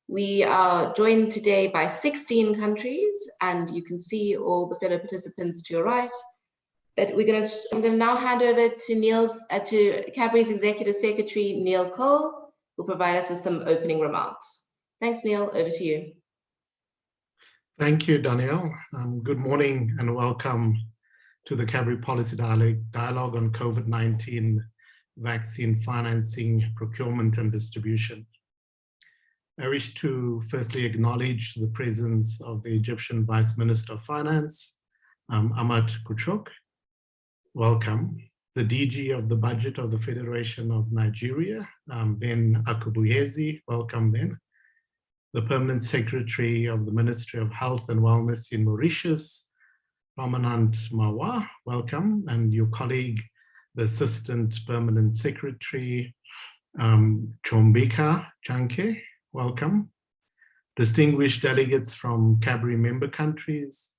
We are joined today by 16 countries, and you can see all the fellow participants to your right. But I'm going to now hand over to CABRI's Executive Secretary, Neil Cole, who will provide us with some opening remarks. Thanks, Neil. Over to you. Thank you, Danielle. Good morning and welcome to the CABRI Policy Dialogue on COVID-19 vaccine financing, procurement and distribution. I wish to firstly acknowledge the presence of the Egyptian Vice Minister of Finance, Ahmad Kuchok. Welcome. The DG of the Budget of the Federation of Nigeria, Ben Akubuyezi. Welcome, Ben. The Permanent Secretary of the Ministry of Health and Wellness in Mauritius, Ramanand Mawa. Welcome. And your colleague, the Assistant Permanent Secretary, Chombika Janke. Welcome. Distinguished delegates from CABRI member countries,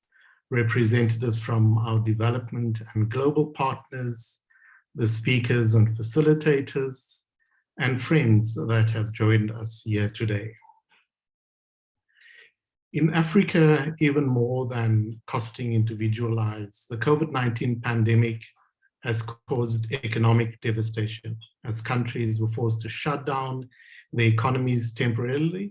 representatives from our development and global partners, the speakers and facilitators, and friends that have joined us here today. In Africa, even more than costing individual lives, the COVID-19 pandemic has caused economic devastation as countries were forced to shut down their economies temporarily,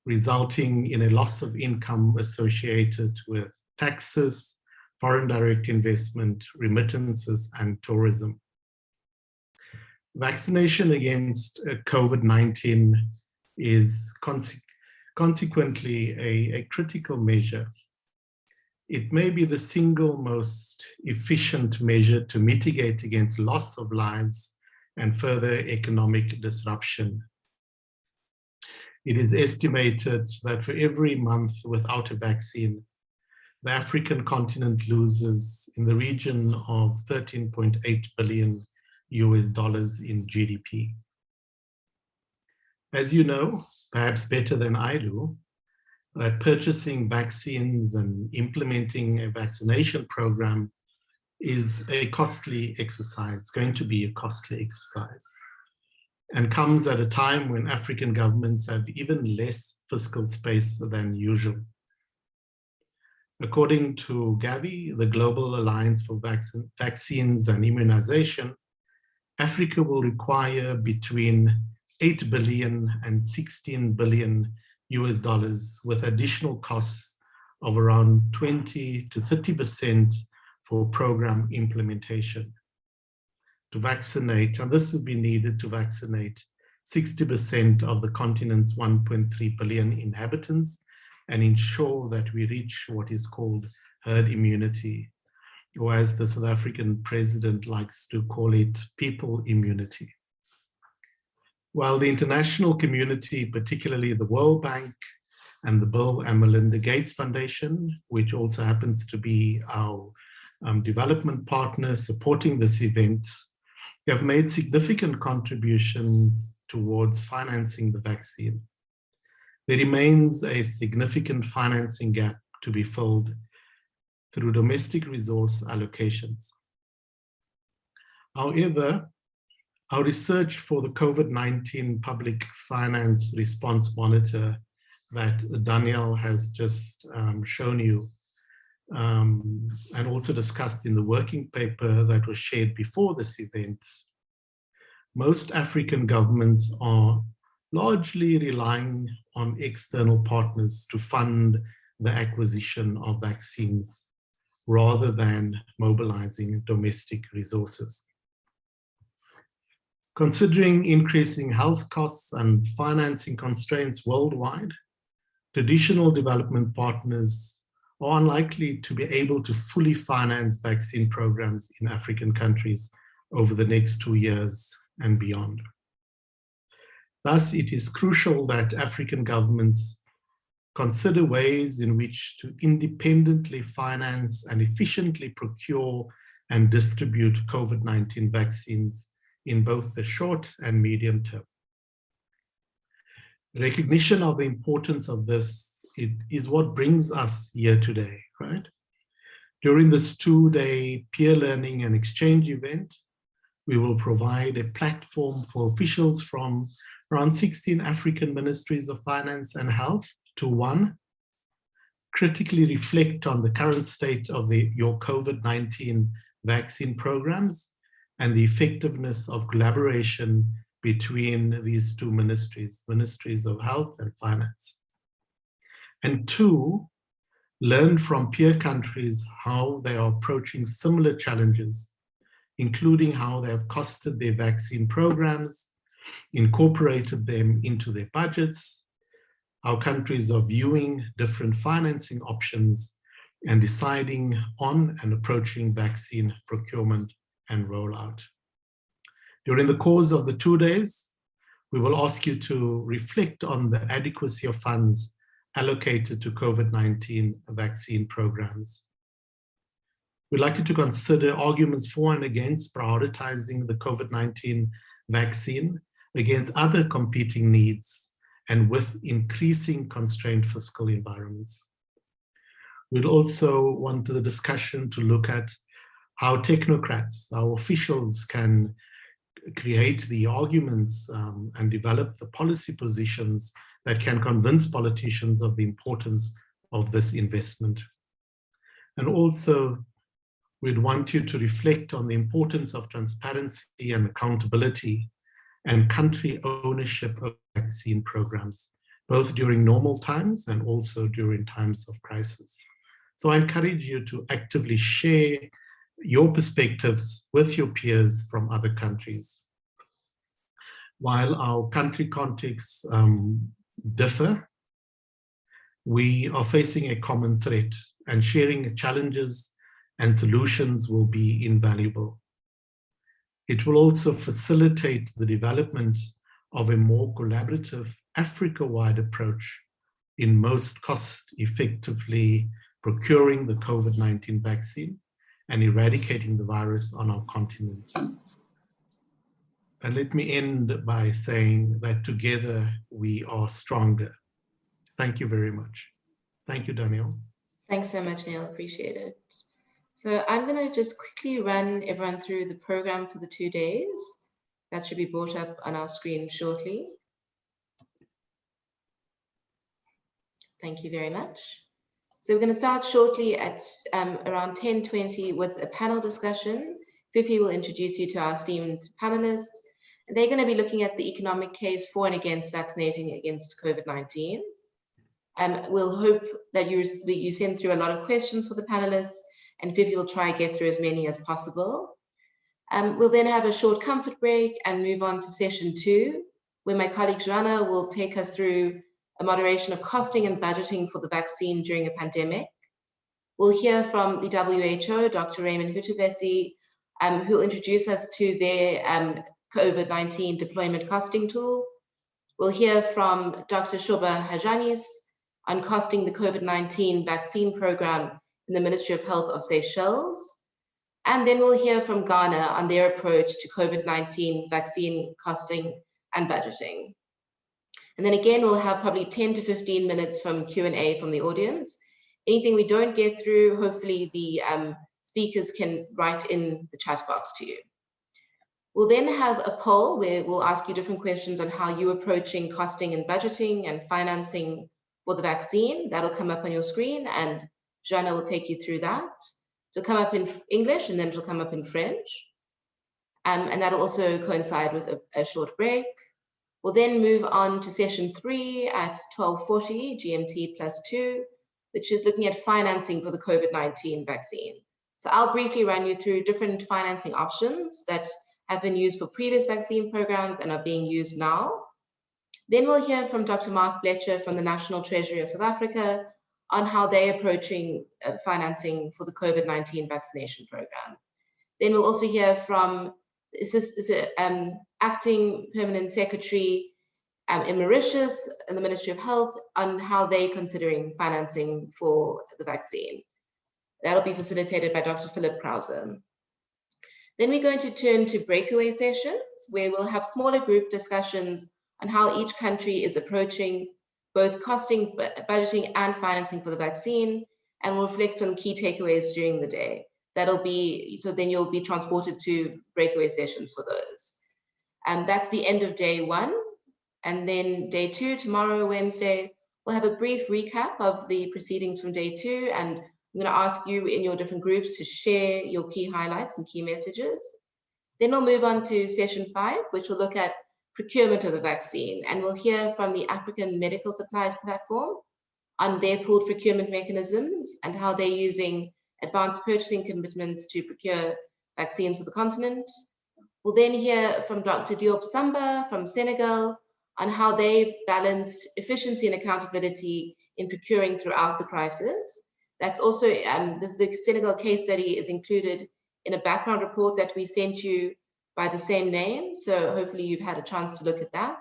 resulting in a loss of income associated with taxes, foreign direct investment, remittances, and tourism. Vaccination against COVID-19 is consequently a critical measure. It may be the single most efficient measure to mitigate against loss of lives and further economic disruption. It is estimated that for every month without a vaccine, the African continent loses in the region of $13.8 billion in GDP. As you know, perhaps better than I do, that purchasing vaccines and implementing a vaccination program is a costly exercise, going to be a costly exercise, and comes at a time when African governments have even less fiscal space than usual. According to Gavi, the Global Alliance for Vaccines and Immunization, Africa will require between $8 billion and $16 billion with additional costs of around 20 to 30% for program implementation. To vaccinate, and this would be needed to vaccinate 60% of the continent's 1.3 billion inhabitants and ensure that we reach what is called herd immunity, or as the South African president likes to call it, people immunity. While the international community, particularly the World Bank and the Bill and Melinda Gates Foundation, which also happens to be our development partner supporting this event, have made significant contributions towards financing the vaccine. There remains a significant financing gap to be filled through domestic resource allocations. However, our research for the COVID-19 Public Finance Response Monitor that Danielle has just shown you, and also discussed in the working paper that was shared before this event, most African governments are largely relying on external partners to fund the acquisition of vaccines rather than mobilizing domestic resources. Considering increasing health costs and financing constraints worldwide, traditional development partners are unlikely to be able to fully finance vaccine programs in African countries over the next 2 years and beyond. Thus, it is crucial that African governments consider ways in which to independently finance and efficiently procure and distribute COVID-19 vaccines in both the short and medium term. Recognition of the importance of this is what brings us here today, right? During this 2-day peer learning and exchange event, we will provide a platform for officials from around 16 African ministries of finance and health to 1, critically reflect on the current state of your COVID-19 vaccine programs and the effectiveness of collaboration between these two ministries, ministries of health and finance. And 2, learn from peer countries how they are approaching similar challenges, including how they have costed their vaccine programs, incorporated them into their budgets, how countries are viewing different financing options and deciding on and approaching vaccine procurement and rollout. During the course of the 2 days, we will ask you to reflect on the adequacy of funds allocated to COVID-19 vaccine programs. We'd like you to consider arguments for and against prioritizing the COVID-19 vaccine against other competing needs and with increasing constrained fiscal environments. We'd also want the discussion to look at how technocrats, our officials, can create the arguments and develop the policy positions that can convince politicians of the importance of this investment. And also, we'd want you to reflect on the importance of transparency and accountability and country ownership of vaccine programs, both during normal times and also during times of crisis. So I encourage you to actively share your perspectives with your peers from other countries. While our country contexts differ, we are facing a common threat, and sharing challenges and solutions will be invaluable. It will also facilitate the development of a more collaborative Africa-wide approach in most cost-effectively procuring the COVID-19 vaccine and eradicating the virus on our continent. And let me end by saying that together we are stronger. Thank you very much. Thank you, Daniel. Thanks so much, Neil. Appreciate it. So I'm going to just quickly run everyone through the program for the 2 days. That should be brought up on our screen shortly. Thank you very much. So we're going to start shortly at around 10:20 with a panel discussion. Fifi will introduce you to our esteemed panelists, and they're going to be looking at the economic case for and against vaccinating against COVID-19. We'll hope that you send through a lot of questions for the panelists, and Fifi will try and get through as many as possible. We'll then have a short comfort break and move on to session 2, where my colleague Joanna will take us through a moderation of costing and budgeting for the vaccine during a pandemic. We'll hear from the WHO, Dr. Raymond Hutuvesi, who will introduce us to their COVID-19 deployment costing tool. We'll hear from Dr. Shoba Hajanis on costing the COVID-19 vaccine program in the Ministry of Health of Seychelles. And then we'll hear from Ghana on their approach to COVID-19 vaccine costing and budgeting. And then again, we'll have probably 10 to 15 minutes from Q&A from the audience. Anything we don't get through, hopefully the speakers can write in the chat box to you. We'll then have a poll where we'll ask you different questions on how you're approaching costing and budgeting and financing for the vaccine. That'll come up on your screen, and Joanna will take you through that. It'll come up in English, and then it'll come up in French. And that'll also coincide with a short break. We'll then move on to session 3 at 12:40 GMT +2, which is looking at financing for the COVID-19 vaccine. So I'll briefly run you through different financing options that have been used for previous vaccine programs and are being used now. Then we'll hear from Dr. Mark Blecher from the National Treasury of South Africa on how they're approaching financing for the COVID-19 vaccination program. Then we'll also hear from Acting Permanent Secretary in Mauritius and the Ministry of Health on how they're considering financing for the vaccine. That'll be facilitated by Dr. Philip Krause. Then we're going to turn to breakaway sessions, where we'll have smaller group discussions on how each country is approaching both costing, budgeting, and financing for the vaccine, and we'll reflect on key takeaways during the day. That'll be, so then you'll be transported to breakaway sessions for those. And that's the end of day 1. And then day 2, tomorrow, Wednesday, we'll have a brief recap of the proceedings from day 2. And I'm going to ask you in your different groups to share your key highlights and key messages. Then we'll move on to session 5, which will look at procurement of the vaccine. And we'll hear from the African Medical Supplies Platform on their pooled procurement mechanisms and how they're using advanced purchasing commitments to procure vaccines for the continent. We'll then hear from Dr. Diop Samba from Senegal on how they've balanced efficiency and accountability in procuring throughout the crisis. That's also, the Senegal case study is included in a background report that we sent you by the same name. So hopefully you've had a chance to look at that.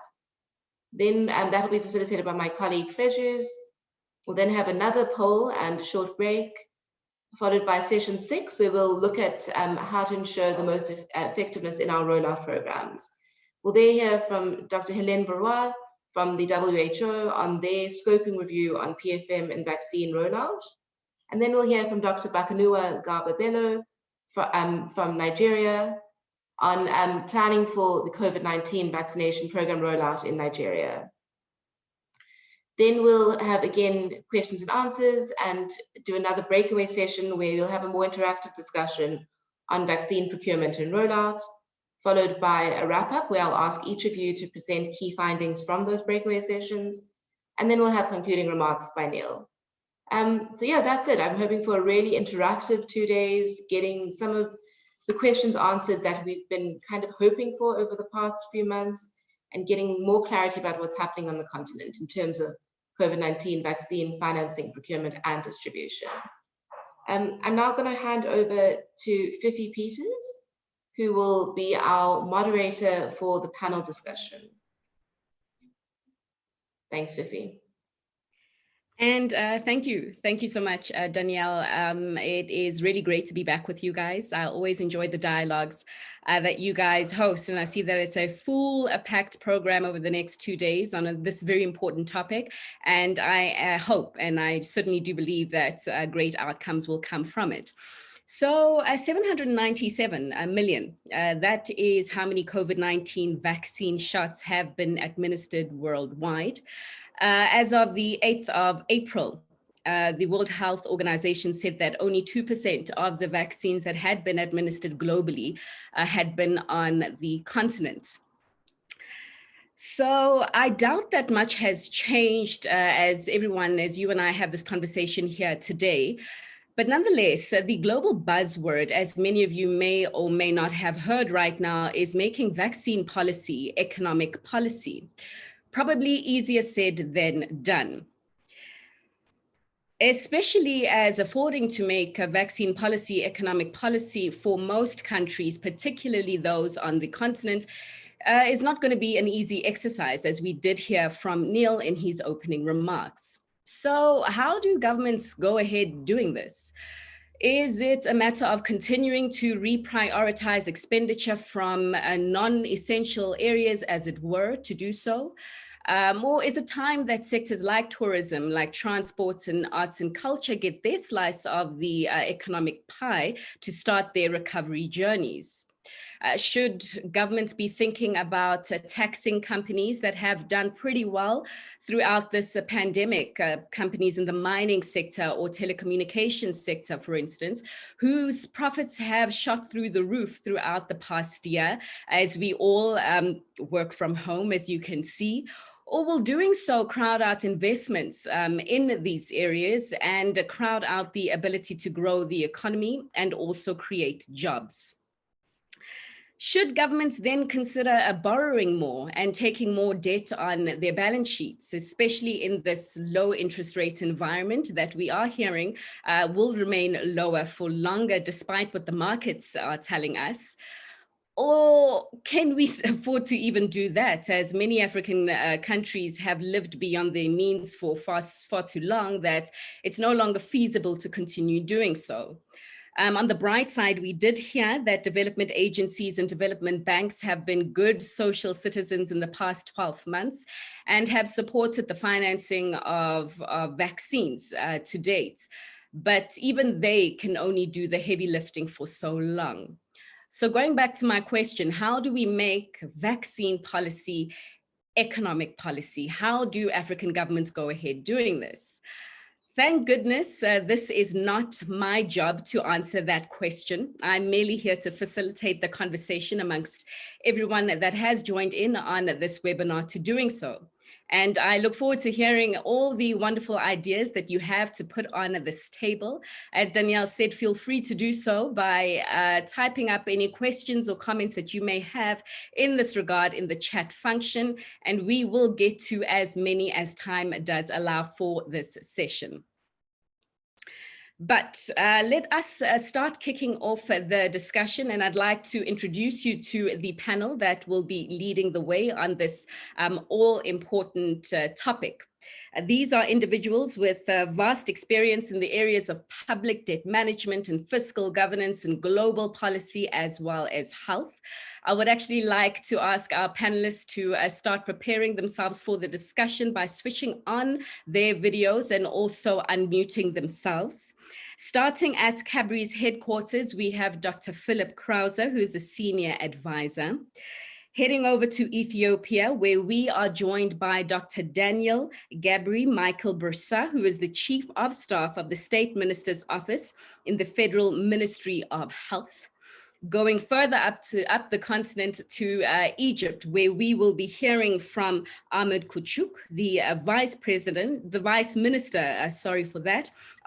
Then that will be facilitated by my colleague Frejus. We'll then have another poll and a short break, followed by session 6, where we'll look at how to ensure the most effectiveness in our rollout programs. We'll then hear from Dr. Helene Barois from the WHO on their scoping review on PFM and vaccine rollout. And then we'll hear from Dr. Bakanua Garba-Bello from Nigeria on planning for the COVID-19 vaccination program rollout in Nigeria. Then we'll have, again, questions and answers and do another breakaway session where you'll have a more interactive discussion on vaccine procurement and rollout, followed by a wrap-up where I'll ask each of you to present key findings from those breakaway sessions. And then we'll have concluding remarks by Neil. So yeah, that's it. I'm hoping for a really interactive 2 days, getting some of the questions answered that we've been kind of hoping for over the past few months, and getting more clarity about what's happening on the continent in terms of COVID-19 vaccine financing, procurement, and distribution. I'm now going to hand over to Fifi Peters, who will be our moderator for the panel discussion. Thanks, Fifi. And thank you so much, Danielle. It is really great to be back with you guys. I always enjoy the dialogues that you guys host, and I see that it's a full, packed program over the next 2 days on this very important topic. And I hope, and I certainly do believe that great outcomes will come from it. So 797 million, that is how many COVID-19 vaccine shots have been administered worldwide. As of the 8th of April, the World Health Organization said that only 2% of the vaccines that had been administered globally had been on the continent. So I doubt that much has changed as you and I have this conversation here today. But nonetheless, the global buzzword, as many of you may or may not have heard right now, is making vaccine policy economic policy. Probably easier said than done, especially as affording to make a vaccine policy economic policy for most countries, particularly those on the continent, is not going to be an easy exercise, as we did hear from Neil in his opening remarks. So how do governments go ahead doing this? Is it a matter of continuing to reprioritize expenditure from non-essential areas, as it were, to do so? Or is it time that sectors like tourism, like transports and arts and culture get their slice of the economic pie to start their recovery journeys? Should governments be thinking about taxing companies that have done pretty well throughout this pandemic, companies in the mining sector or telecommunications sector, for instance, whose profits have shot through the roof throughout the past year, as we all work from home, as you can see? Or will doing so crowd out investments in these areas and crowd out the ability to grow the economy and also create jobs? Should governments then consider borrowing more and taking more debt on their balance sheets, especially in this low interest rate environment that we are hearing will remain lower for longer, despite what the markets are telling us? Or can we afford to even do that, as many African countries have lived beyond their means for far too long that it's no longer feasible to continue doing so? On the bright side, we did hear that development agencies and development banks have been good social citizens in the past 12 months and have supported the financing of vaccines to date. But even they can only do the heavy lifting for so long. So going back to my question, how do we make vaccine policy economic policy. How do African governments go ahead doing this? Thank goodness this is not my job to answer that question. I'm merely here to facilitate the conversation amongst everyone that has joined in on this webinar to doing so. And I look forward to hearing all the wonderful ideas that you have to put on this table. As Danielle said, feel free to do so by typing up any questions or comments that you may have in this regard in the chat function, and we will get to as many as time does allow for this session. But let us start kicking off the discussion, and I'd like to introduce you to the panel that will be leading the way on this all-important topic. These are individuals with vast experience in the areas of public debt management and fiscal governance and global policy, as well as health. I would actually like to ask our panelists to start preparing themselves for the discussion by switching on their videos and also unmuting themselves. Starting at CABRI's headquarters, we have Dr. Philip Krause, who is a senior advisor. Heading over to Ethiopia, where we are joined by Dr. Daniel Gabri Michael Bursa, who is the Chief of Staff of the State Minister's Office in the Federal Ministry of Health. Going further up the continent to Egypt, where we will be hearing from Ahmed Kuchuk, the Vice Minister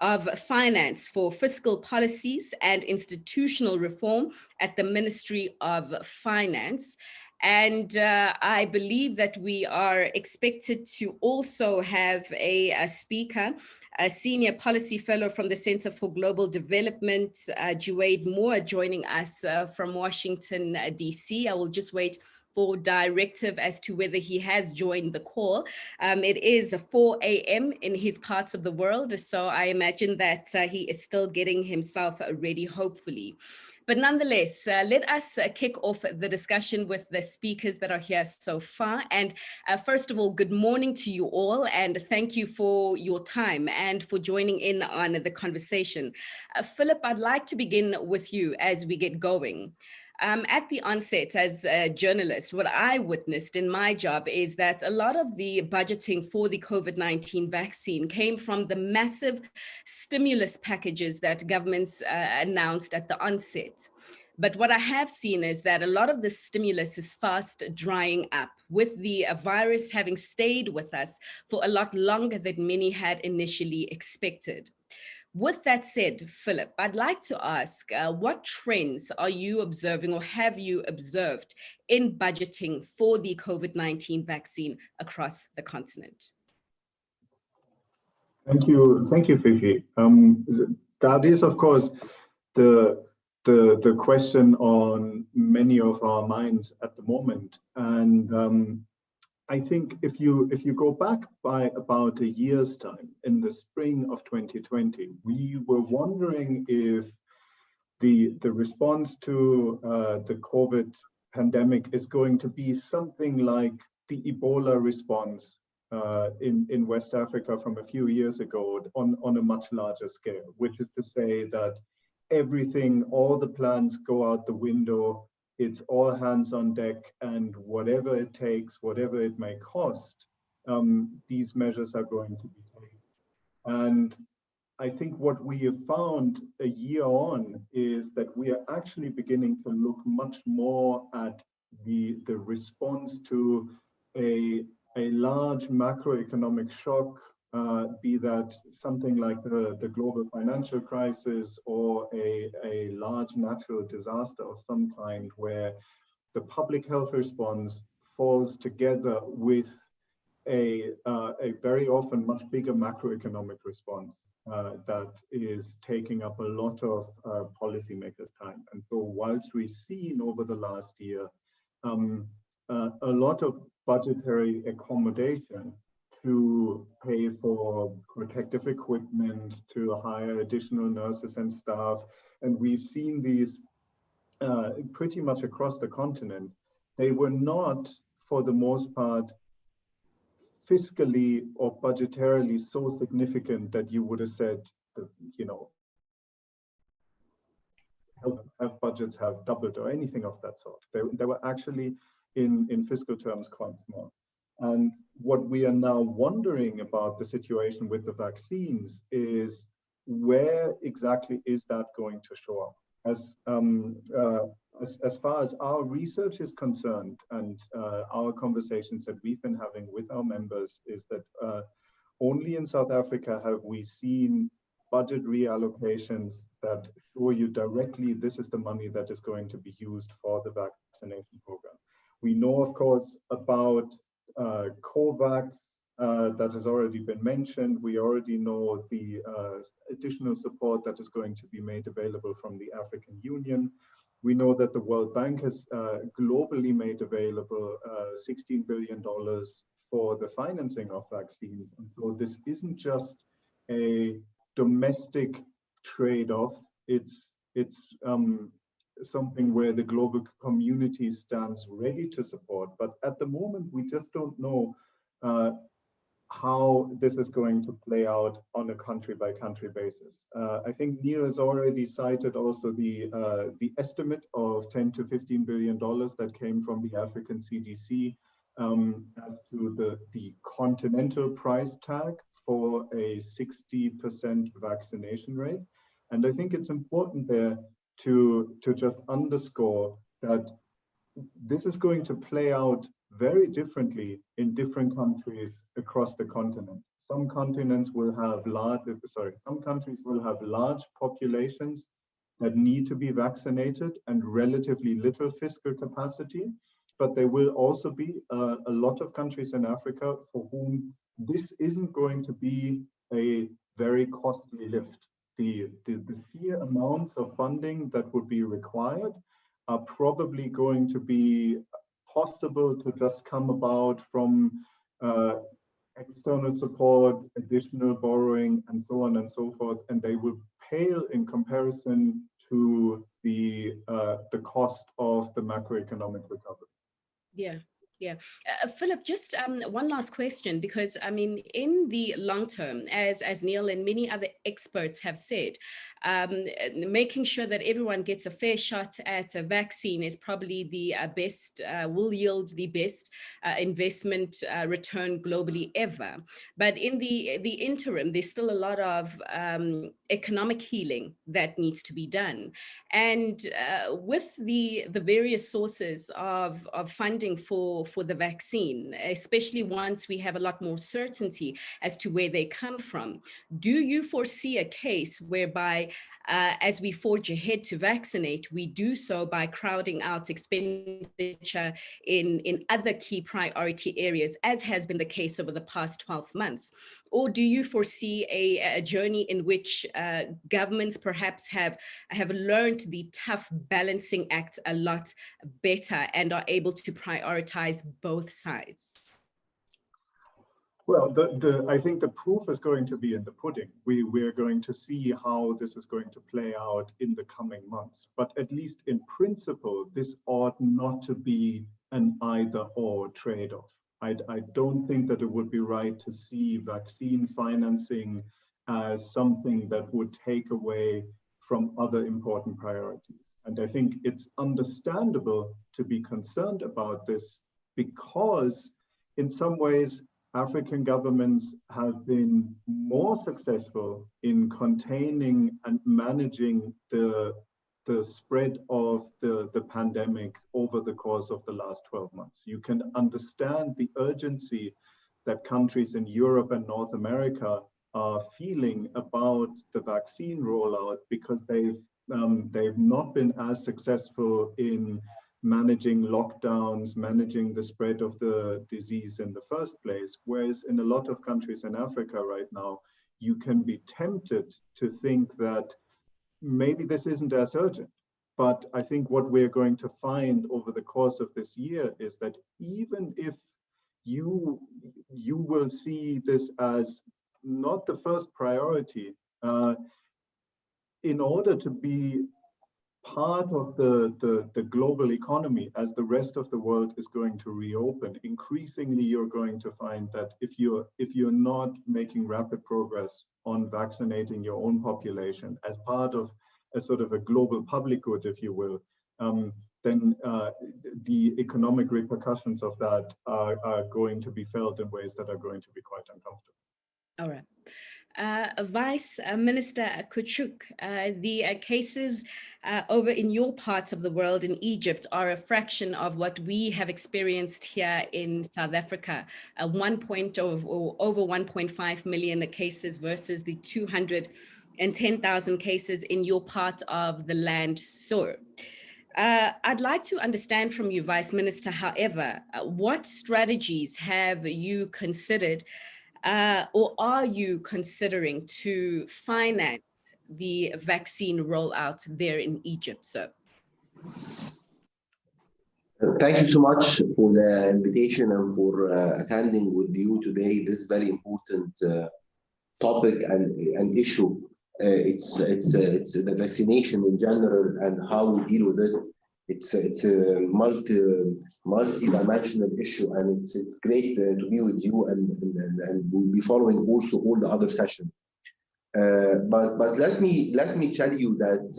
of Finance for Fiscal Policies and Institutional Reform at the Ministry of Finance. And I believe that we are expected to also have a speaker, a senior policy fellow from the Center for Global Development, Juwaid Moore, joining us from Washington, DC. I will just wait for directive as to whether he has joined the call. It is 4 a.m. in his parts of the world, so I imagine that he is still getting himself ready, hopefully. But nonetheless, let us kick off the discussion with the speakers that are here so far. And first of all, good morning to you all, and thank you for your time and for joining in on the conversation. Philip, I'd like to begin with you as we get going. At the onset, as a journalist, what I witnessed in my job is that a lot of the budgeting for the COVID-19 vaccine came from the massive stimulus packages that governments announced at the onset. But what I have seen is that a lot of the stimulus is fast drying up, with the virus having stayed with us for a lot longer than many had initially expected. With that said, Philip, I'd like to ask, what trends are you observing or have you observed in budgeting for the COVID-19 vaccine across the continent? Thank you, Fifi. That is, of course, the question on many of our minds at the moment. And I think if you go back by about a year's time, in the spring of 2020, we were wondering if the response to the COVID pandemic is going to be something like the Ebola response in West Africa from a few years ago on a much larger scale, which is to say that everything, all the plans go out the window. It's all hands on deck, and whatever it takes, whatever it may cost, these measures are going to be taken. And I think what we have found a year on is that we are actually beginning to look much more at the response to a large macroeconomic shock, be that something like the global financial crisis or a large natural disaster of some kind, where the public health response falls together with a very often much bigger macroeconomic response that is taking up a lot of policymakers' time. And so whilst we've seen over the last year a lot of budgetary accommodation to pay for protective equipment, to hire additional nurses and staff. And we've seen these pretty much across the continent. They were not, for the most part, fiscally or budgetarily so significant that you would have said, health budgets have doubled or anything of that sort. They were actually, in fiscal terms, quite small. And what we are now wondering about the situation with the vaccines is where exactly is that going to show up? As far as our research is concerned, and our conversations that we've been having with our members, is that only in South Africa have we seen budget reallocations that show you directly this is the money that is going to be used for the vaccination program. We know, of course, about COVAX, that has already been mentioned. We already know the additional support that is going to be made available from the African Union. We know that the World Bank has globally made available $16 billion for the financing of vaccines. And so this isn't just a domestic trade-off. It's something where the global community stands ready to support. But at the moment, we just don't know how this is going to play out on a country-by-country basis. I think Neil has already cited also the estimate of $10 to $15 billion that came from the African CDC as to the continental price tag for a 60% vaccination rate. And I think it's important there to just underscore that this is going to play out very differently in different countries across the continent. Some countries will have large populations that need to be vaccinated and relatively little fiscal capacity, but there will also be a lot of countries in Africa for whom this isn't going to be a very costly lift. The sheer amounts of funding that would be required are probably going to be possible to just come about from external support, additional borrowing, and so on and so forth, and they will pale in comparison to the cost of the macroeconomic recovery. Yeah. Yeah. Philip, just one last question, because I mean, in the long term, as Neil and many other experts have said, making sure that everyone gets a fair shot at a vaccine is probably the best, will yield the best investment return globally ever. But in the interim, there's still a lot of economic healing that needs to be done. And with the various sources of funding for the vaccine, especially once we have a lot more certainty as to where they come from, do you foresee a case whereby as we forge ahead to vaccinate, we do so by crowding out expenditure in other key priority areas, as has been the case over the past 12 months? Or do you foresee a journey in which governments perhaps have learned the tough balancing act a lot better and are able to prioritize both sides? Well, I think the proof is going to be in the pudding. We're going to see how this is going to play out in the coming months. But at least in principle, this ought not to be an either-or trade-off. I don't think that it would be right to see vaccine financing as something that would take away from other important priorities. And I think it's understandable to be concerned about this because in some ways, African governments have been more successful in containing and managing the spread of the pandemic over the course of the last 12 months. You can understand the urgency that countries in Europe and North America are feeling about the vaccine rollout because they've not been as successful in managing lockdowns, managing the spread of the disease in the first place. Whereas in a lot of countries in Africa right now, you can be tempted to think that maybe this isn't as urgent. But I think what we're going to find over the course of this year is that even if you will see this as not the first priority, in order to be part of the global economy as the rest of the world is going to reopen, increasingly you're going to find that if you're not making rapid progress on vaccinating your own population as part of a sort of a global public good, if you will, then the economic repercussions of that are going to be felt in ways that are going to be quite uncomfortable. All right. Vice Minister Kuchuk, the cases over in your parts of the world in Egypt are a fraction of what we have experienced here in South Africa, over 1.5 million cases versus the 210,000 cases in your part of the land. So I'd like to understand from you, Vice Minister, however, what strategies have you considered or are you considering to finance the vaccine rollout there in Egypt, sir? Thank you so much for the invitation and for attending with you today this very important topic and issue. It's the vaccination in general and how we deal with it. It's a multi-dimensional issue, and it's great to be with you, and we'll be following also all the other sessions. But let me tell you that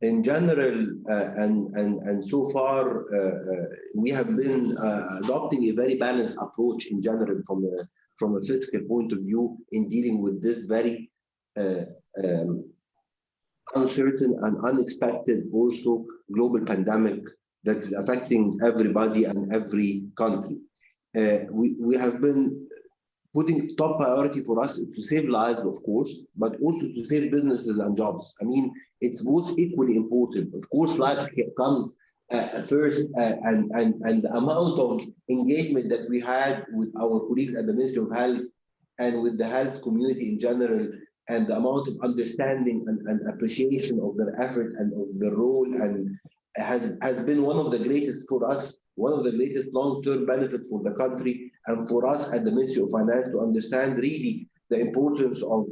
in general and so far we have been adopting a very balanced approach in general from a fiscal point of view in dealing with this very uncertain and unexpected also global pandemic that is affecting everybody and every country. We have been putting top priority for us to save lives, of course, but also to save businesses and jobs. I mean, it's both equally important. Of course, life comes first, and the amount of engagement that we had with our colleagues at the Ministry of Health and with the health community in general, and the amount of understanding and appreciation of their effort and of their role, and has been one of the greatest for us, one of the greatest long-term benefits for the country and for us at the Ministry of Finance to understand really the importance of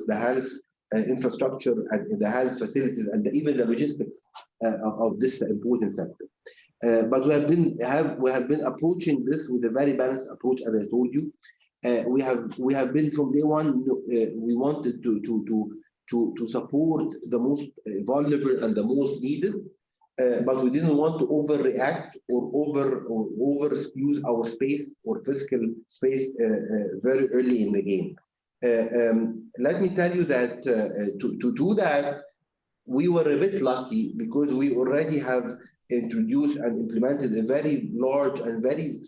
the health infrastructure and the health facilities and even the logistics of this important sector. But we have been approaching this with a very balanced approach, as I told you. We have been from day one. We wanted to support the most vulnerable and the most needed, but we didn't want to overreact or over skew our space or fiscal space very early in the game. Let me tell you that to do that, we were a bit lucky because we already have introduced and implemented a very large and very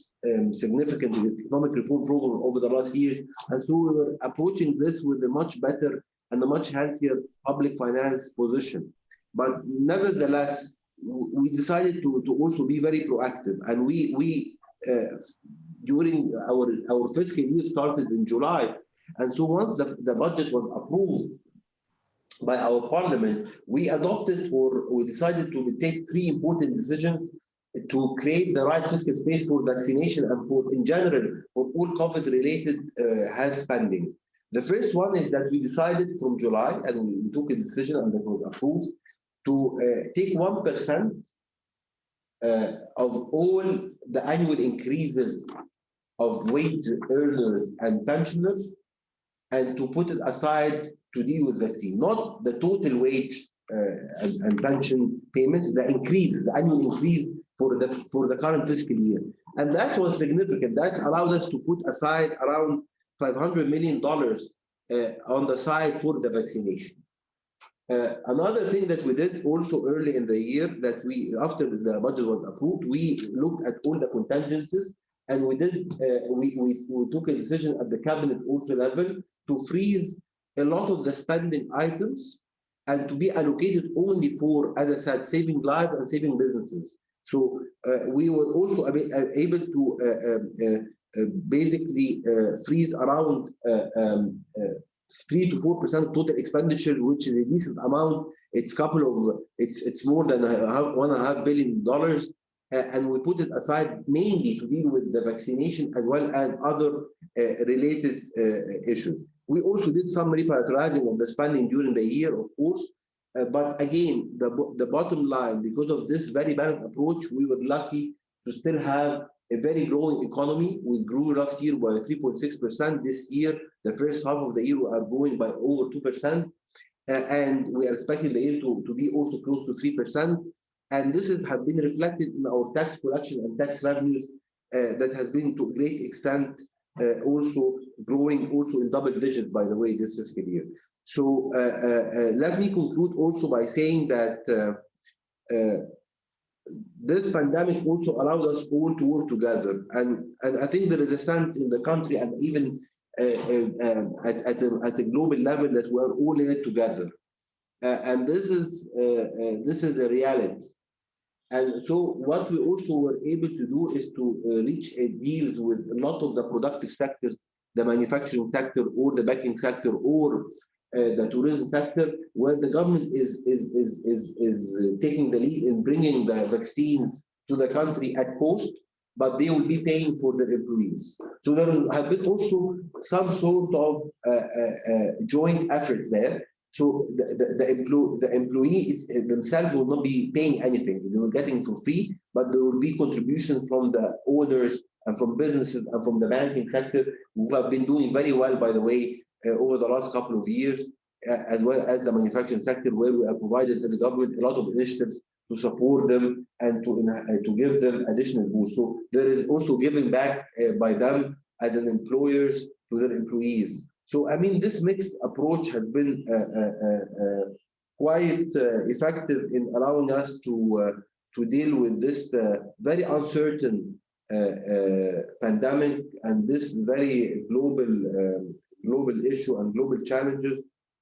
significant economic reform program over the last years. And so we were approaching this with a much better and a much healthier public finance position. But nevertheless, we decided to also be very proactive. And we during our fiscal year started in July. And so once the budget was approved by our parliament, we adopted or we decided to take three important decisions to create the right fiscal space for vaccination and for, in general, for all COVID-related health spending. The first one is that we decided from July, and we took a decision and that was approved, to take 1% of all the annual increases of wage earners and pensioners, and to put it aside to deal with vaccine, not the total wage and pension payments, the annual increase for the current fiscal year. And that was significant. That's allowed us to put aside around $500 million on the side for the vaccination. Another thing that we did also early in the year, that we, after the budget was approved, we looked at all the contingencies, and we took a decision at the cabinet also level to freeze a lot of the spending items and to be allocated only for, as I said, saving lives and saving businesses. So we were also able to basically freeze around 3 to 4% of total expenditure, which is a decent amount. It's it's more than $1.5 billion, and we put it aside mainly to deal with the vaccination as well as other related issues. We also did some reprioritizing of the spending during the year, of course, but again, the bottom line, because of this very balanced approach, we were lucky to still have a very growing economy. We grew last year by 3.6%. This year, the first half of the year, we are growing by over 2%, and we are expecting the year to be also close to 3%. and this has been reflected in our tax collection and tax revenues that has been to a great extent also growing also in double digits, by the way, this fiscal year. So let me conclude also by saying that this pandemic also allowed us all to work together, and I think there is a sense in the country and even at a global level that we are all in it together, and this is a reality. And so what we also were able to do is to reach deals with a lot of the productive sectors, the manufacturing sector or the banking sector or the tourism sector, where the government is taking the lead in bringing the vaccines to the country at cost, but they will be paying for their employees. So there have been also some sort of joint efforts there. So the employees themselves will not be paying anything. They were getting for free, but there will be contributions from the owners and from businesses and from the banking sector, who have been doing very well, by the way, over the last couple of years, as well as the manufacturing sector, where we have provided as a government a lot of initiatives to support them and to give them additional boost. So there is also giving back by them as an employers to their employees. So I mean, this mixed approach has been quite effective in allowing us to deal with this very uncertain pandemic and this very global issue and global challenges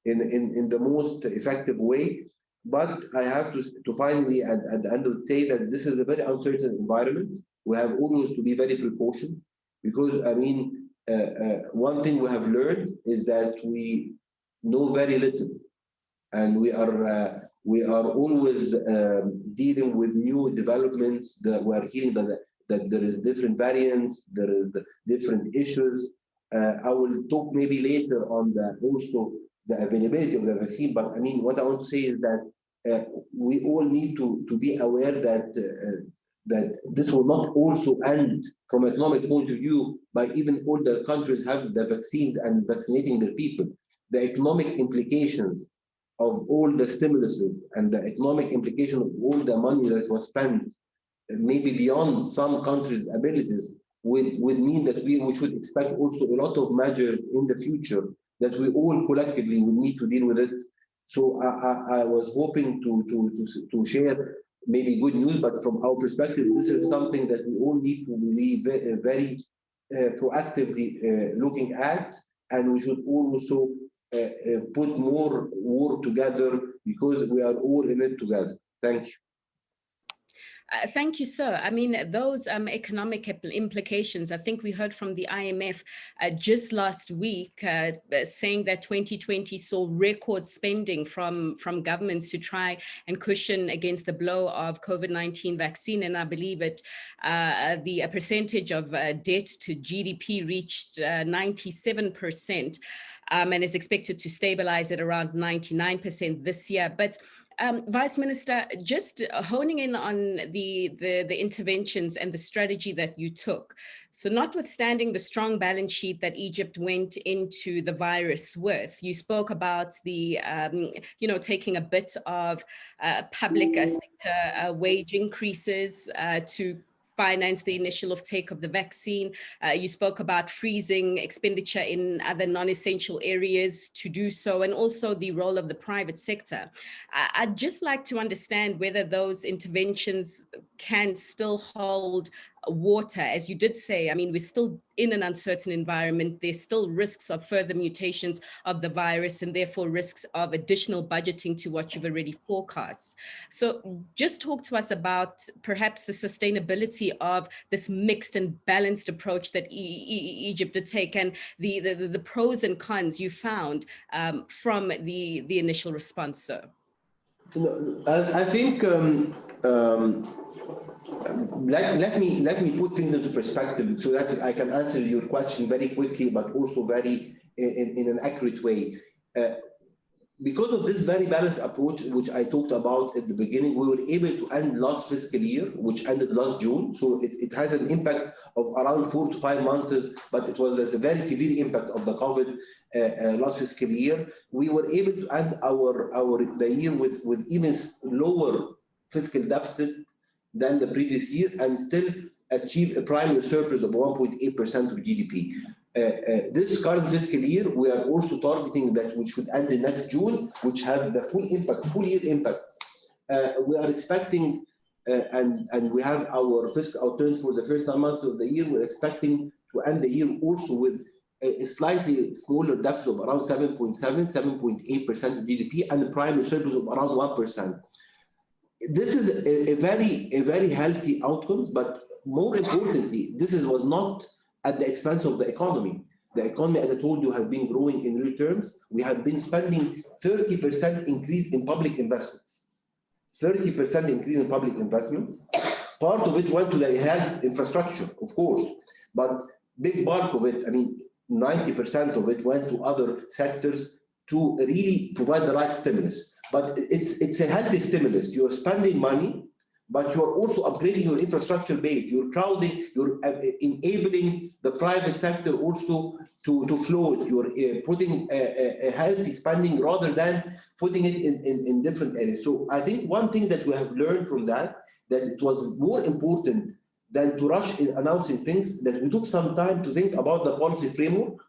in the most effective way. But I have to finally at the end of the day that this is a very uncertain environment. We have always to be very precautioned, because I mean, one thing we have learned is that we know very little, and we are always dealing with new developments. That we are hearing that there is different variants, there is different issues. I will talk maybe later on also the availability of the vaccine. But I mean, what I want to say is that we all need to be aware that this will not also end from an economic point of view by even all the countries have the vaccines and vaccinating their people. The economic implications of all the stimuluses and the economic implication of all the money that was spent, maybe beyond some countries' abilities, would mean that we should expect also a lot of measures in the future that we all collectively would need to deal with it. So I was hoping to share maybe good news, but from our perspective, this is something that we all need to be very proactively looking at, and we should also put more work together, because we are all in it together. Thank you. Thank you, sir. I mean, those economic implications, I think we heard from the IMF just last week saying that 2020 saw record spending from governments to try and cushion against the blow of COVID-19 vaccine. And I believe the percentage of debt to GDP reached 97%. And is expected to stabilize at around 99% this year. But Vice Minister, just honing in on the interventions and the strategy that you took. So notwithstanding the strong balance sheet that Egypt went into the virus with, you spoke about the, taking a bit of public sector wage increases to finance the initial uptake of the vaccine. You spoke about freezing expenditure in other non-essential areas to do so, and also the role of the private sector. I'd just like to understand whether those interventions can still hold water. As you did say, I mean, we're still in an uncertain environment. There's still risks of further mutations of the virus, and therefore risks of additional budgeting to what you've already forecast. So just talk to us about perhaps the sustainability of this mixed and balanced approach that Egypt did take, and the pros and cons you found from the initial response, sir. I think let me put things into perspective so that I can answer your question very quickly, but also very in an accurate way. Because of this very balanced approach, which I talked about at the beginning, we were able to end last fiscal year, which ended last June. So it has an impact of around 4 to 5 months, but it was a very severe impact of the COVID last fiscal year. We were able to end the year with even lower fiscal deficit than the previous year and still achieve a primary surplus of 1.8% of GDP. This current fiscal year, we are also targeting that we should end in next June, which have the full impact, full year impact. We are expecting, and we have our fiscal outturns for the first 9 months of the year. We're expecting to end the year also with a slightly smaller deficit of around 7.8% of GDP and a primary surplus of around 1%. This is a very healthy outcome, but more importantly, this was not at the expense of the economy. The economy, as I told you, has been growing in real terms. We have been spending 30% increase in public investments. 30% increase in public investments. Part of it went to the health infrastructure, of course, but big bulk of it, I mean, 90% of it went to other sectors to really provide the right stimulus. But it's a healthy stimulus. You're spending money, but you're also upgrading your infrastructure base. You're crowding, you're enabling the private sector also to float. You're putting a healthy spending rather than putting it in different areas. So I think one thing that we have learned from that it was more important than to rush in announcing things, that we took some time to think about the policy framework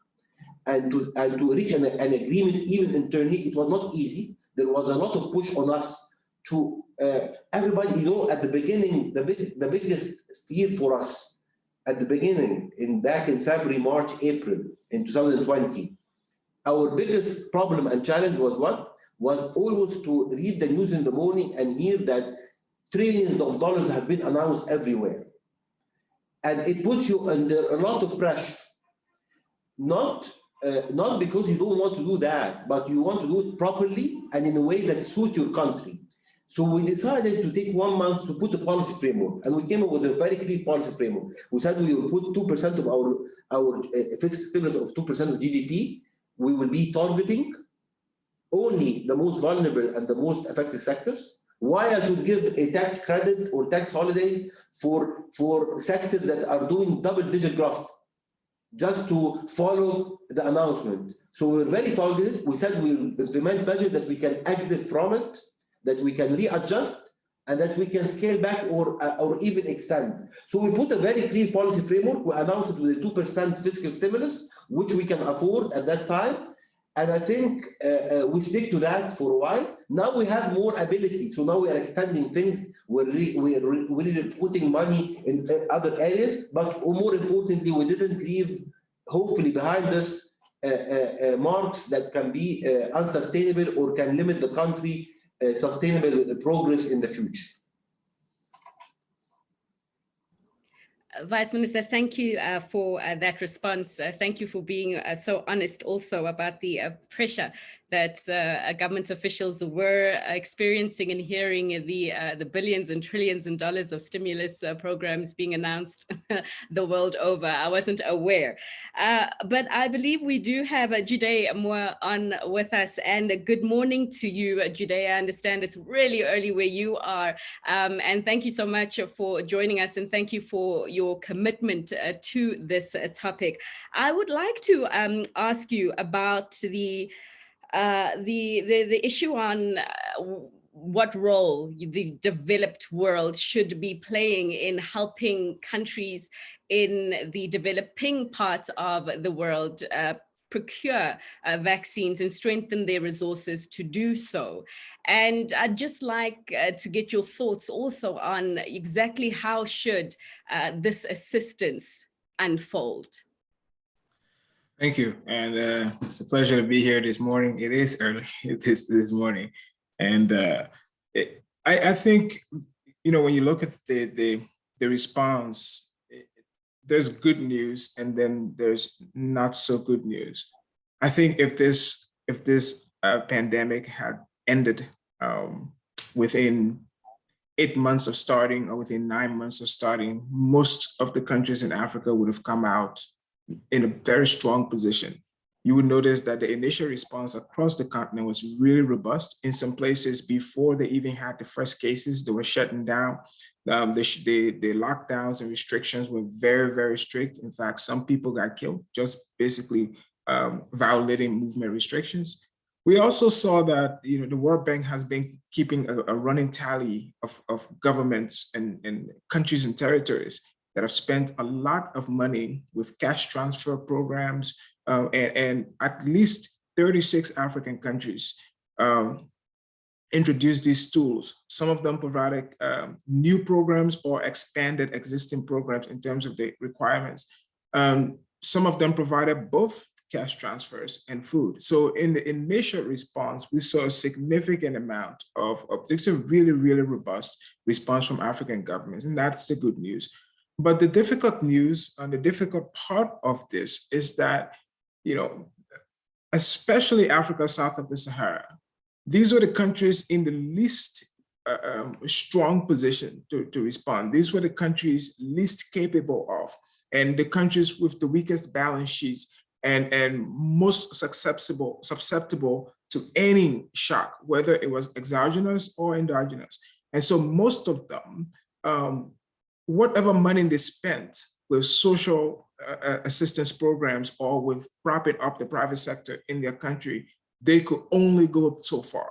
and to reach an agreement even internally. It was not easy. There was a lot of push on us to everybody, at the beginning, the biggest fear for us at the beginning, back in February, March, April in 2020, our biggest problem and challenge was what? Was always to read the news in the morning and hear that trillions of dollars have been announced everywhere. And it puts you under a lot of pressure. Not because you don't want to do that, but you want to do it properly and in a way that suits your country. So we decided to take 1 month to put a policy framework, and we came up with a very clear policy framework. We said we will put 2% of our fiscal stimulus of 2% of GDP. We will be targeting only the most vulnerable and the most affected sectors. Why I should give a tax credit or tax holiday for sectors that are doing double-digit growth, just to follow the announcement. So we're very targeted. We said we'll implement measures that we can exit from it, that we can readjust, and that we can scale back or even extend. So we put a very clear policy framework. We announced it with a 2% fiscal stimulus, which we can afford at that time. And I think we stick to that for a while. Now we have more ability. So now we are extending things. We're really putting money in other areas. But more importantly, we didn't leave, hopefully, behind us marks that can be unsustainable or can limit the country sustainable progress in the future. Vice Minister, thank you for that response. Thank you for being so honest also about the pressure that government officials were experiencing and hearing the billions and trillions and dollars of stimulus programs being announced the world over. I wasn't aware. But I believe we do have Judea Moore on with us. And good morning to you, Judea. I understand it's really early where you are. And thank you so much for joining us, and thank you for your commitment to this topic. I would like to ask you about the issue on what role the developed world should be playing in helping countries in the developing parts of the world procure vaccines and strengthen their resources to do so. And I'd just like to get your thoughts also on exactly how should this assistance unfold. Thank you, and it's a pleasure to be here this morning. It is early this morning, and I think, when you look at the response, there's good news and then there's not so good news. I think if this pandemic had ended within 8 months of starting or within 9 months of starting, most of the countries in Africa would have come out in a very strong position. You would notice that the initial response across the continent was really robust. In some places, before they even had the first cases, they were shutting down. The lockdowns and restrictions were very, very strict. In fact, some people got killed just basically violating movement restrictions. We also saw that the World Bank has been keeping a running tally of governments and countries and territories that have spent a lot of money with cash transfer programs, and at least 36 African countries introduced these tools. Some of them provided new programs or expanded existing programs in terms of the requirements. Some of them provided both cash transfers and food. So in the initial response, we saw a significant amount of it's a really, really robust response from African governments, and that's the good news. But the difficult news and the difficult part of this is that, especially Africa south of the Sahara, these were the countries in the least strong position to respond. These were the countries least capable of, and the countries with the weakest balance sheets and most susceptible to any shock, whether it was exogenous or endogenous. And so most of them, whatever money they spent with social assistance programs or with propping up the private sector in their country, they could only go so far.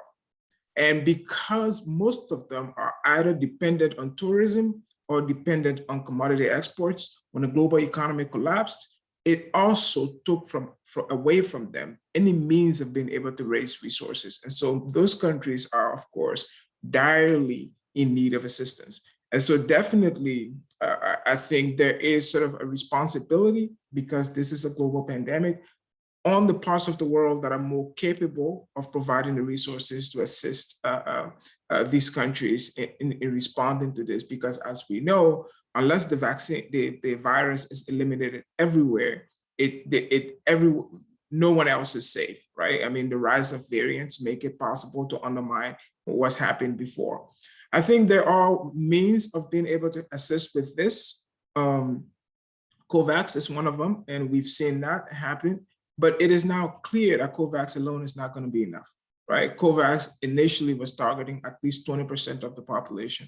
And because most of them are either dependent on tourism or dependent on commodity exports, when the global economy collapsed, it also took away from them any means of being able to raise resources. And so those countries are, of course, direly in need of assistance. And so definitely, I think there is sort of a responsibility, because this is a global pandemic, on the parts of the world that are more capable of providing the resources to assist these countries in responding to this. Because as we know, unless the vaccine, the virus is eliminated everywhere, no one else is safe, right? I mean, the rise of variants make it possible to undermine what's happened before. I think there are means of being able to assist with this. COVAX is one of them, and we've seen that happen. But it is now clear that COVAX alone is not going to be enough, right? COVAX initially was targeting at least 20% of the population.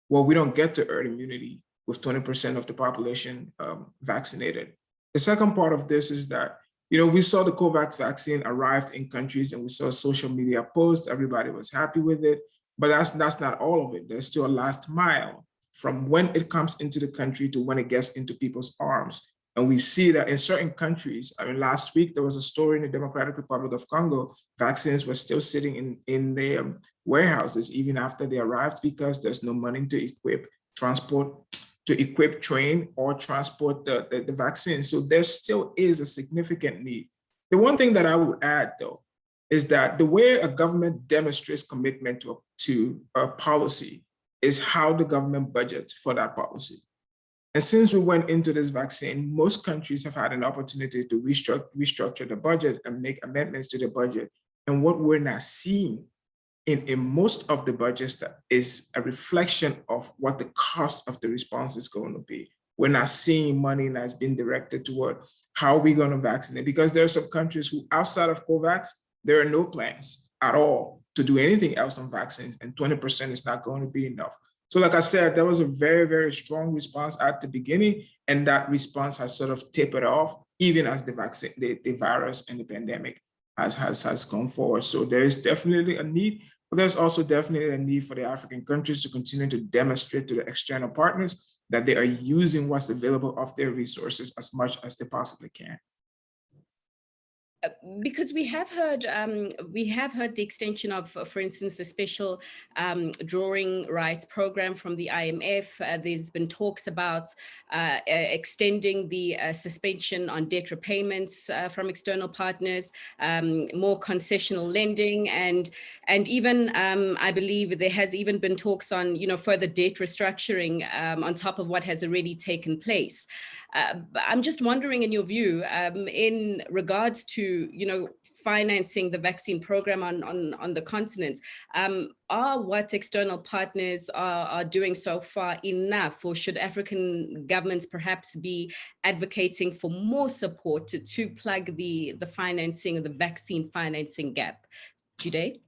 Well, we don't get to herd immunity with 20% of the population vaccinated. The second part of this is that, we saw the COVAX vaccine arrived in countries and we saw social media posts, everybody was happy with it, but that's not all of it. There's still a last mile from when it comes into the country to when it gets into people's arms. And we see that in certain countries, I mean, last week, there was a story in the Democratic Republic of Congo, vaccines were still sitting in the warehouses even after they arrived, because there's no money to equip, train, or transport the vaccine. So there still is a significant need. The one thing that I would add, though, is that the way a government demonstrates commitment to a policy is how the government budgets for that policy. And since we went into this vaccine, most countries have had an opportunity to restructure the budget and make amendments to the budget. And what we're not seeing in most of the budgets is a reflection of what the cost of the response is going to be. We're not seeing money that's been directed toward how are we going to vaccinate, because there are some countries who, outside of COVAX, there are no plans at all to do anything else on vaccines, and 20% is not going to be enough. So like I said, there was a very, very strong response at the beginning, and that response has sort of tapered off, even as the vaccine, the virus and the pandemic has gone forward. So there is definitely a need, but there's also definitely a need for the African countries to continue to demonstrate to the external partners that they are using what's available of their resources as much as they possibly can. Because we have heard the extension of, for instance, the special drawing rights program from the IMF. There's been talks about extending the suspension on debt repayments from external partners, more concessional lending, and even I believe there has even been talks on further debt restructuring on top of what has already taken place. I'm just wondering, in your view, in regards to financing the vaccine program on the continent, are what external partners are doing so far enough, or should African governments perhaps be advocating for more support to plug the financing, the vaccine financing gap? Jude?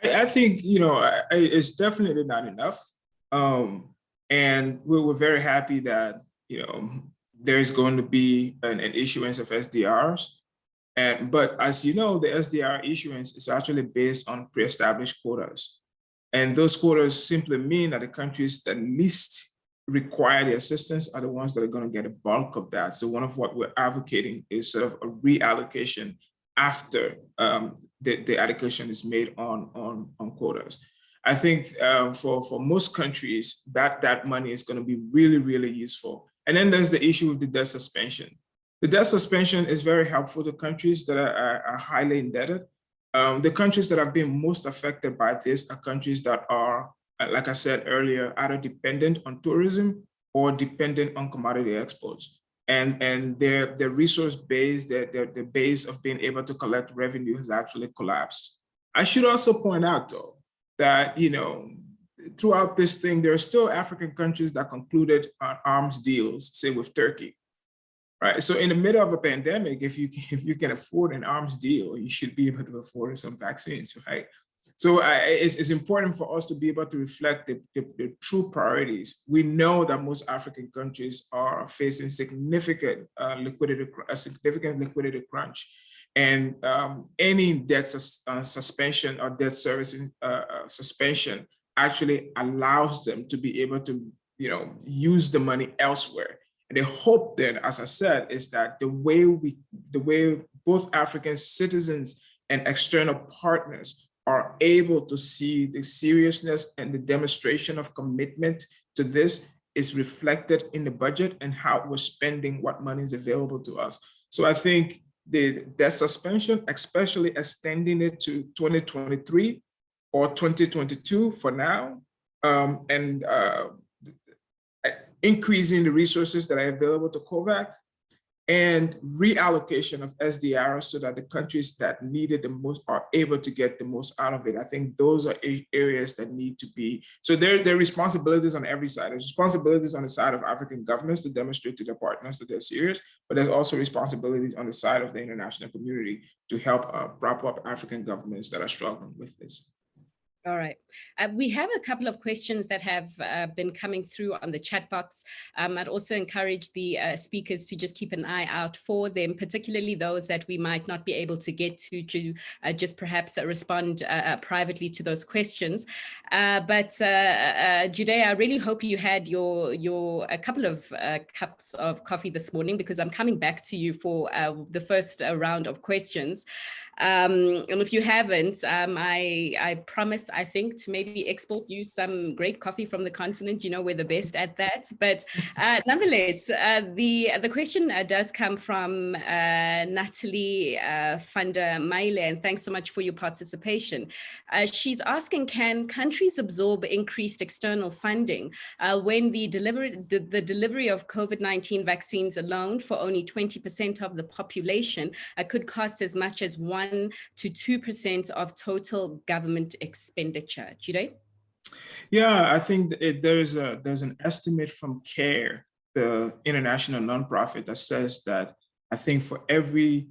I think it's definitely not enough, and we're very happy that there's going to be an issuance of SDRs. But as you know, the SDR issuance is actually based on pre-established quotas. And those quotas simply mean that the countries that least require the assistance are the ones that are going to get a bulk of that. So one of what we're advocating is sort of a reallocation after the allocation is made on quotas. I think for most countries, that money is going to be really, really useful. And then there's the issue of the debt suspension. The debt suspension is very helpful to countries that are highly indebted. The countries that have been most affected by this are countries that are, like I said earlier, either dependent on tourism or dependent on commodity exports. And their resource base, their base of being able to collect revenue has actually collapsed. I should also point out, though, that, you know, throughout this thing, there are still African countries that concluded arms deals, say with Turkey. Right. So in the middle of a pandemic, if you can afford an arms deal, you should be able to afford some vaccines, right? So it's important for us to be able to reflect the true priorities. We know that most African countries are facing significant liquidity crunch, and any debt suspension or debt servicing suspension actually allows them to be able to, you know, use the money elsewhere. And the hope then, as I said, is that the way both African citizens and external partners are able to see the seriousness and the demonstration of commitment to this is reflected in the budget and how we're spending what money is available to us. So I think the debt suspension, especially extending it to 2023 or 2022 for now, and increasing the resources that are available to Covet, and reallocation of SDR so that the countries that need it the most are able to get the most out of it. I think those are areas that need to be, so there are responsibilities on every side. There's responsibilities on the side of African governments to demonstrate to their partners that they're serious, but there's also responsibilities on the side of the international community to help prop up African governments that are struggling with this. All right. We have a couple of questions that have been coming through on the chat box. I'd also encourage the speakers to just keep an eye out for them, particularly those that we might not be able to get to just perhaps respond privately to those questions. But Judea, I really hope you had a couple of cups of coffee this morning, because I'm coming back to you for the first round of questions. And if you haven't, I promise, I think, to maybe export you some great coffee from the continent. You know, we're the best at that. But nonetheless, the question does come from Natalie van der Meile, and thanks so much for your participation. She's asking, can countries absorb increased external funding when the delivery of COVID-19 vaccines alone for only 20% of the population could cost as much as 1 to 2% of total government expenditure? Jide? Yeah, I think there's an estimate from CARE, the international nonprofit, that says that I think for every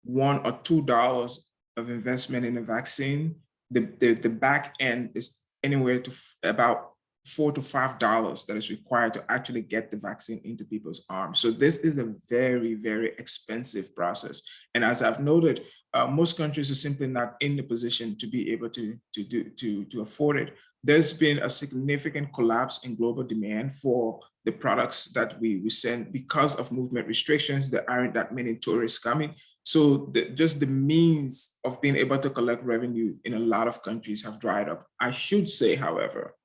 $1 or $2 of investment in a vaccine, the back end is anywhere to about $4 to $5 that is required to actually get the vaccine into people's arms. So this is a very, very expensive process. And as I've noted, most countries are simply not in the position to be able to afford it. There's been a significant collapse in global demand for the products that we send because of movement restrictions. There aren't that many tourists coming. So just the means of being able to collect revenue in a lot of countries have dried up. I should say, however,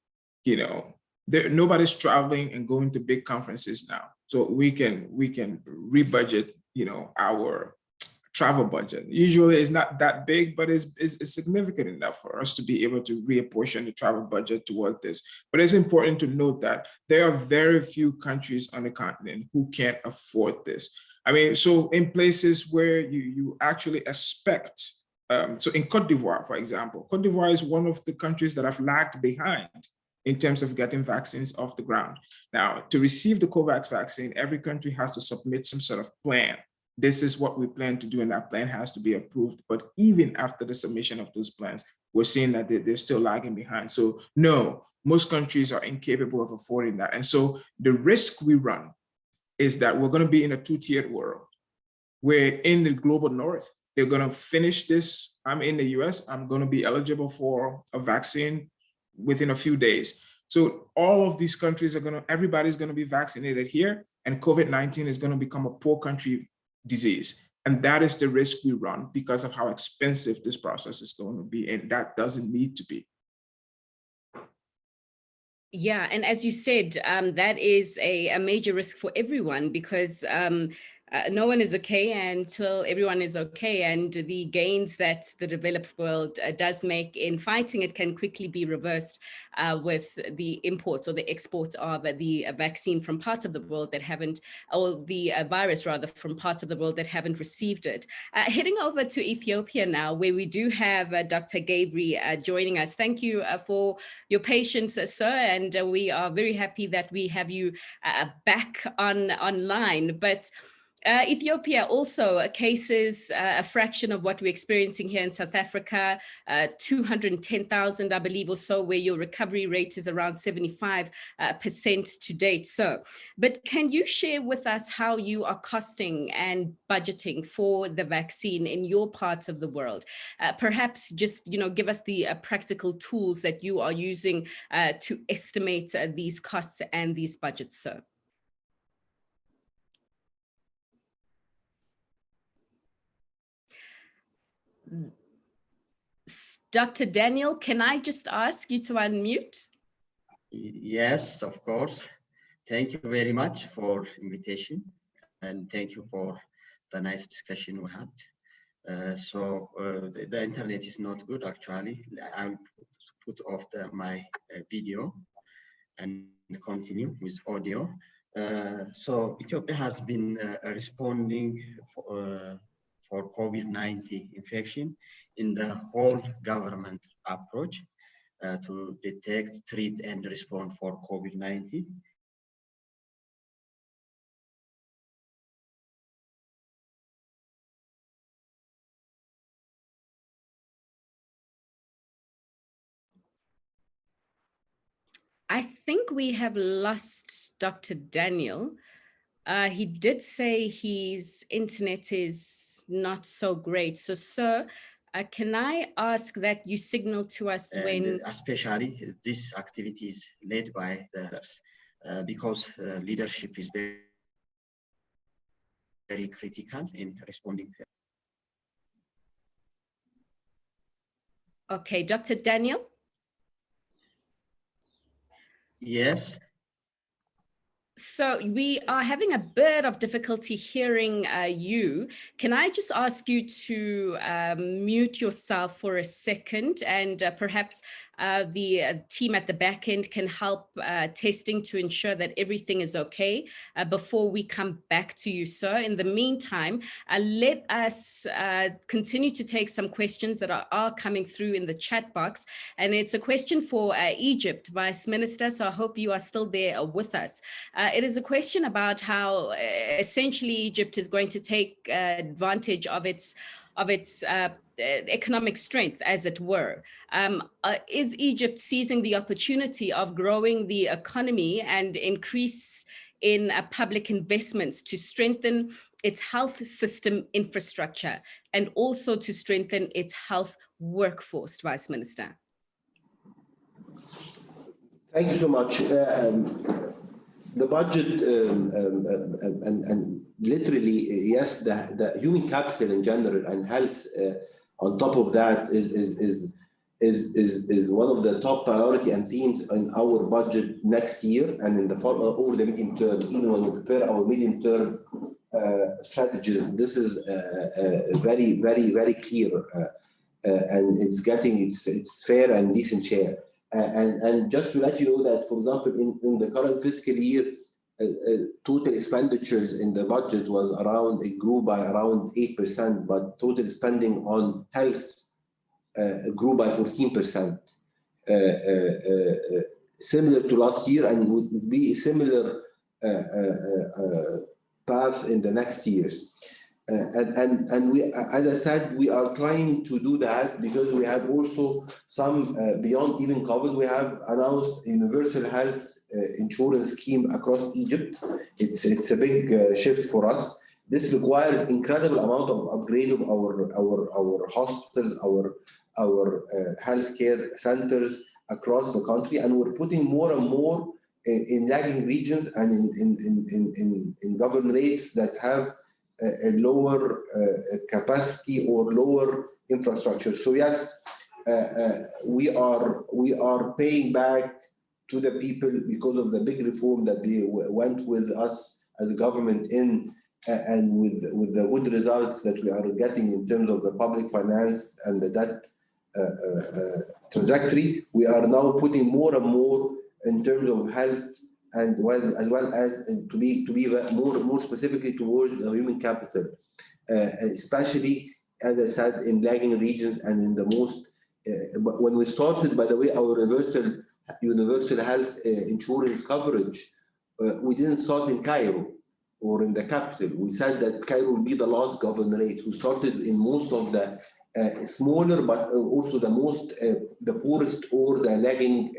you know, nobody's traveling and going to big conferences now. So we can rebudget, you know, our travel budget. Usually it's not that big, but it's significant enough for us to be able to reapportion the travel budget toward this. But it's important to note that there are very few countries on the continent who can't afford this. I mean, so in places where you actually expect, so in Cote d'Ivoire, for example, Cote d'Ivoire is one of the countries that have lagged behind in terms of getting vaccines off the ground. Now, to receive the COVAX vaccine, every country has to submit some sort of plan. This is what we plan to do, and that plan has to be approved. But even after the submission of those plans, we're seeing that they're still lagging behind. So no, most countries are incapable of affording that. And so the risk we run is that we're going to be in a two-tiered world, where in the global north, they're going to finish this. I'm in the US, I'm going to be eligible for a vaccine within a few days. So all of these countries everybody's going to be vaccinated here, and COVID-19 is going to become a poor country disease. And that is the risk we run because of how expensive this process is going to be. And that doesn't need to be. Yeah, and as you said, that is a major risk for everyone, because no one is okay until everyone is okay, and the gains that the developed world does make in fighting it can quickly be reversed with the imports or the exports of the vaccine from parts of the world that haven't, or the virus rather, from parts of the world that haven't received it. Heading over to Ethiopia now, where we do have Dr. Gabri joining us. Thank you for your patience, sir, and we are very happy that we have you back online. But Ethiopia also cases a fraction of what we're experiencing here in South Africa, 210,000, I believe, or so, where your recovery rate is around 75% to date. So, but can you share with us how you are costing and budgeting for the vaccine in your parts of the world? Perhaps just, give us the practical tools that you are using to estimate these costs and these budgets, sir. Dr. Daniel, can I just ask you to unmute? Yes, of course. Thank you very much for invitation, and thank you for the nice discussion we had. The internet is not good actually. I'll put off my video and continue with audio. Ethiopia has been responding for COVID-19 infection in the whole government approach to detect, treat, and respond for COVID-19. I think we have lost Dr. Daniel. He did say his internet is not so great. So, sir, can I ask that you signal to us when... Especially this activity is led by the because leadership is very, very critical in responding. Okay, Dr. Daniel? Yes. So we are having a bit of difficulty hearing you. Can I just ask you to mute yourself for a second, and perhaps the team at the back end can help testing to ensure that everything is okay before we come back to you, sir. In the meantime, let us continue to take some questions that are coming through in the chat box. And it's a question for Egypt, Vice Minister, so I hope you are still there with us. It is a question about how essentially Egypt is going to take advantage of its economic strength, as it were. Is Egypt seizing the opportunity of growing the economy and increase in public investments to strengthen its health system infrastructure and also to strengthen its health workforce, Vice Minister? Thank you so much. The budget and literally, yes, the human capital in general and health on top of that is one of the top priority and themes in our budget next year and in the over the medium term. Even when we prepare our medium term strategies, this is very, very, very clear, and it's fair and decent share. And just to let you know that, for example, in the current fiscal year, total expenditures in the budget it grew by around 8%, but total spending on health grew by 14%, similar to last year, and would be a similar path in the next years. And we, as I said, we are trying to do that because we have also some beyond even COVID. We have announced universal health insurance scheme across Egypt. It's a big shift for us, This requires incredible amount of upgrade of our hospitals, our healthcare centers across the country, and we're putting more and more in lagging regions and in governorates that have a lower capacity or lower infrastructure. So yes, we are paying back to the people because of the big reform that they went with us as a government in, and with the good results that we are getting in terms of the public finance and the debt trajectory. We are now putting more and more in terms of health, and as well as to be more specifically towards the human capital, especially, as I said, in lagging regions and in the most. When we started, by the way, our universal health insurance coverage, we didn't start in Cairo or in the capital. We said that Cairo will be the last governorate. We started in most of the smaller, but also the poorest or the lagging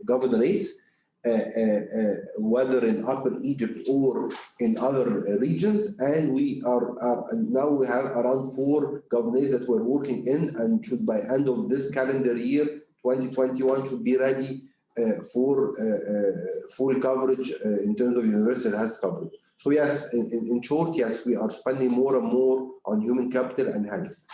governorates, whether in Upper Egypt or in other regions. And we now we have around 4 governorates that we're working in, and should by end of this calendar year, 2021, should be ready for full coverage in terms of universal health coverage. So yes, in short, yes, we are spending more and more on human capital and health.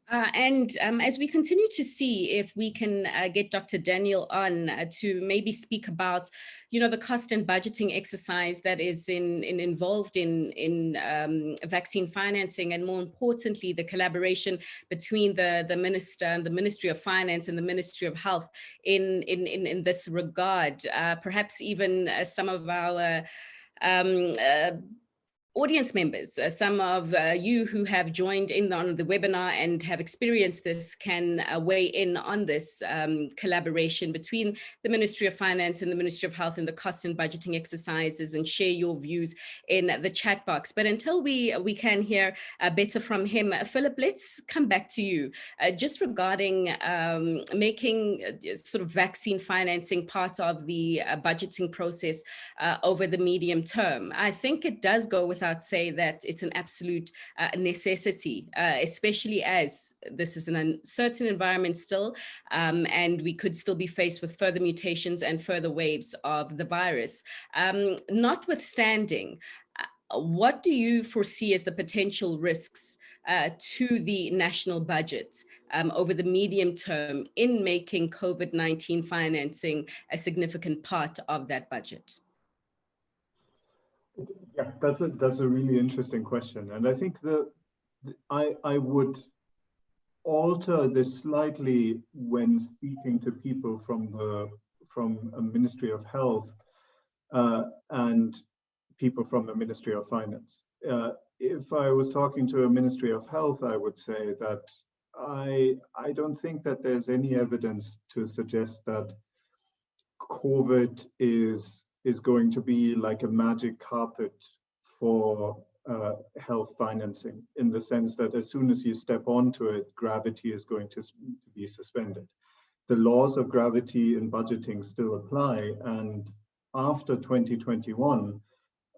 As we continue to see if we can get Dr. Daniel on to maybe speak about, the cost and budgeting exercise that is involved in vaccine financing, and more importantly, the collaboration between the minister and the Ministry of Finance and the Ministry of Health in this regard. Perhaps even some of our audience members, some of you who have joined in on the webinar and have experienced this can weigh in on this collaboration between the Ministry of Finance and the Ministry of Health in the cost and budgeting exercises, and share your views in the chat box. But until we can hear better from him, Philip, let's come back to you just regarding making sort of vaccine financing part of the budgeting process over the medium term. I think it does go without say that it's an absolute necessity, especially as this is an uncertain environment still, and we could still be faced with further mutations and further waves of the virus. Notwithstanding, what do you foresee as the potential risks to the national budget over the medium term in making COVID-19 financing a significant part of that budget? Yeah, that's a really interesting question, and I think I would alter this slightly when speaking to people from a Ministry of Health and people from the Ministry of Finance. If I was talking to a Ministry of Health, I would say that I don't think that there's any evidence to suggest that COVID is going to be like a magic carpet for health financing, in the sense that as soon as you step onto it, gravity is going to be suspended. The laws of gravity in budgeting still apply, and after 2021,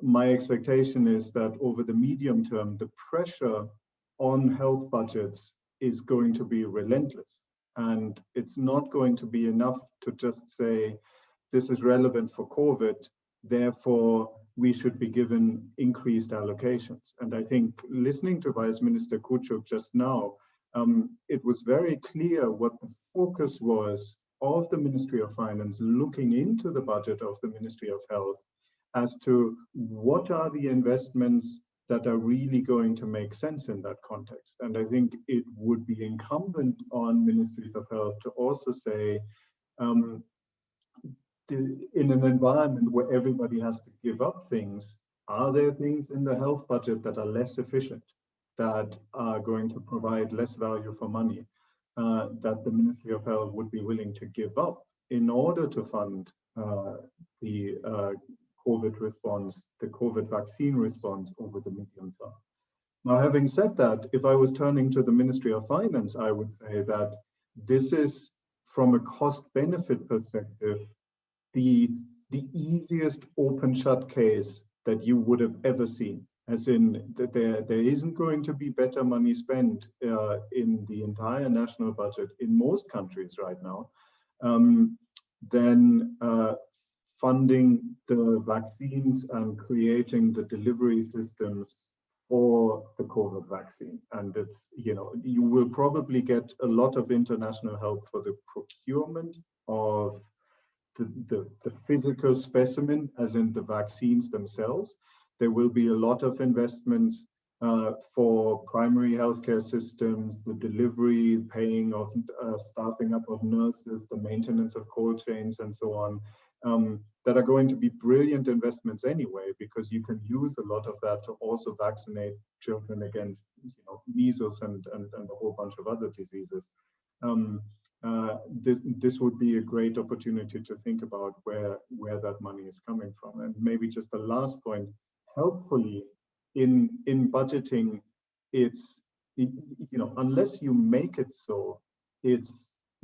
my expectation is that over the medium term, the pressure on health budgets is going to be relentless, and it's not going to be enough to just say, this is relevant for COVID, therefore we should be given increased allocations. And I think listening to Vice Minister Kuchuk just now, it was very clear what the focus was of the Ministry of Finance looking into the budget of the Ministry of Health as to what are the investments that are really going to make sense in that context. And I think it would be incumbent on Ministries of Health to also say, in an environment where everybody has to give up things, are there things in the health budget that are less efficient, that are going to provide less value for money, that the Ministry of Health would be willing to give up in order to fund the COVID response, the COVID vaccine response over the medium term? Now, having said that, if I was turning to the Ministry of Finance, I would say that this is, from a cost-benefit perspective, the the easiest open shut case that you would have ever seen, as in that there isn't going to be better money spent in the entire national budget in most countries right now than funding the vaccines and creating the delivery systems for the COVID vaccine. And it's, you know, you will probably get a lot of international help for the procurement of the physical specimen, as in the vaccines themselves. There will be a lot of investments for primary healthcare systems, the delivery, paying of staffing up of nurses, the maintenance of cold chains, and so on, that are going to be brilliant investments anyway, because you can use a lot of that to also vaccinate children against, you know, measles and a whole bunch of other diseases. This would be a great opportunity to think about where that money is coming from. And maybe just the last point, helpfully, in budgeting, it's, you know, unless you make it so,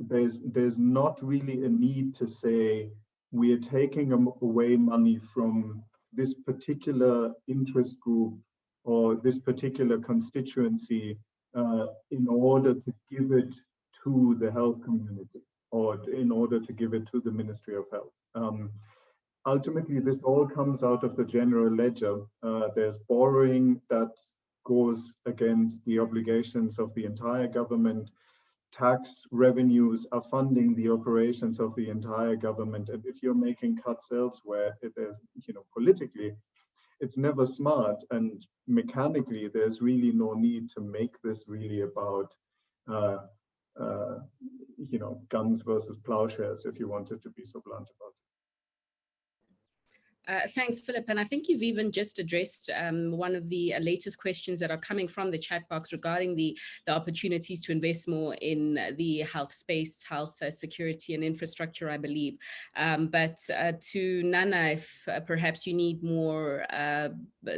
there's not really a need to say we are taking away money from this particular interest group or this particular constituency in order to give it to the health community or in order to give it to the Ministry of Health. Ultimately, this all comes out of the general ledger. There's borrowing that goes against the obligations of the entire government. Tax revenues are funding the operations of the entire government. And if you're making cuts elsewhere, you know, politically, it's never smart. And mechanically, there's really no need to make this really about you know, guns versus plowshares, if you wanted to be so blunt about it. Thanks, Philip. And I think you've even just addressed one of the latest questions that are coming from the chat box regarding the opportunities to invest more in the health space, health security and infrastructure, I believe. But to Nana, if perhaps you need more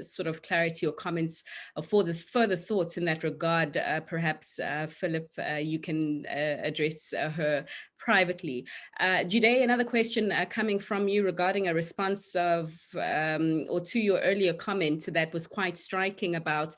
sort of clarity or comments for the further thoughts in that regard, perhaps Philip, you can address her privately. Judea, another question coming from you regarding a response of, or to your earlier comment that was quite striking about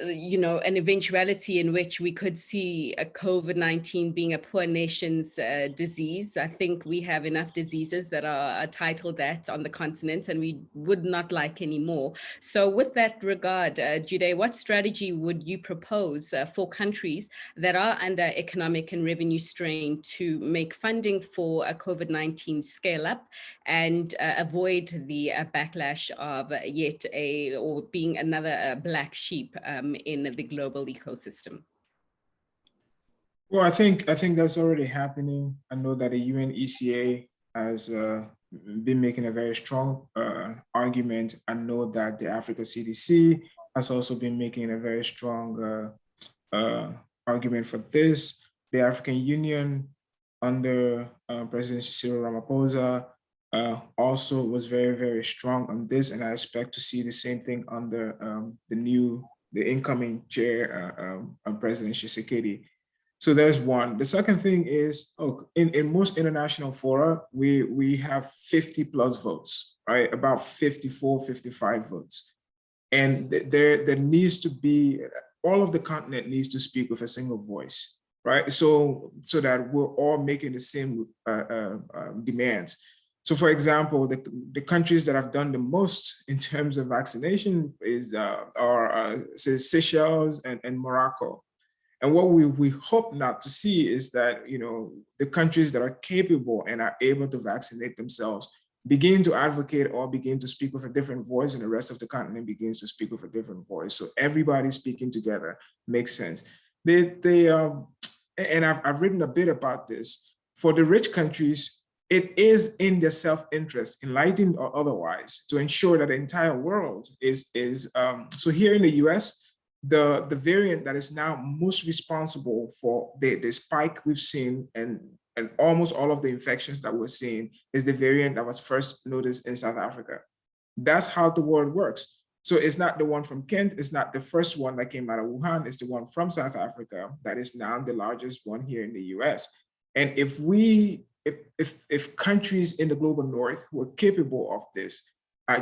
you know, an eventuality in which we could see a COVID-19 being a poor nation's disease. I think we have enough diseases that are titled that on the continent, and we would not like any more. So with that regard, Judea, what strategy would you propose for countries that are under economic and revenue strain to make funding for a COVID-19 scale up and avoid the backlash of yet or being another black sheep in the global ecosystem? Well, I think that's already happening. I know that the UNECA has been making a very strong argument. I know that the Africa CDC has also been making a very strong argument for this. The African Union under President Cyril Ramaphosa also was very, very strong on this, and I expect to see the same thing under the incoming chair, President Tshisekedi. So there's one. The second thing is, in most international fora, we have 50 plus votes, right? About 54, 55 votes. And there needs to be, all of the continent needs to speak with a single voice, right? So that we're all making the same demands. So for example, the countries that have done the most in terms of vaccination are Seychelles and Morocco. And what we hope not to see is that, you know, the countries that are capable and are able to vaccinate themselves begin to advocate or begin to speak with a different voice, and the rest of the continent begins to speak with a different voice. So everybody speaking together makes sense. And I've written a bit about this. For the rich countries, it is in their self-interest, enlightened or otherwise, to ensure that the entire world is so here in the US, the variant that is now most responsible for the spike we've seen and almost all of the infections that we're seeing is the variant that was first noticed in South Africa. That's how the world works. So it's not the one from Kent, it's not the first one that came out of Wuhan, it's the one from South Africa that is now the largest one here in the US. And if we if countries in the global north who are capable of this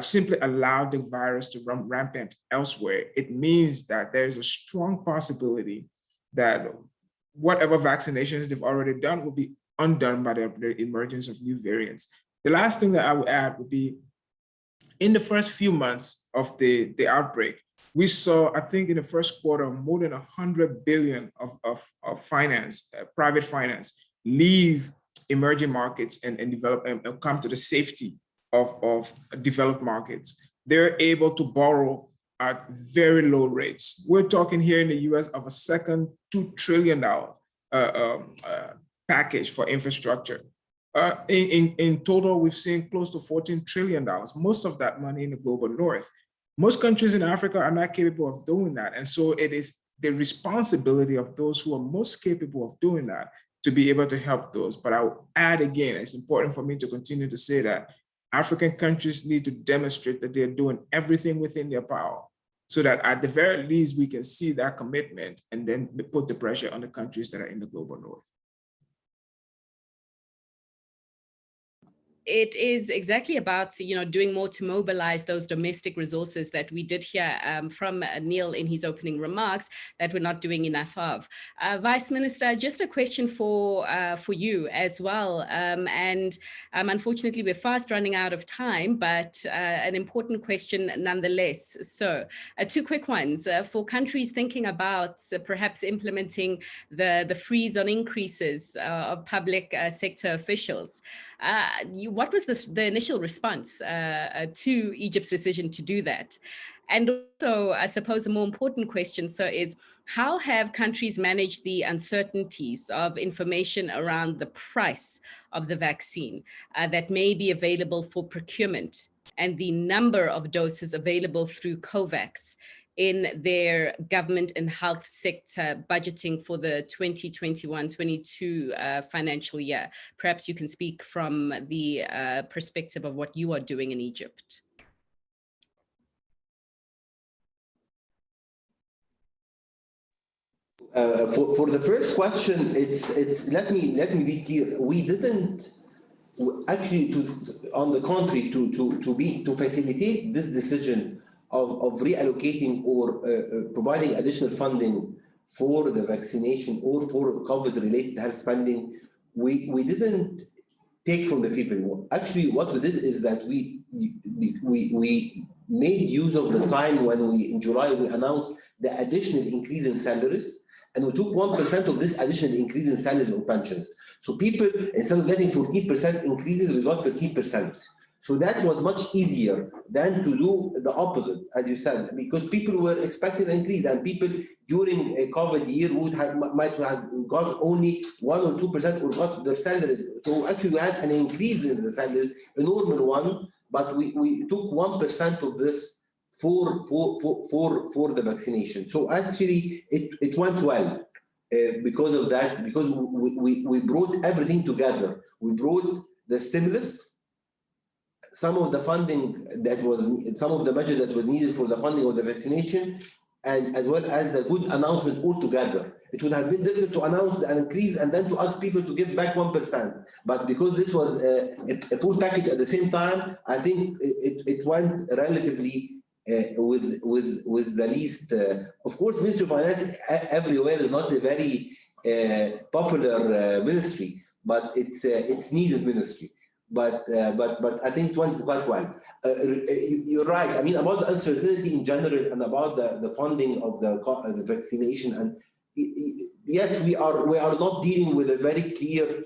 simply allow the virus to run rampant elsewhere, it means that there is a strong possibility that whatever vaccinations they've already done will be undone by the emergence of new variants. The last thing that I would add would be, in the first few months of the outbreak, we saw, I think in the first quarter, more than 100 billion of finance, private finance, leave emerging markets and develop and come to the safety of developed markets. They're able to borrow at very low rates. We're talking here in the US of a second $2 trillion package for infrastructure. In total, we've seen close to $14 trillion, most of that money in the global north. Most countries in Africa are not capable of doing that. And so it is the responsibility of those who are most capable of doing that to be able to help those. But I will add again, it's important for me to continue to say that African countries need to demonstrate that they're doing everything within their power, so that at the very least, we can see that commitment and then put the pressure on the countries that are in the global north. It is exactly about, doing more to mobilize those domestic resources that we did hear from Neil in his opening remarks that we're not doing enough of. Vice Minister, just a question for you as well. Unfortunately, we're fast running out of time, but an important question nonetheless. So 2 quick ones. For countries thinking about perhaps implementing the freeze on increases of public sector officials, what was the initial response to Egypt's decision to do that? And also, I suppose a more important question is, how have countries managed the uncertainties of information around the price of the vaccine that may be available for procurement and the number of doses available through COVAX in their government and health sector budgeting for the 2021-22 financial year? Perhaps you can speak from the perspective of what you are doing in Egypt. For the first question, it's let me be clear. We didn't actually, on the contrary, to facilitate this decision of reallocating or providing additional funding for the vaccination or for COVID-related health spending, we didn't take from the people. Actually, what we did is that we made use of the time when in July we announced the additional increase in salaries, and we took 1% of this additional increase in salaries or pensions. So people, instead of getting 14% increases, we got 13%. So that was much easier than to do the opposite, as you said, because people were expecting an increase, and people during a COVID year might have got only 1 or 2% or got their salaries. So actually we had an increase in the salaries, a normal one, but we took 1% of this for the vaccination. So actually it went well because of that, because we brought everything together. We brought the stimulus, some of the funding that was, some of the budget that was needed for the funding of the vaccination, and as well as the good announcement all together. It would have been difficult to announce an increase and then to ask people to give back 1%. But because this was a full package at the same time, I think it went relatively with the least. Of course, Ministry of Finance everywhere is not a very popular ministry, but it's needed ministry. But I think it went quite well. You're right. I mean, about the uncertainty in general and about the funding of the vaccination, and yes, we are not dealing with a very clear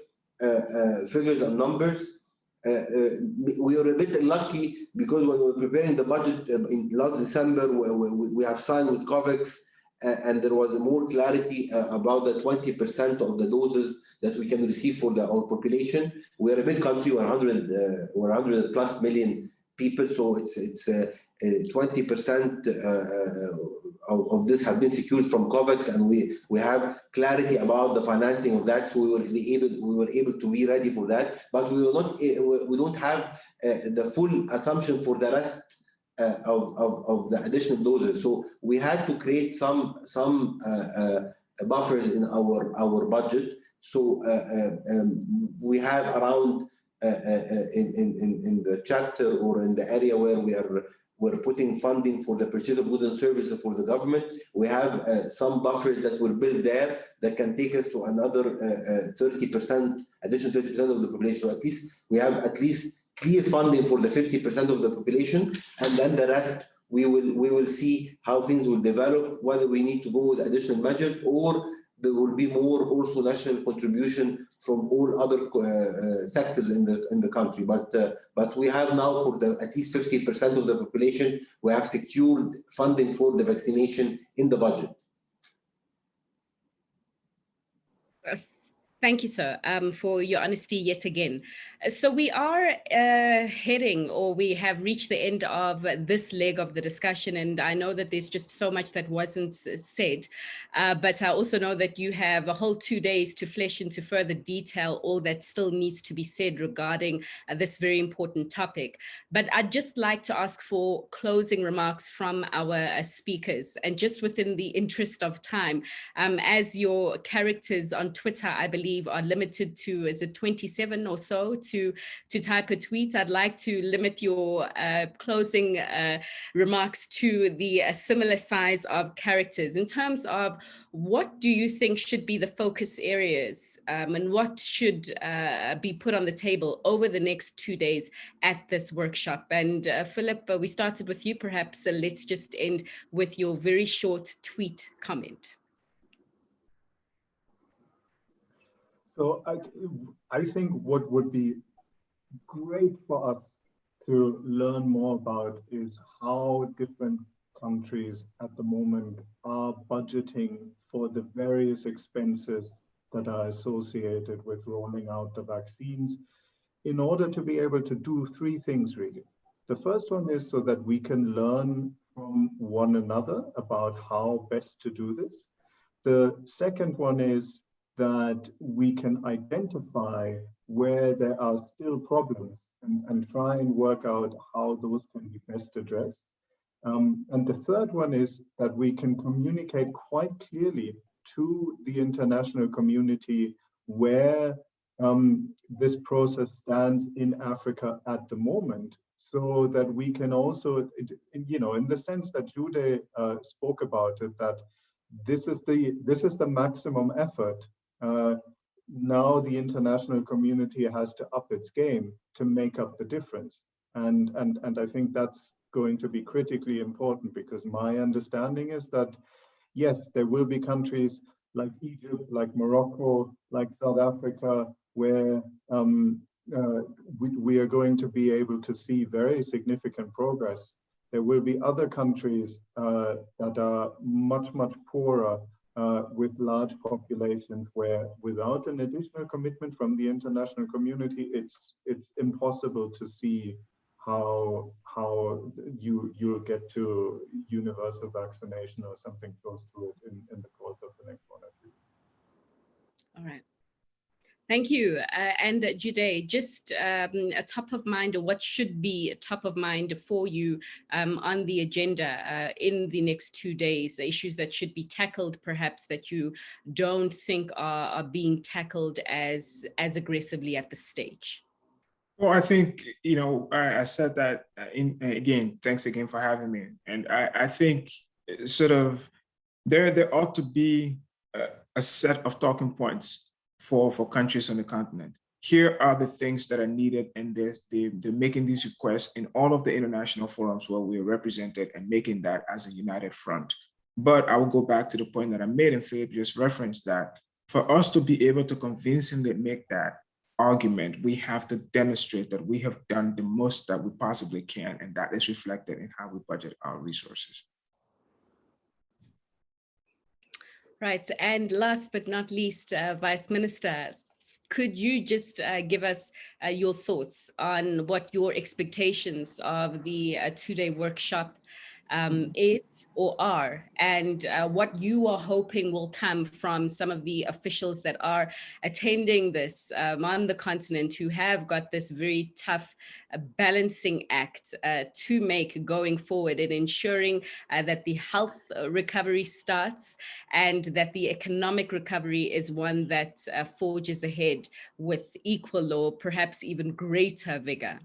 figures and numbers. We were a bit lucky because when we were preparing the budget in last December, we have signed with COVAX, and there was more clarity about the 20% of the doses that we can receive for our population. We are a big country, we're 100 plus million people, so it's 20% of this have been secured from COVAX, and we have clarity about the financing of that, so we were able to be ready for that. But we don't have the full assumption for the rest of the additional doses. So we had to create some buffers in our budget. So we have around in the chapter or in the area where we're putting funding for the purchase of goods and services for the government. We have some buffers that were built there that can take us to another 30%, additional 30% of the population. So at least we have at least clear funding for the 50% of the population, and then the rest we will see how things will develop, whether we need to go with additional measures or there will be more also national contribution from all other sectors in the country. But we have now for at least 50% of the population, we have secured funding for the vaccination in the budget. Thank you, sir, for your honesty yet again. So we are heading, or we have reached the end of this leg of the discussion, and I know that there's just so much that wasn't said, but I also know that you have a whole 2 days to flesh into further detail all that still needs to be said regarding this very important topic. But I'd just like to ask for closing remarks from our speakers, and just within the interest of time, as your characters on Twitter, I believe, are limited to, is it 27 or so to type a tweet? I'd like to limit your closing remarks to the similar size of characters in terms of what do you think should be the focus areas and what should be put on the table over the next 2 days at this workshop. And Philip, we started with you, perhaps let's just end with your very short tweet comment. So I think what would be great for us to learn more about is how different countries at the moment are budgeting for the various expenses that are associated with rolling out the vaccines in order to be able to do 3 things really. The first one is so that we can learn from one another about how best to do this. The second one is that we can identify where there are still problems and try and work out how those can be best addressed. And the third one is that we can communicate quite clearly to the international community where this process stands in Africa at the moment, so that we can also, you know, in the sense that Jude spoke about it, that this is the maximum effort. Now the international community has to up its game to make up the difference. And I think that's going to be critically important, because my understanding is that, yes, there will be countries like Egypt, like Morocco, like South Africa, where we are going to be able to see very significant progress. There will be other countries that are much, much poorer with large populations where without an additional commitment from the international community, it's impossible to see how you'll get to universal vaccination or something close to it in the course of the next 1 or 2 years. All right. Thank you. And Jude, just a top of mind, or what should be top of mind for you on the agenda in the next 2 days, the issues that should be tackled, perhaps that you don't think are being tackled as aggressively at this stage? Well, I think, you know, I said that again, thanks again for having me. And I think sort of there ought to be a set of talking points for countries on the continent. Here are the things that are needed, and they're making these requests in all of the international forums where we're represented and making that as a united front. But I will go back to the point that I made, and Philip just referenced that for us to be able to convincingly make that argument, we have to demonstrate that we have done the most that we possibly can, and that is reflected in how we budget our resources. Right, and last but not least, Vice Minister, could you just give us your thoughts on what your expectations of the 2-day workshop is or are, and what you are hoping will come from some of the officials that are attending this on the continent, who have got this very tough balancing act to make going forward in ensuring that the health recovery starts and that the economic recovery is one that forges ahead with equal or perhaps even greater vigor.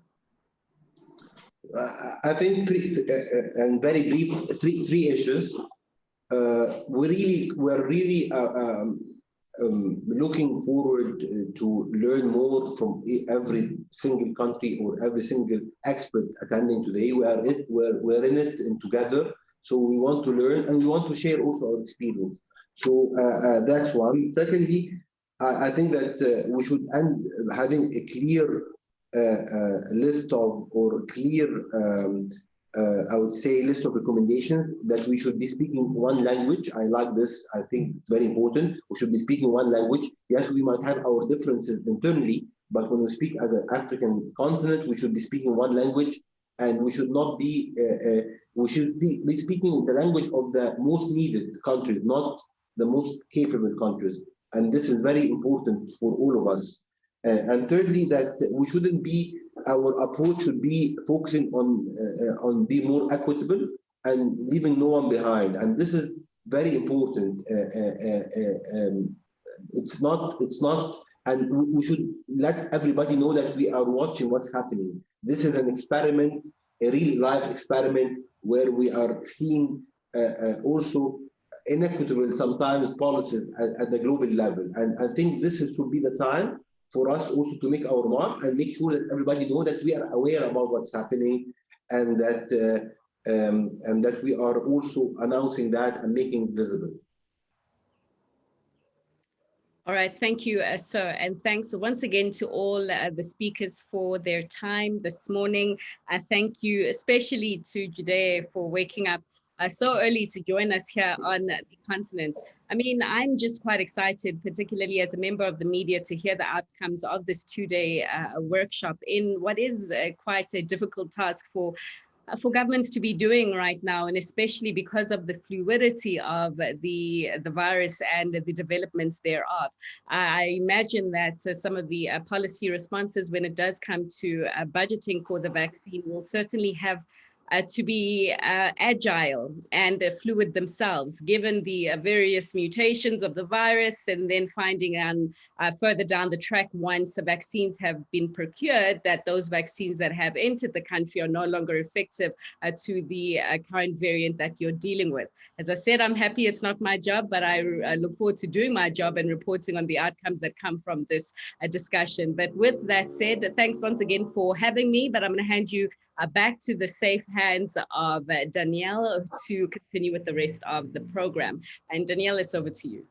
I think and very brief, three issues. We're really looking forward to learn more from every single country or every single expert attending today. We're in it and together. So we want to learn and we want to share also our experience. So that's one. Secondly, I think that we should end having a clear list of, or clear, I would say, list of recommendations that we should be speaking one language. I like this. I think it's very important. We should be speaking one language. Yes, we might have our differences internally, but when we speak as an African continent, we should be speaking one language, and we should not be, we should be speaking the language of the most needed countries, not the most capable countries. And this is very important for all of us. And thirdly, that we shouldn't be, our approach should be focusing on being more equitable and leaving no one behind. And this is very important. It's not, and we should let everybody know that we are watching what's happening. This is an experiment, a real life experiment, where we are seeing also inequitable sometimes policies at the global level. And I think this should be the time for us also to make our mark and make sure that everybody know that we are aware about what's happening, and that we are also announcing that and making it visible. All right, thank you, sir. And thanks once again to all the speakers for their time this morning. Thank you especially to Judea for waking up so early to join us here on the continent. I mean, I'm just quite excited, particularly as a member of the media, to hear the outcomes of this two-day workshop in what is quite a difficult task for governments to be doing right now, and especially because of the fluidity of the virus and the developments thereof. I imagine that some of the policy responses when it does come to budgeting for the vaccine will certainly have to be agile and fluid themselves, given the various mutations of the virus, and then finding further down the track, once the vaccines have been procured, that those vaccines that have entered the country are no longer effective to the current variant that you're dealing with. As I said, I'm happy it's not my job, but I look forward to doing my job and reporting on the outcomes that come from this discussion. But with that said, thanks once again for having me, but I'm going to hand you back to the safe hands of Danielle to continue with the rest of the program. And Danielle, it's over to you.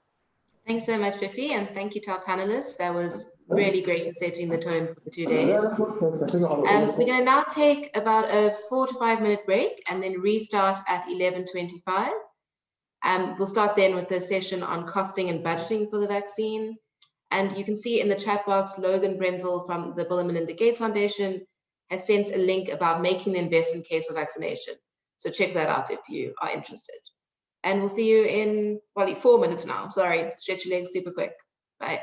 Thanks so much, Fifi, and thank you to our panelists. That was really great in setting the tone for the 2 days. We're going to now take about a 4 to 5 minute break and then restart at 11:25. We'll start then with the session on costing and budgeting for the vaccine. And you can see in the chat box, Logan Brenzel from the Bill and Melinda Gates Foundation has sent a link about making the investment case for vaccination. So check that out if you are interested. And we'll see you in, well, 4 minutes now. Sorry, stretch your legs super quick. Bye.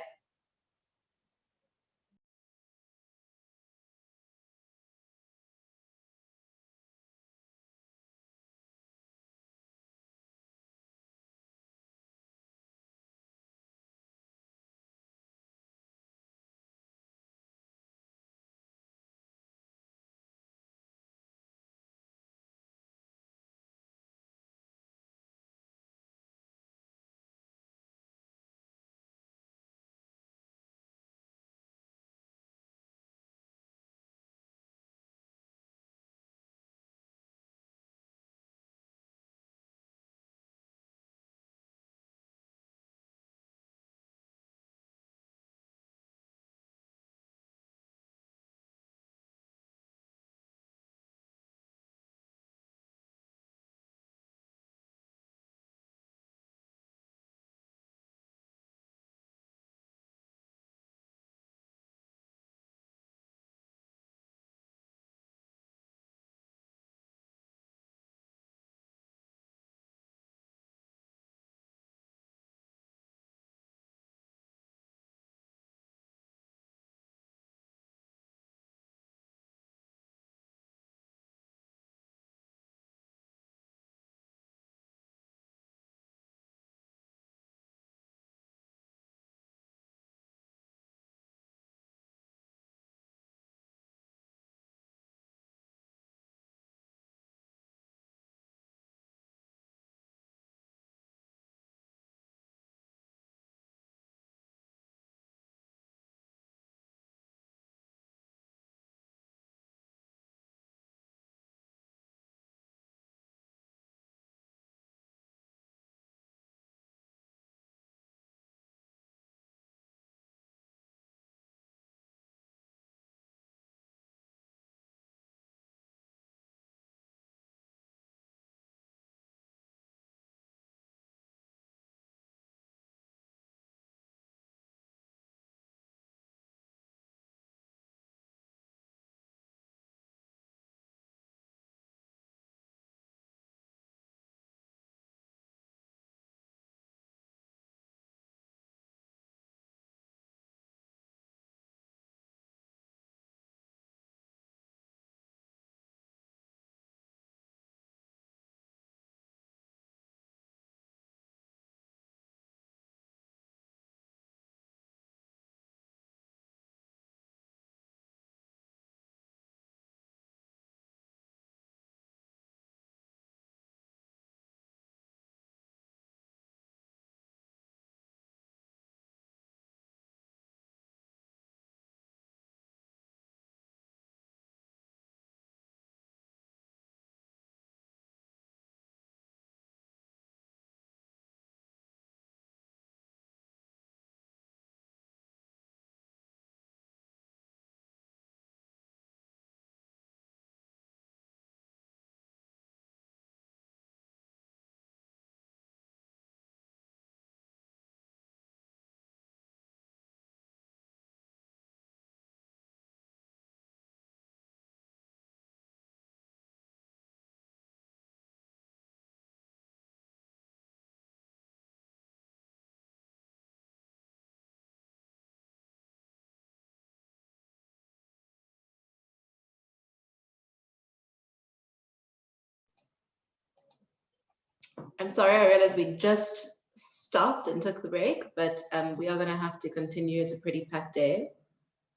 I'm sorry, I realized we just stopped and took the break, but we are going to have to continue. It's a pretty packed day.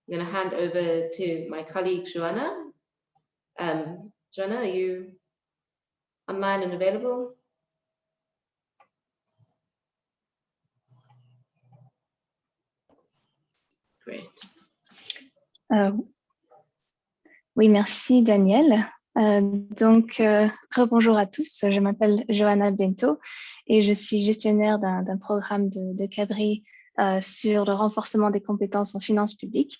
I'm going to hand over to my colleague, Joanna. Joanna, are you online and available? Great. Oui, merci Daniel. Rebonjour à tous, je m'appelle Joanna Bento et je suis gestionnaire d'un programme de CABRI sur le renforcement des compétences en finances publiques.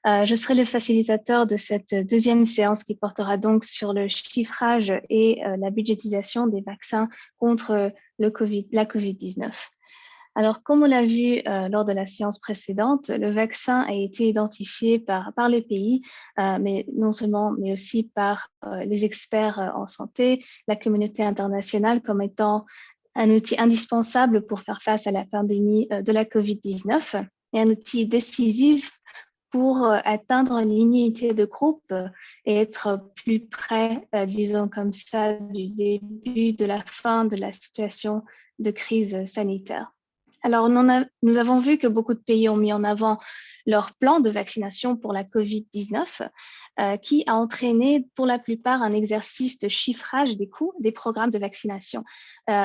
Je serai le facilitateur de cette deuxième séance qui portera donc sur le chiffrage et la budgétisation des vaccins contre la COVID-19. Alors, comme on l'a vu lors de la séance précédente, le vaccin a été identifié par les pays, mais non seulement, mais aussi par les experts en santé, la communauté internationale comme étant un outil indispensable pour faire face à la pandémie de la COVID-19 et un outil décisif pour atteindre l'immunité de groupe et être plus près, disons comme ça, du début de la fin de la situation de crise sanitaire. Alors, nous avons vu que beaucoup de pays ont mis en avant leur plan de vaccination pour la COVID-19, qui a entraîné pour la plupart un exercice de chiffrage des coûts des programmes de vaccination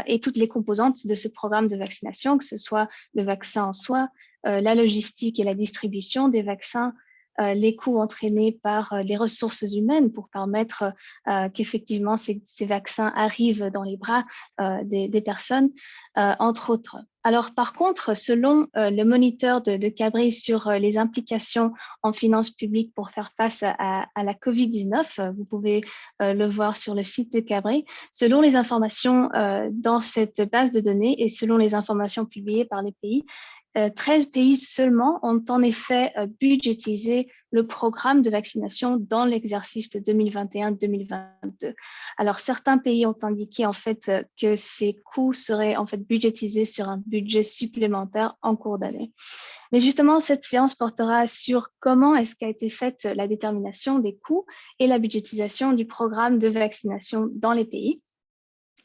et toutes les composantes de ce programme de vaccination, que ce soit le vaccin en soi, la logistique et la distribution des vaccins, les coûts entraînés par les ressources humaines pour permettre qu'effectivement ces vaccins arrivent dans les bras des personnes, entre autres. Alors, par contre, selon le moniteur de CABRI sur les implications en finances publiques pour faire face à la COVID-19, vous pouvez le voir sur le site de CABRI, selon les informations dans cette base de données et selon les informations publiées par les pays, 13 pays seulement ont en effet budgétisé le programme de vaccination dans l'exercice de 2021-2022. Alors, certains pays ont indiqué en fait que ces coûts seraient en fait budgétisés sur un budget supplémentaire en cours d'année. Mais justement, cette séance portera sur comment est-ce qu'a été faite la détermination des coûts et la budgétisation du programme de vaccination dans les pays.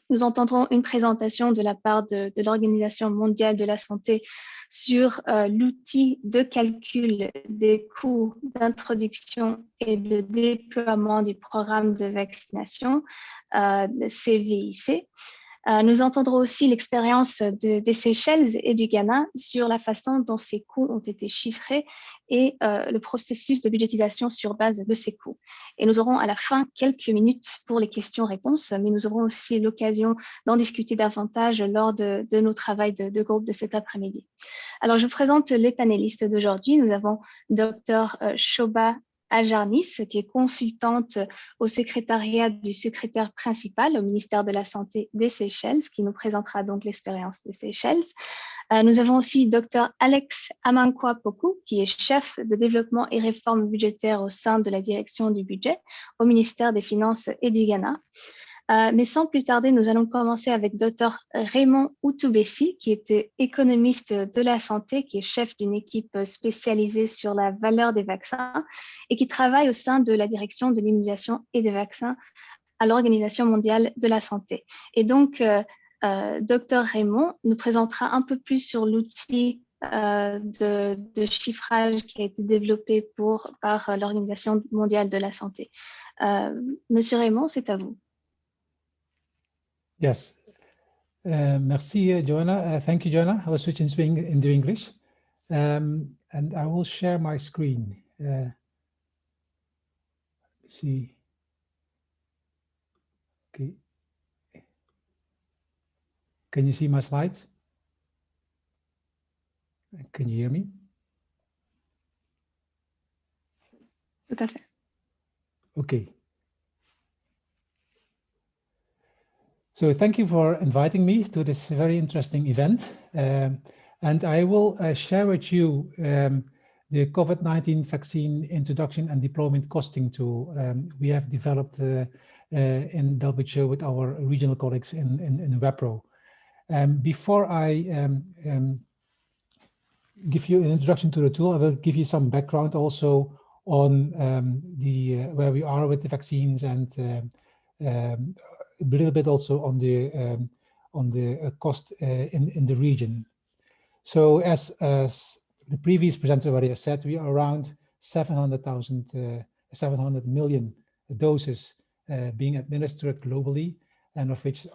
Nous entendrons une présentation de la part de l'Organisation mondiale de la santé sur l'outil de calcul des coûts d'introduction et de déploiement du programme de vaccination, CVIC. Nous entendrons aussi l'expérience des Seychelles et du Ghana sur la façon dont ces coûts ont été chiffrés et le processus de budgétisation sur base de ces coûts. Et nous aurons à la fin quelques minutes pour les questions-réponses, mais nous aurons aussi l'occasion d'en discuter davantage lors de nos travaux de groupe de cet après-midi. Alors, je vous présente les panélistes d'aujourd'hui. Nous avons Dr Shoba Ajarnis, qui est consultante au secrétariat du secrétaire principal au ministère de la Santé des Seychelles, qui nous présentera donc l'expérience des Seychelles. Nous avons aussi Dr Alex Amankwa-Poku, qui est chef de développement et réforme budgétaire au sein de la direction du budget au ministère des Finances et du Ghana. Mais sans plus tarder, nous allons commencer avec Dr Raymond Outubessi, qui était économiste de la santé, qui est chef d'une équipe spécialisée sur la valeur des vaccins et qui travaille au sein de la direction de l'immunisation et des vaccins à l'Organisation mondiale de la santé. Et donc, Dr Raymond nous présentera un peu plus sur l'outil de chiffrage qui a été développé par l'Organisation mondiale de la santé. Monsieur Raymond, c'est à vous. Yes. Merci, Joanna. Thank you, Joanna. I will switch into English. And I will share my screen. Let's see. Okay. Can you see my slides? Can you hear me? Tout à fait. Okay. So thank you for inviting me to this very interesting event. And I will share with you the COVID-19 vaccine introduction and deployment costing tool we have developed in WHO with our regional colleagues in Repro. Before I give you an introduction to the tool, I will give you some background also on where we are with the vaccines and a little bit also on on the cost in the region. So as the previous presenter already said, we are around 700 million doses being administered globally, and of which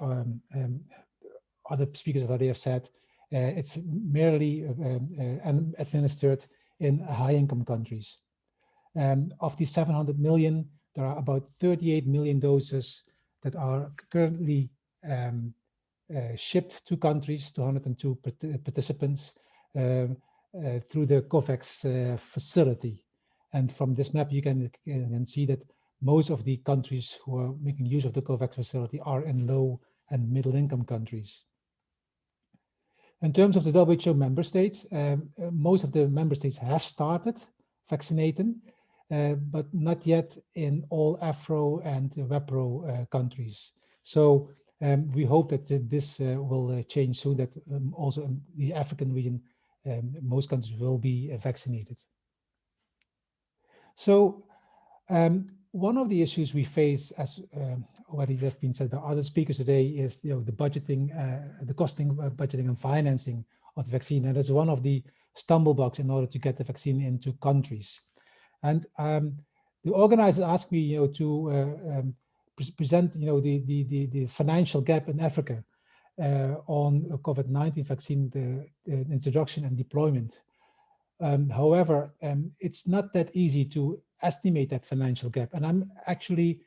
other speakers already have said it's merely administered in high-income countries. Of these 700 million, there are about 38 million doses that are currently shipped to countries, to 102 participants, through the COVAX facility. And from this map, you can see that most of the countries who are making use of the COVAX facility are in low and middle income countries. In terms of the WHO member states, most of the member states have started vaccinating, but not yet in all Afro and Repro countries. So we hope that this will change soon, that also in the African region, most countries will be vaccinated. So one of the issues we face, as already have been said by other speakers today, is the budgeting, the costing, budgeting and financing of the vaccine. And that's one of the stumble blocks in order to get the vaccine into countries. And the organizers asked me, to present, the financial gap in Africa on COVID-19 vaccine, the introduction and deployment. However, it's not that easy to estimate that financial gap. And I'm actually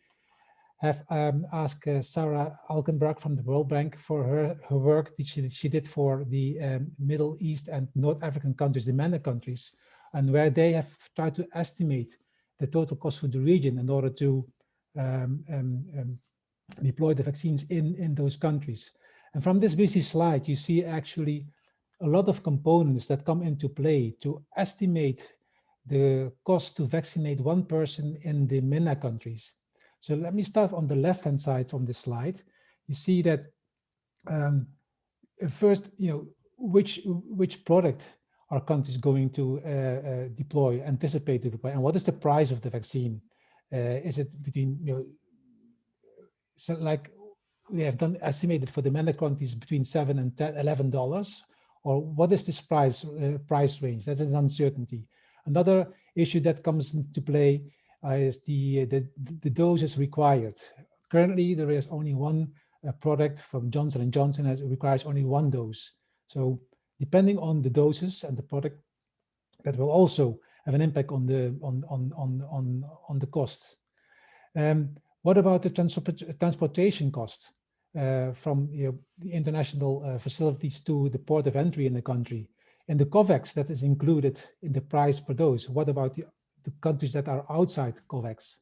have asked Sarah Alkenbrock from the World Bank for her work that she did for the Middle East and North African countries, the MENA countries, and where they have tried to estimate the total cost for the region in order to deploy the vaccines in those countries. And from this busy slide, you see actually a lot of components that come into play to estimate the cost to vaccinate one person in the MENA countries. So let me start on the left-hand side from this slide. You see that first, which product are countries going to deploy, anticipate to deploy, and what is the price of the vaccine? Is it between, so like we have done estimated for the MENA countries between $7 and $11, or what is this price range? That's an uncertainty. Another issue that comes into play is the doses required. Currently, there is only one product from Johnson & Johnson that requires only one dose. So depending on the doses and the product, that will also have an impact on the costs. What about the transportation cost from the international facilities to the port of entry in the country? And the COVAX that is included in the price per dose. What about the countries that are outside COVAX?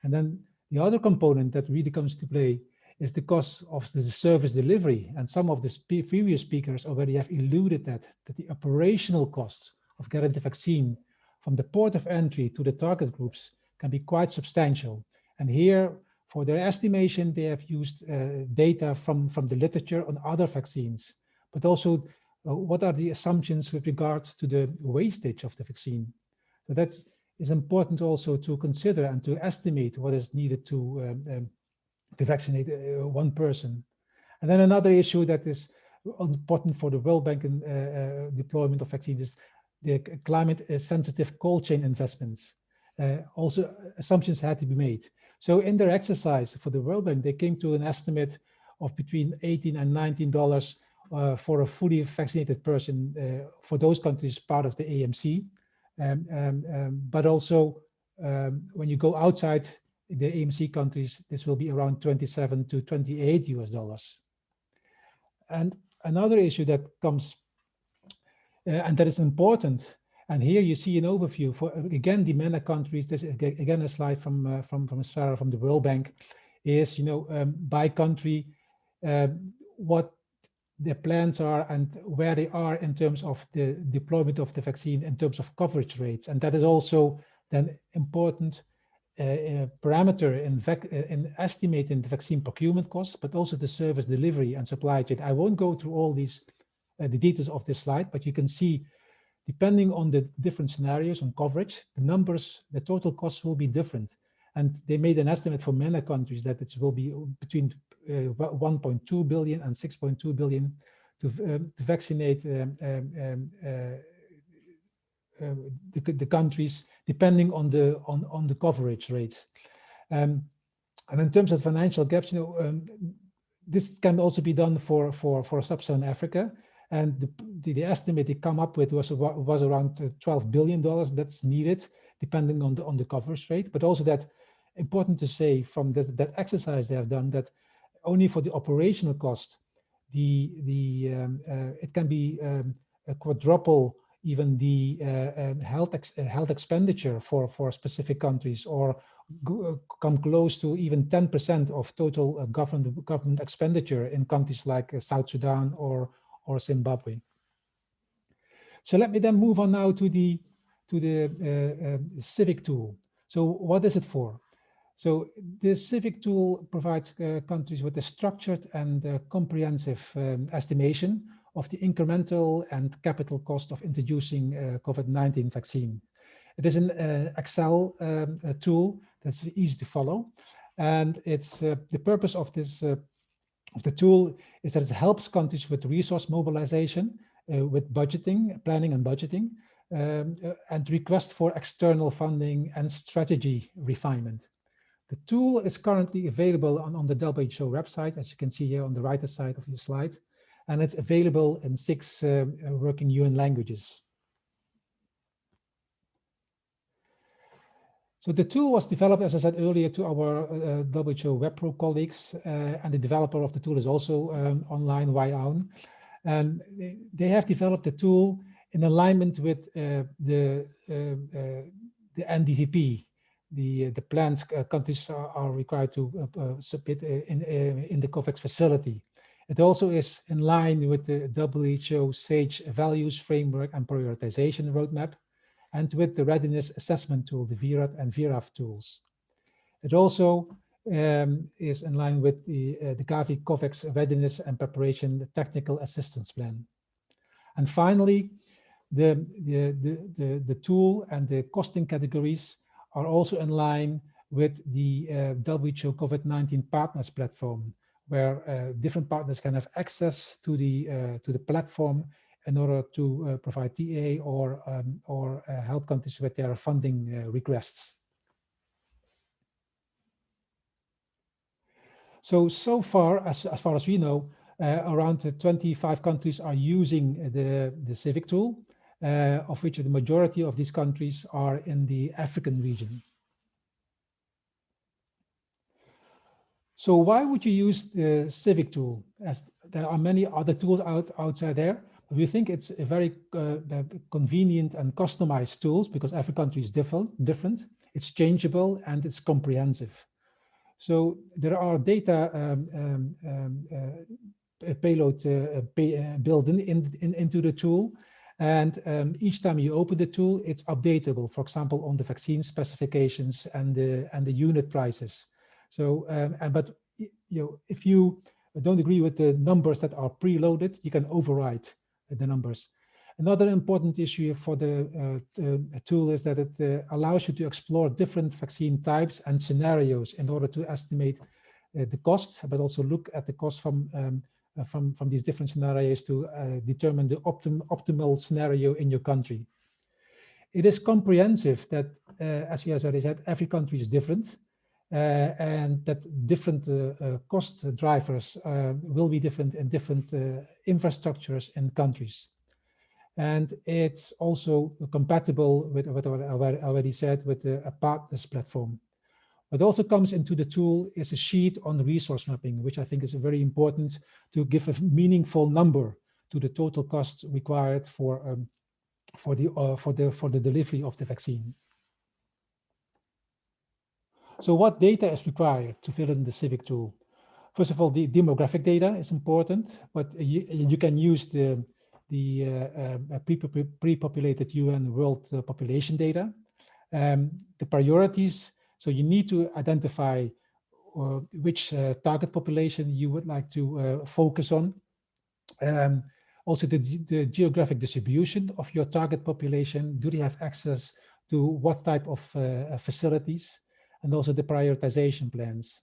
And then the other component that really comes to play is the cost of the service delivery. And some of the previous speakers already have alluded that the operational costs of getting the vaccine from the port of entry to the target groups can be quite substantial. And here, for their estimation, they have used data from the literature on other vaccines, but also what are the assumptions with regard to the wastage of the vaccine. So that is important also to consider and to estimate what is needed to vaccinate one person. And then another issue that is important for the World Bank and deployment of vaccines is the climate sensitive cold chain investments. Also, assumptions had to be made. So in their exercise for the World Bank, they came to an estimate of between $18 and $19 for a fully vaccinated person for those countries part of the AMC. But also when you go outside the AMC countries, this will be around $27 to $28. And another issue that comes, and that is important, and here you see an overview for, again, the MENA countries. There's again a slide from Sarah from the World Bank, is, by country, what their plans are and where they are in terms of the deployment of the vaccine, in terms of coverage rates. And that is also then important parameter in estimating the vaccine procurement costs, but also the service delivery and supply chain. I won't go through all these the details of this slide, but you can see, depending on the different scenarios on coverage, the numbers, the total costs will be different. And they made an estimate for MENA countries that it will be between 1.2 billion and 6.2 billion to vaccinate the countries depending on the coverage rates. And in terms of financial gaps, this can also be done for sub-Saharan Africa. And the estimate they come up with was around $12 billion that's needed, depending on the coverage rate. But also that important to say from that exercise they have done that only for the operational cost, it can be a quadruple even the health expenditure for specific countries, or come close to even 10% of total government expenditure in countries like South Sudan or Zimbabwe. So let me then move on now to the Civic tool. So what is it for? So the Civic tool provides countries with a structured and comprehensive estimation of the incremental and capital cost of introducing COVID-19 vaccine. It is an Excel tool that's easy to follow, and it's the purpose of this of the tool is that it helps countries with resource mobilization, with budgeting, planning and budgeting, and request for external funding and strategy refinement. The tool is currently available on the WHO website, as you can see here on the right side of your slide, and it's available in 6 working UN languages. So the tool was developed, as I said earlier, to our WHO WebPro colleagues, and the developer of the tool is also online, Waiaun. And they have developed the tool in alignment with the NDVP, the plans countries are required to submit in the COVAX facility. It also is in line with the WHO SAGE values framework and prioritization roadmap, and with the readiness assessment tool, the VRAT and VRAF tools. It also is in line with the Gavi COVAX readiness and preparation technical assistance plan. And finally, the tool and the costing categories are also in line with the WHO COVID-19 partners platform, where different partners can have access to the platform in order to provide TA or help countries with their funding requests. So far as we know, around 25 countries are using the Civic tool, of which the majority of these countries are in the African region. So why would you use the Civic tool? As there are many other tools outside there, but we think it's a very convenient and customized tools because every country is different. It's changeable and it's comprehensive. So there are data payload built into the tool, and each time you open the tool, it's updatable. For example, on the vaccine specifications and the unit prices. So, but if you don't agree with the numbers that are preloaded, you can overwrite the numbers. Another important issue for the tool is that it allows you to explore different vaccine types and scenarios in order to estimate the costs, but also look at the cost from these different scenarios to determine the optimal scenario in your country. It is comprehensive that, as we already said, every country is different, and that different cost drivers will be different in different infrastructures and countries. And it's also compatible with what I already said with a partners platform. What also comes into the tool is a sheet on resource mapping, which I think is very important to give a meaningful number to the total costs required for the delivery of the vaccine. So what data is required to fill in the Civic tool? First of all, the demographic data is important, but you can use the pre-populated UN world population data. The priorities, so you need to identify which target population you would like to focus on. Also the geographic distribution of your target population. Do they have access to what type of facilities? And also the prioritization plans.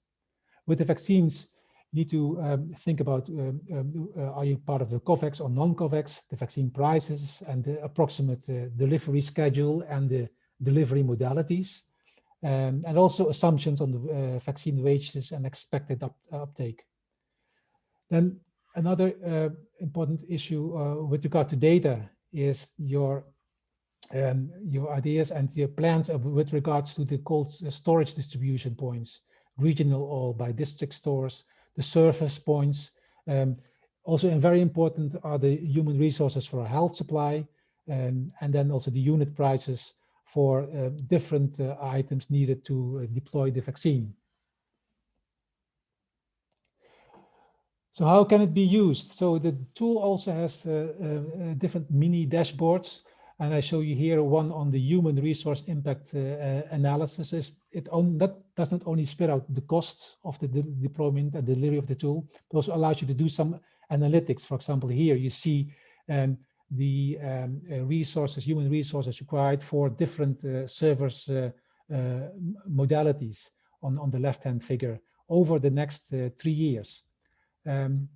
With the vaccines, You need to think about, are you part of the COVAX or non-COVAX, the vaccine prices and the approximate delivery schedule and the delivery modalities, and also assumptions on the vaccine wages and expected uptake. Then another important issue with regard to data is your ideas and your plans with regards to the cold storage distribution points, regional or by district stores, the service points. Also, and very important are the human resources for a health supply, and then also the unit prices for different items needed to deploy the vaccine. So how can it be used? So the tool also has different mini dashboards, and I show you here one on the human resource impact analysis. That does not only spit out the cost of the deployment and delivery of the tool, but also allows you to do some analytics. For example, here you see the human resources required for different servers modalities on the left-hand figure over the next 3 years. On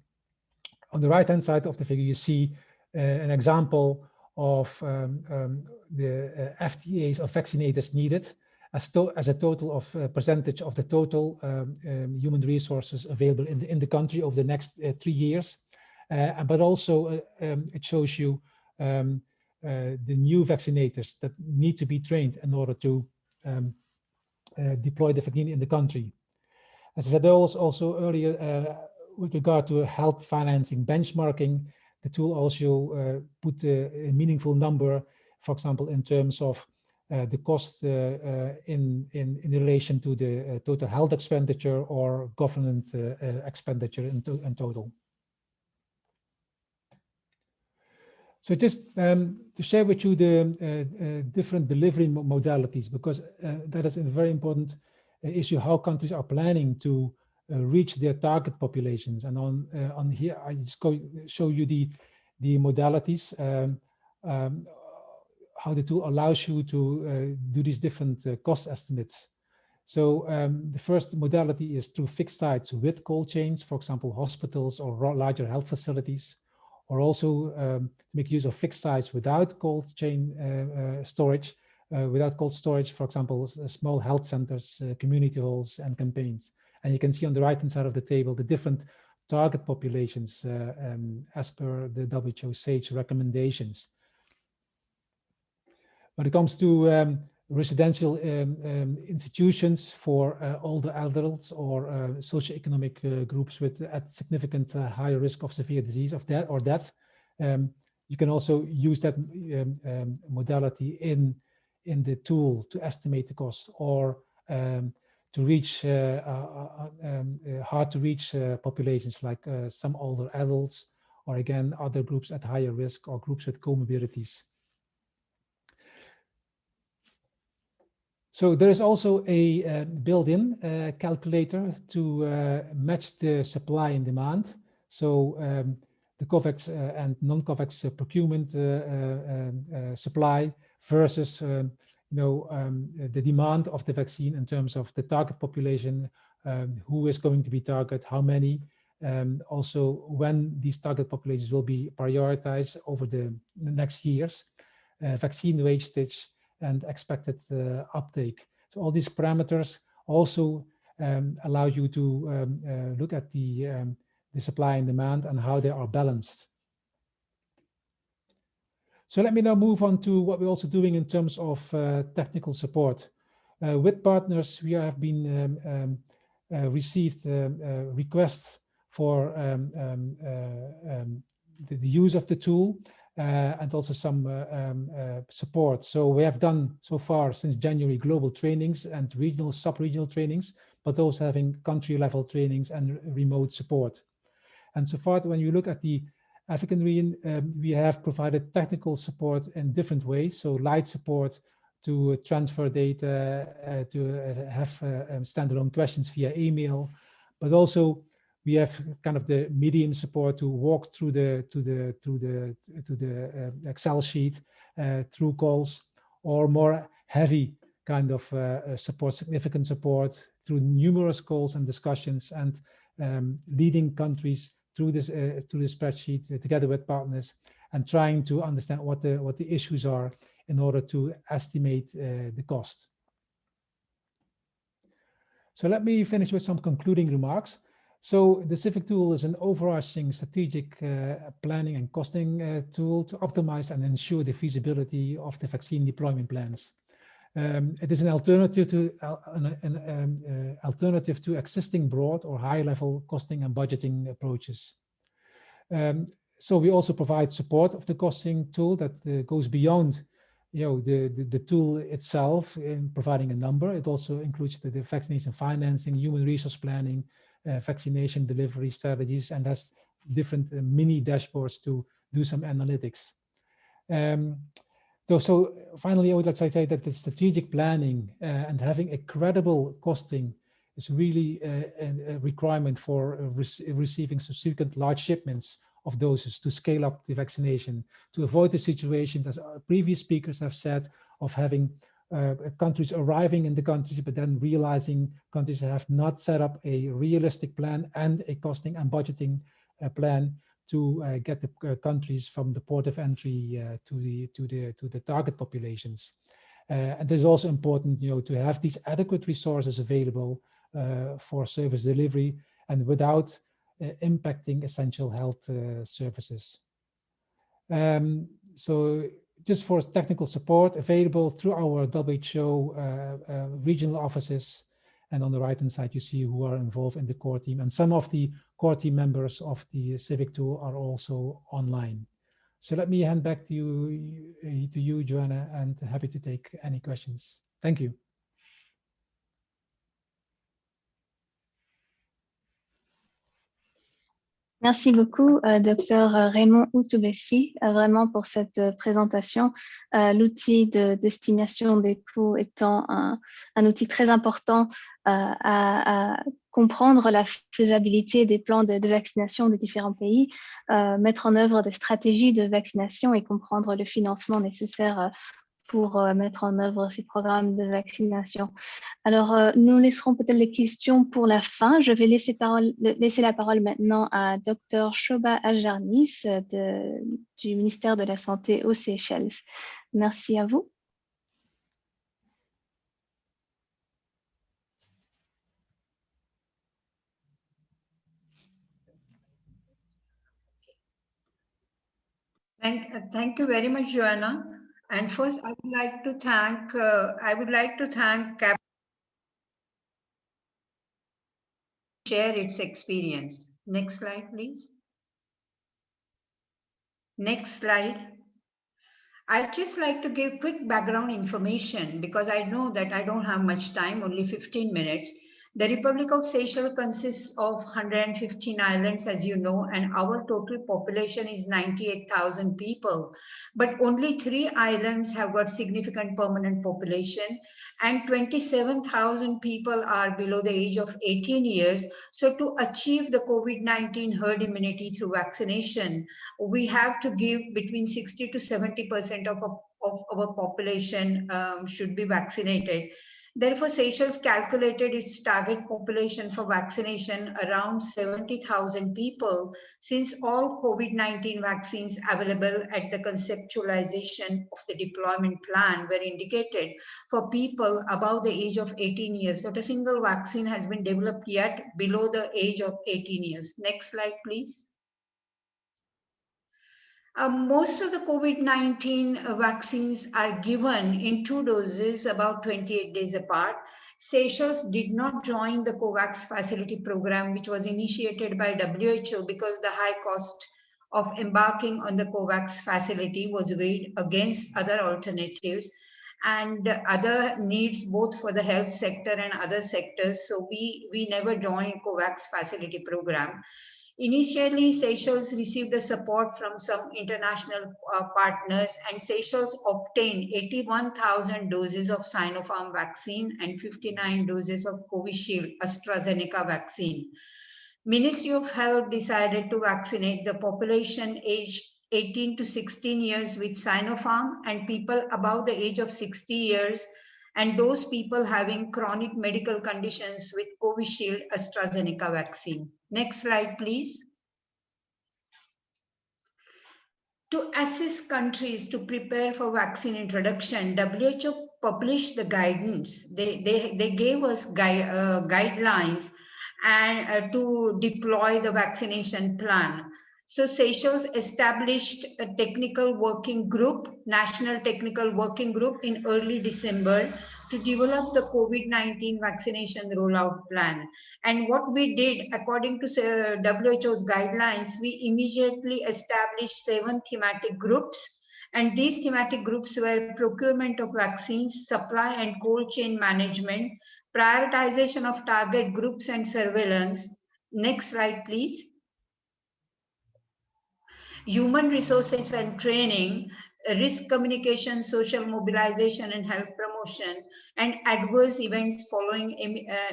the right-hand side of the figure, you see an example of the FTEs of vaccinators needed as a total of percentage of the total human resources available in the country over the next 3 years. But also it shows you the new vaccinators that need to be trained in order to deploy the vaccine in the country. As I said also earlier, with regard to health financing benchmarking, the tool also put a meaningful number, for example, in terms of the cost in relation to the total health expenditure or government expenditure in total. So just to share with you the different delivery modalities, because that is a very important issue, how countries are planning to reach their target populations. And on here, I just show you the modalities, how the tool allows you to do these different cost estimates. So the first modality is through fixed sites with cold chains, for example, hospitals or larger health facilities, or also make use of fixed sites without cold chain storage, without cold storage, for example, small health centers, community halls, and campaigns. And you can see on the right-hand side of the table the different target populations as per the WHO SAGE recommendations. When it comes to residential institutions for older adults or socioeconomic groups with at significant higher risk of severe disease of death, you can also use that modality in the tool to estimate the cost, or to reach hard to reach populations like some older adults, or again other groups at higher risk or groups with comorbidities. So there is also a built-in calculator to match the supply and demand. So the COVAX and non-COVAX procurement supply versus the demand of the vaccine in terms of the target population, who is going to be targeted, how many, also when these target populations will be prioritized over the next years, vaccine wastage, and expected uptake. So all these parameters also allow you to look at the supply and demand and how they are balanced. So let me now move on to what we're also doing in terms of technical support. With partners, we have been received requests for the use of the tool and also some support. So we have done so far since January global trainings and regional, sub-regional trainings, but also having country level trainings and remote support. And so far, when you look at the African region, we have provided technical support in different ways. So light support to transfer data, to have standalone questions via email, but also we have kind of the medium support to walk through the Excel sheet, through calls, or more heavy kind of support, significant support through numerous calls and discussions, and leading countries through this spreadsheet together with partners and trying to understand what the issues are in order to estimate the cost. So let me finish with some concluding remarks. So the Civic tool is an overarching strategic planning and costing tool to optimize and ensure the feasibility of the vaccine deployment plans. It is an alternative to existing broad or high-level costing and budgeting approaches. So we also provide support of the costing tool that goes beyond, the tool itself in providing a number. It also includes the vaccination financing, human resource planning, vaccination delivery strategies, and has different mini dashboards to do some analytics. So finally, I would like to say that the strategic planning and having a credible costing is really a requirement for receiving subsequent large shipments of doses to scale up the vaccination, to avoid the situation, as previous speakers have said, of having countries arriving in the countries, but then realizing countries have not set up a realistic plan and a costing and budgeting plan to get the countries from the port of entry to the target populations. And it is also important, to have these adequate resources available for service delivery and without impacting essential health services. So just for technical support available through our WHO regional offices. And on the right-hand side, you see who are involved in the core team. And some of the core team members of the Civic tool are also online. So let me hand back to you, Joanna, and happy to take any questions. Thank you. Merci beaucoup, Dr Raymond Outubessi, vraiment pour cette présentation. L'outil d'estimation des coûts étant un outil très important à comprendre la faisabilité des plans de vaccination des différents pays, mettre en œuvre des stratégies de vaccination et comprendre le financement nécessaire pour mettre en œuvre ces programmes de vaccination. Alors, nous laisserons peut-être les questions pour la fin. Je vais laisser la parole maintenant à Dr Shoba Aljarnis du ministère de la Santé aux Seychelles. Merci à vous. Thank you very much, Joanna. And first, I would like to thank CAP share its experience. Next slide, please. Next slide. I'd just like to give quick background information because I know that I don't have much time, only 15 minutes. The Republic of Seychelles consists of 115 islands, as you know, and our total population is 98,000 people. But only 3 islands have got significant permanent population, and 27,000 people are below the age of 18 years. So to achieve the COVID-19 herd immunity through vaccination, we have to give between 60 to 70% of our population should be vaccinated. Therefore, Seychelles calculated its target population for vaccination around 70,000 people, since all COVID-19 vaccines available at the conceptualization of the deployment plan were indicated for people above the age of 18 years. Not a single vaccine has been developed yet below the age of 18 years. Next slide, please. Most of the COVID-19 vaccines are given in 2 doses about 28 days apart. Seychelles did not join the COVAX facility program, which was initiated by WHO because the high cost of embarking on the COVAX facility was weighed against other alternatives and other needs both for the health sector and other sectors. So we never joined COVAX facility program. Initially, Seychelles received the support from some international partners, and Seychelles obtained 81,000 doses of Sinopharm vaccine and 59 doses of Covishield AstraZeneca vaccine. Ministry of Health decided to vaccinate the population aged 18 to 16 years with Sinopharm and people above the age of 60 years and those people having chronic medical conditions with Covishield AstraZeneca vaccine. Next slide, please. To assist countries to prepare for vaccine introduction, WHO published the guidance. They gave us guidelines and to deploy the vaccination plan. So Seychelles established a technical working group, national technical working group in early December to develop the COVID-19 vaccination rollout plan. And what we did, according to WHO's guidelines, we immediately established 7 thematic groups. And these thematic groups were procurement of vaccines, supply and cold chain management, prioritization of target groups and surveillance. Next slide, please. Human resources and training, risk communication, social mobilization and health promotion, and adverse events following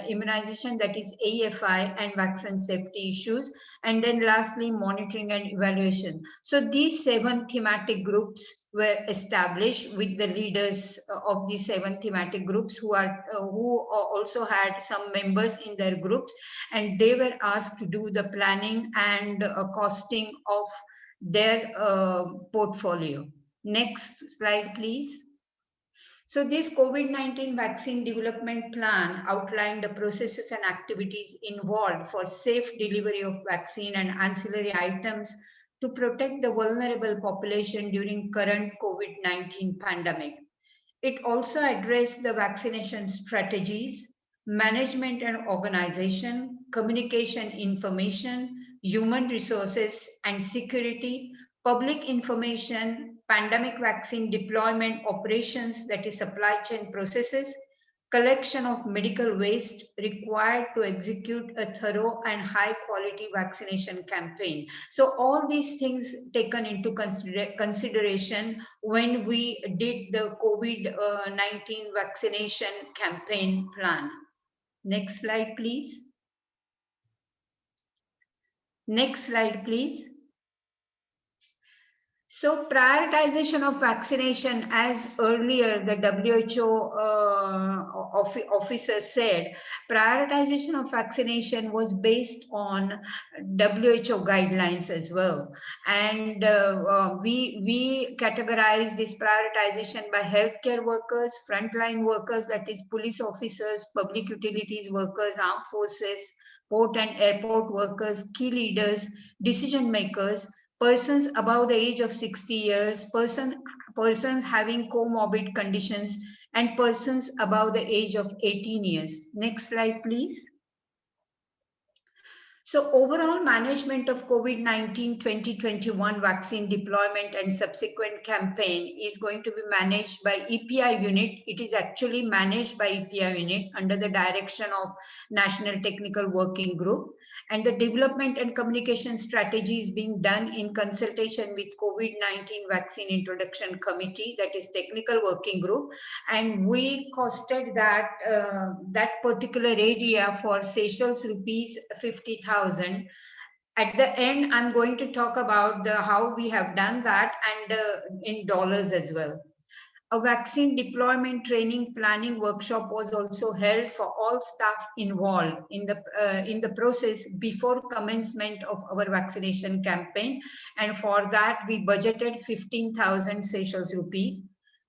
immunization, that is AFI, and vaccine safety issues, and then lastly monitoring and evaluation. So these 7 thematic groups were established with the leaders of these 7 thematic groups who also had some members in their groups, and they were asked to do the planning and costing of their portfolio. Next slide, please. So this COVID-19 vaccine development plan outlined the processes and activities involved for safe delivery of vaccine and ancillary items to protect the vulnerable population during current COVID-19 pandemic. It also addressed the vaccination strategies, management and organization, communication information, human resources and security, public information, pandemic vaccine deployment operations, that is supply chain processes, collection of medical waste required to execute a thorough and high quality vaccination campaign. So all these things taken into consideration when we did the COVID-19 vaccination campaign plan. Next slide, please. Next slide, please. So prioritization of vaccination, as earlier the WHO officer said, prioritization of vaccination was based on WHO guidelines as well. And we categorize this prioritization by healthcare workers, frontline workers, that is police officers, public utilities workers, armed forces, port and airport workers, key leaders, decision makers, persons above the age of 60 years, persons having comorbid conditions, and persons above the age of 18 years. Next slide, please. So overall management of COVID-19 2021 vaccine deployment and subsequent campaign is going to be managed by EPI unit. It is actually managed by EPI unit under the direction of National Technical Working Group, and the development and communication strategy is being done in consultation with COVID-19 Vaccine Introduction Committee, that is Technical Working Group, and we costed that that particular area for Seychelles rupees 50,000. At the end, I'm going to talk about how we have done that and in dollars as well. A vaccine deployment training planning workshop was also held for all staff involved in the process before commencement of our vaccination campaign, and for that we budgeted 15,000 Seychelles rupees.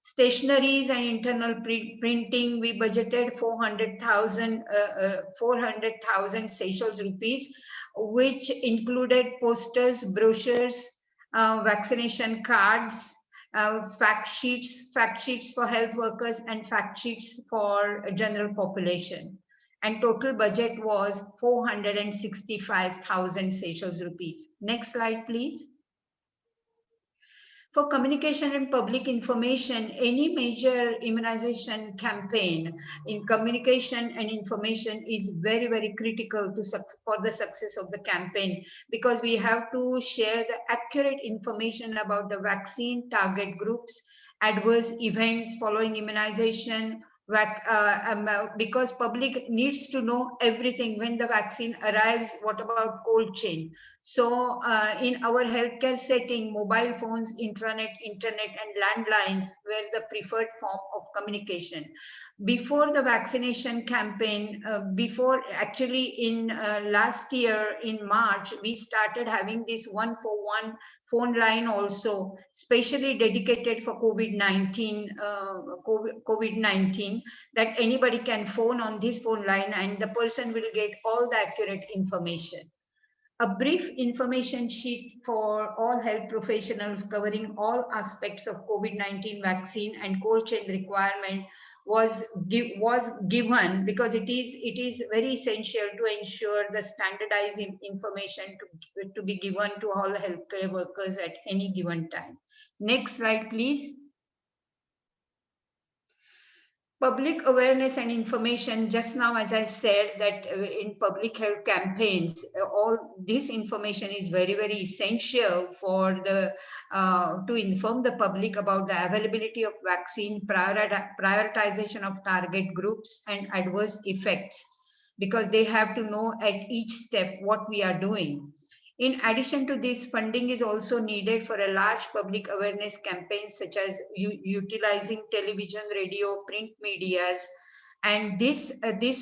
Stationaries and internal printing, we budgeted 400,000 Seychelles rupees, which included posters, brochures, vaccination cards, fact sheets for health workers, and fact sheets for general population. And total budget was 465,000 Seychelles rupees. Next slide, please. For communication and public information, any major immunization campaign in communication and information is very, very critical for the success of the campaign, because we have to share the accurate information about the vaccine target groups, adverse events following immunization, because public needs to know everything when the vaccine arrives. What about cold chain? So in our healthcare setting, mobile phones, internet and landlines were the preferred form of communication. Before the vaccination campaign, actually in last year in March, we started having this 141 phone line also, specially dedicated for COVID-19, that anybody can phone on this phone line and the person will get all the accurate information. A brief information sheet for all health professionals covering all aspects of COVID-19 vaccine and cold chain requirement was given, because it is very essential to ensure the standardized information to be given to all healthcare workers at any given time. Next slide, please. Public awareness and information, just now as I said that in public health campaigns, all this information is very, very essential for the to inform the public about the availability of vaccine, prioritization of target groups and adverse effects, because they have to know at each step what we are doing. In addition to this, funding is also needed for a large public awareness campaigns such as utilizing television, radio, print medias, and this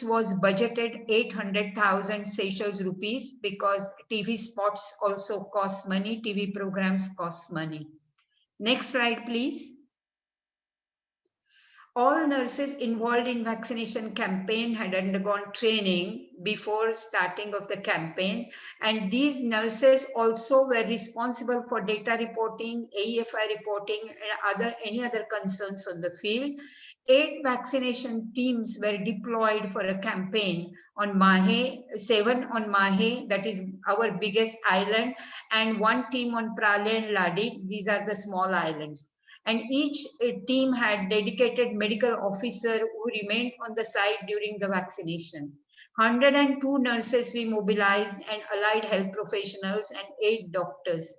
was budgeted 800,000 Seychelles rupees, because TV spots also cost money, TV programs cost money. Next slide, please. All nurses involved in vaccination campaign had undergone training before starting of the campaign, and these nurses also were responsible for data reporting, AEFI reporting, and any other concerns on the field. 8 vaccination teams were deployed for a campaign on Mahe, 7 on Mahe, that is our biggest island, and 1 team on Prale and Ladi. These are the small islands. And each team had dedicated medical officer who remained on the site during the vaccination. 102 nurses we mobilized, and allied health professionals, and 8 doctors.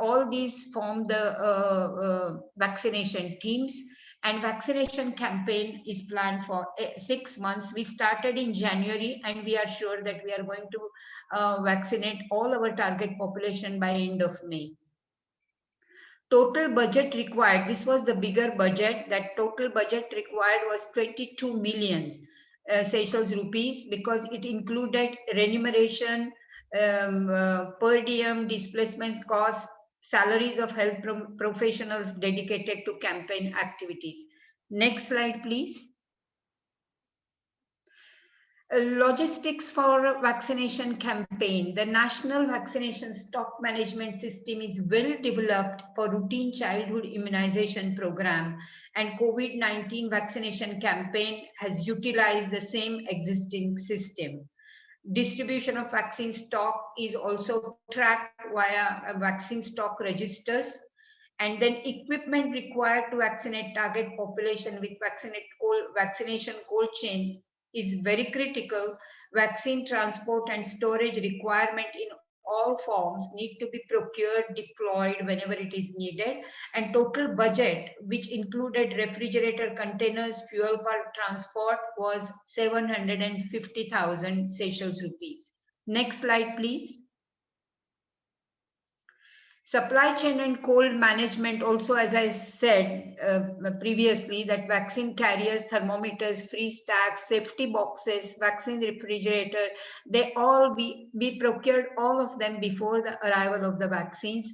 All these form the vaccination teams, and vaccination campaign is planned for 6 months. We started in January, and we are sure that we are going to vaccinate all our target population by end of May. Total budget required, this was the bigger budget, that total budget required was 22 million Seychelles rupees, because it included remuneration, per diem, displacement costs, salaries of health professionals dedicated to campaign activities. Next slide, please. Logistics for vaccination campaign. The National Vaccination Stock Management System is well developed for routine childhood immunization program, and COVID-19 vaccination campaign has utilized the same existing system. Distribution of vaccine stock is also tracked via vaccine stock registers, and then equipment required to vaccinate target population with vaccination cold chain is very critical. Vaccine transport and storage requirement in all forms need to be procured, deployed whenever it is needed, and total budget, which included refrigerator containers, fuel for transport, was 750,000 Seychelles rupees. Next slide, please. Supply chain and cold management also, as I said previously, that vaccine carriers, thermometers, freeze tags, safety boxes, vaccine refrigerator, we procured all of them before the arrival of the vaccines,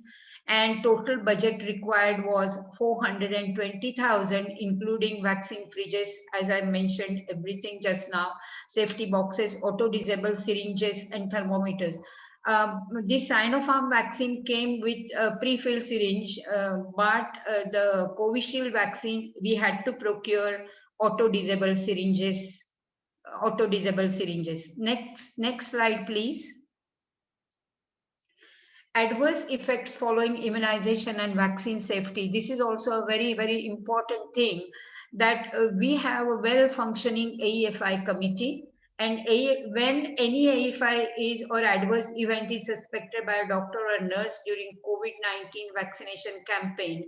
and total budget required was 420,000, including vaccine fridges, as I mentioned everything just now, safety boxes, auto-disable syringes, and thermometers. This Sinopharm vaccine came with a pre-filled syringe, but the Covishield vaccine, we had to procure auto-disable syringes. Next slide, please. Adverse effects following immunization and vaccine safety. This is also a very, very important thing, that we have a well-functioning AEFI committee. And when any AEFI is or adverse event is suspected by a doctor or a nurse during COVID-19 vaccination campaign,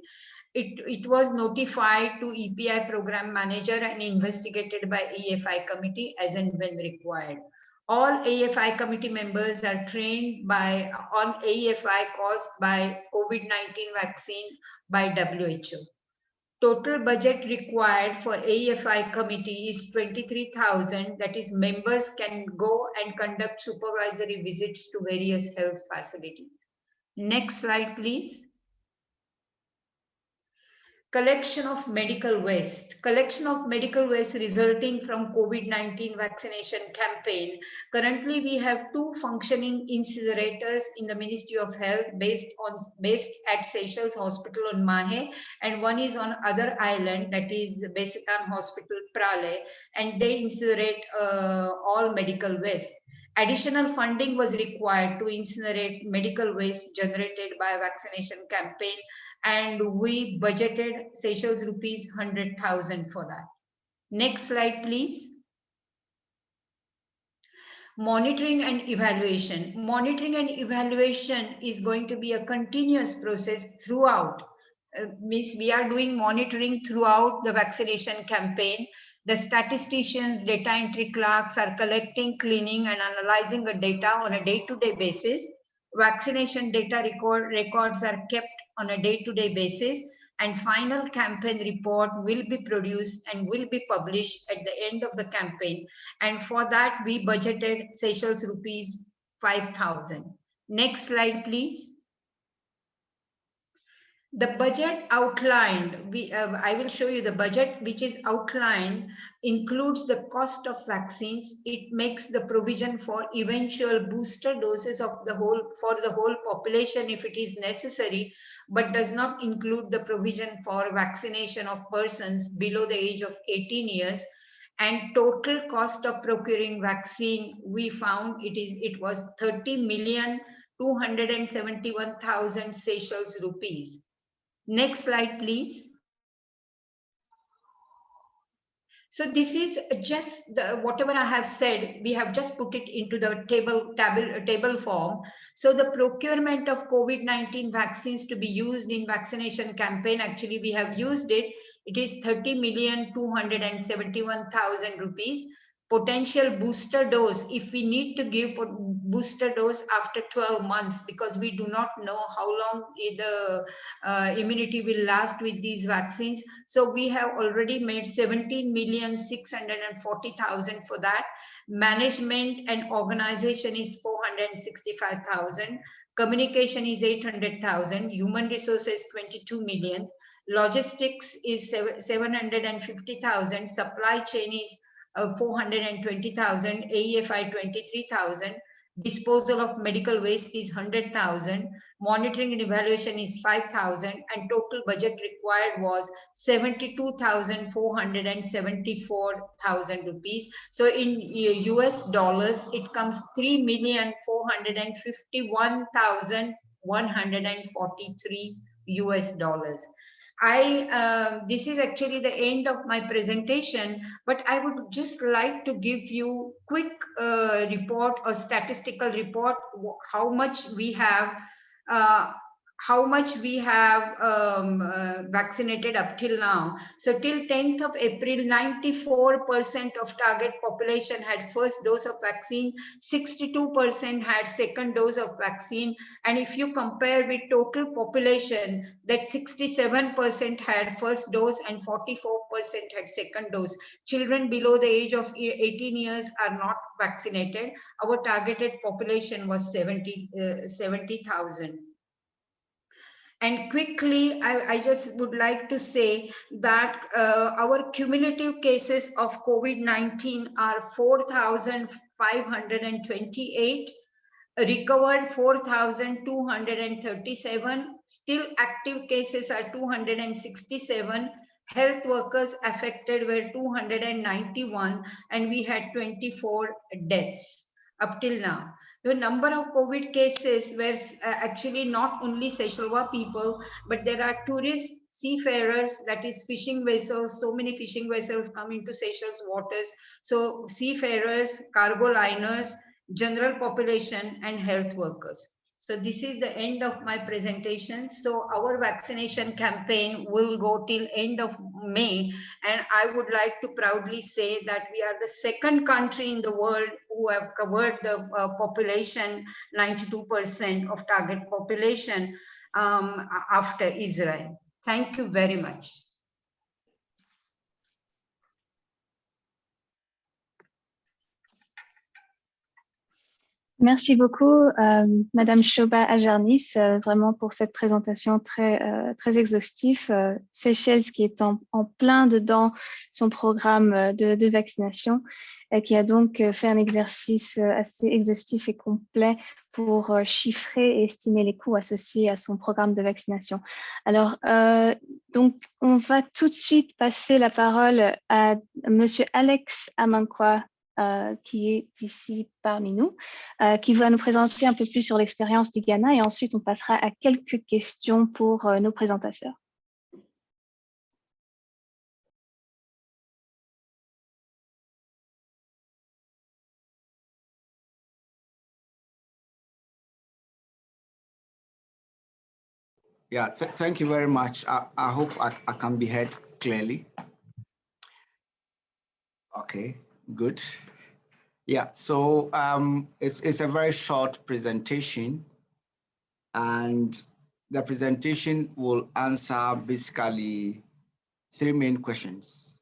It was notified to EPI program manager and investigated by AFI committee as and when required. All AFI committee members are trained on AFI caused by COVID-19 vaccine by WHO. Total budget required for AFI committee is 23,000. That is, members can go and conduct supervisory visits to various health facilities. Next slide, please. Collection of medical waste. Collection of medical waste resulting from COVID-19 vaccination campaign. Currently, we have 2 functioning incinerators in the Ministry of Health based at Seychelles Hospital on Mahe, and one is on other island, that is Besitan Hospital, Prale, and they incinerate all medical waste. Additional funding was required to incinerate medical waste generated by vaccination campaign, and we budgeted Seychelles rupees 100,000 for that. Next slide, please. Monitoring and evaluation. Monitoring and evaluation is going to be a continuous process throughout. Means we are doing monitoring throughout the vaccination campaign. The statisticians, data entry clerks are collecting, cleaning, and analyzing the data on a day-to-day basis. Vaccination data records are kept on a day-to-day basis, and final campaign report will be produced and will be published at the end of the campaign. And for that, we budgeted Seychelles rupees 5,000. Next slide, please. The budget outlined, I will show you the budget which is outlined, includes the cost of vaccines. It makes the provision for eventual booster doses of the whole population if it is necessary, but does not include the provision for vaccination of persons below the age of 18 years. And total cost of procuring vaccine, we found it was 30,271,000 Seychelles rupees. Next slide, please. So this is just whatever I have said, we have just put it into the table form. So the procurement of COVID-19 vaccines to be used in vaccination campaign, actually we have used it. It is 30,271,000 rupees. Potential booster dose, if we need to give booster dose after 12 months, because we do not know how long the immunity will last with these vaccines. So we have already made 17,640,000 for that. Management and organization is 465,000. Communication is 800,000. Human resources 22 million. Logistics is 750,000. Supply chain is 420,000, AEFI 23,000, disposal of medical waste is 100,000, monitoring and evaluation is 5,000, and total budget required was 72,474,000 rupees. So in US dollars, it comes 3,451,143 US dollars. This is actually the end of my presentation, but I would just like to give you quick report or statistical report how much we have vaccinated up till now. So till 10th of April, 94% of target population had first dose of vaccine, 62% had second dose of vaccine. And if you compare with total population, that 67% had first dose and 44% had second dose. Children below the age of 18 years are not vaccinated. Our targeted population was 70,000. And quickly, I just would like to say that our cumulative cases of COVID-19 are 4,528, recovered 4,237, still active cases are 267, health workers affected were 291, and we had 24 deaths up till now. The number of COVID cases were actually not only Seychelles people, but there are tourists, seafarers, that is fishing vessels. So many fishing vessels come into Seychelles waters. So seafarers, cargo liners, general population, and health workers. So this is the end of my presentation. So our vaccination campaign will go till end of May. And I would like to proudly say that we are the second country in the world who have covered the population, 92% of target population after Israel. Thank you very much. Merci beaucoup, Madame Shoba Ajarnis, vraiment pour cette présentation très exhaustive. Seychelles qui est en plein dedans son programme de vaccination, qui a donc fait un exercice assez exhaustif et complet pour chiffrer et estimer les coûts associés à son programme de vaccination. Alors, donc, on va tout de suite passer la parole à Monsieur Alex Amankwa, qui est ici parmi nous, qui va nous présenter un peu plus sur l'expérience du Ghana, et ensuite on passera à quelques questions pour nos présentateurs. Yeah, thank you very much. I hope I can be heard clearly. Okay, good. Yeah, so it's a very short presentation, and the presentation will answer basically three main questions.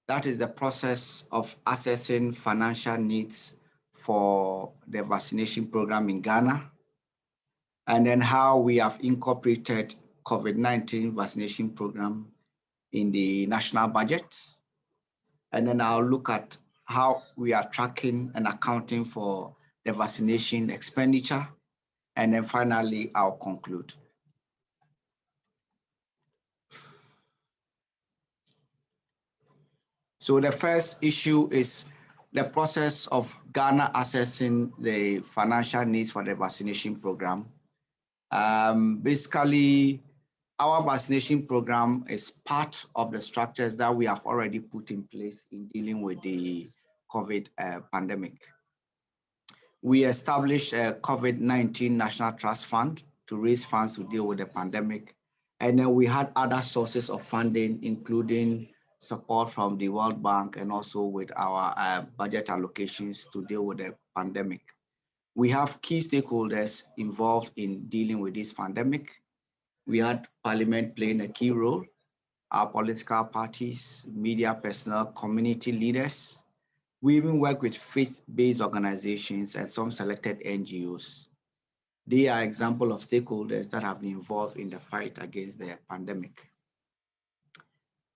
That is the process of assessing financial needs for the vaccination program in Ghana, and then how we have incorporated COVID-19 vaccination program in the national budget. And then I'll look at how we are tracking and accounting for the vaccination expenditure. And then finally, I'll conclude. So the first issue is the process of Ghana assessing the financial needs for the vaccination program. Basically, our vaccination program is part of the structures that we have already put in place in dealing with the COVID pandemic. We established a COVID-19 National Trust Fund to raise funds to deal with the pandemic. And then we had other sources of funding, including support from the World Bank and also with our budget allocations to deal with the pandemic. We have key stakeholders involved in dealing with this pandemic. We had Parliament playing a key role, our political parties, media personnel, community leaders. We even work with faith-based organizations and some selected NGOs. They are examples of stakeholders that have been involved in the fight against the pandemic.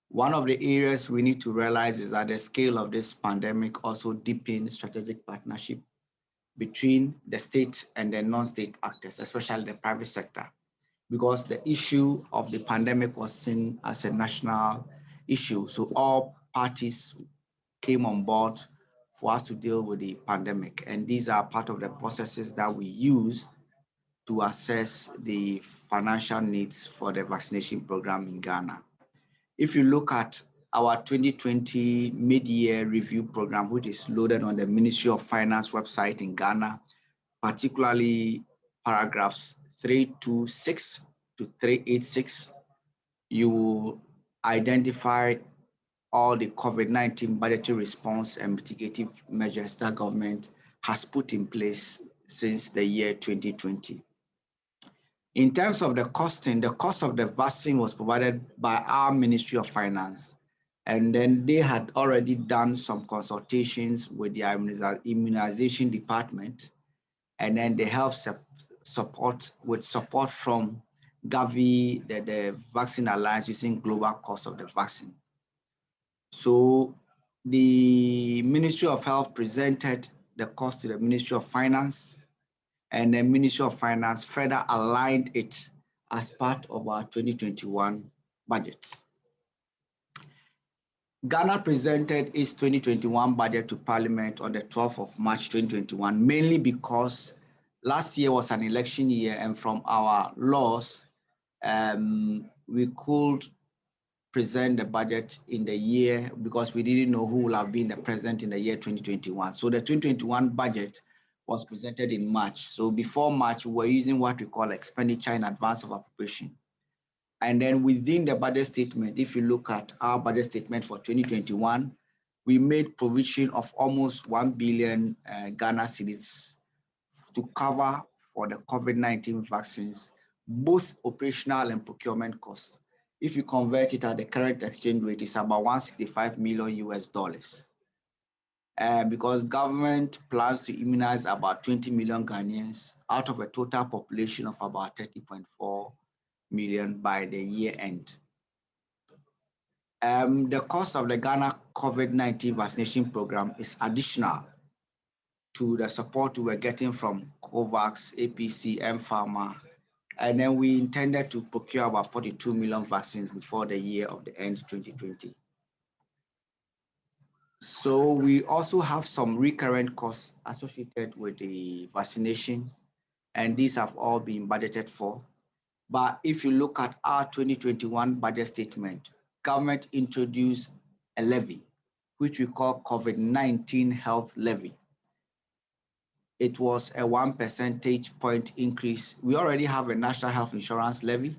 One of the areas we need to realize is that the scale of this pandemic also deepened strategic partnership between the state and the non-state actors, especially the private sector, because the issue of the pandemic was seen as a national issue. So all parties came on board for us to deal with the pandemic. And these are part of the processes that we use to assess the financial needs for the vaccination program in Ghana. If you look at our 2020 mid-year review program, which is loaded on the Ministry of Finance website in Ghana, particularly paragraphs 326 to 386, you will identify all the COVID-19 budgetary response and mitigative measures that government has put in place since the year 2020. In terms of the costing, the cost of the vaccine was provided by our Ministry of Finance. And then they had already done some consultations with the immunization department. And then they have support from Gavi, the Vaccine Alliance, using global cost of the vaccine. So the Ministry of Health presented the cost to the Ministry of Finance, and the Ministry of Finance further aligned it as part of our 2021 budget. Ghana presented its 2021 budget to Parliament on the 12th of March 2021, mainly because last year was an election year, and from our laws, we could present the budget in the year because we didn't know who will have been the president in the year 2021. So the 2021 budget was presented in March. So before March, we were using what we call expenditure in advance of appropriation. And then within the budget statement, if you look at our budget statement for 2021, we made provision of almost 1 billion Ghana cedis to cover for the COVID-19 vaccines, both operational and procurement costs. If you convert it at the current exchange rate, it's about $165 million US. Because government plans to immunize about 20 million Ghanaians out of a total population of about 30.4 million by the year end. The cost of the Ghana COVID-19 vaccination program is additional to the support we were getting from COVAX, APC, M-Pharma, and then we intended to procure about 42 million vaccines before the year of the end 2020. So we also have some recurrent costs associated with the vaccination, and these have all been budgeted for. But if you look at our 2021 budget statement, government introduced a levy, which we call COVID-19 health levy. It was a 1 percentage point increase. We already have a national health insurance levy.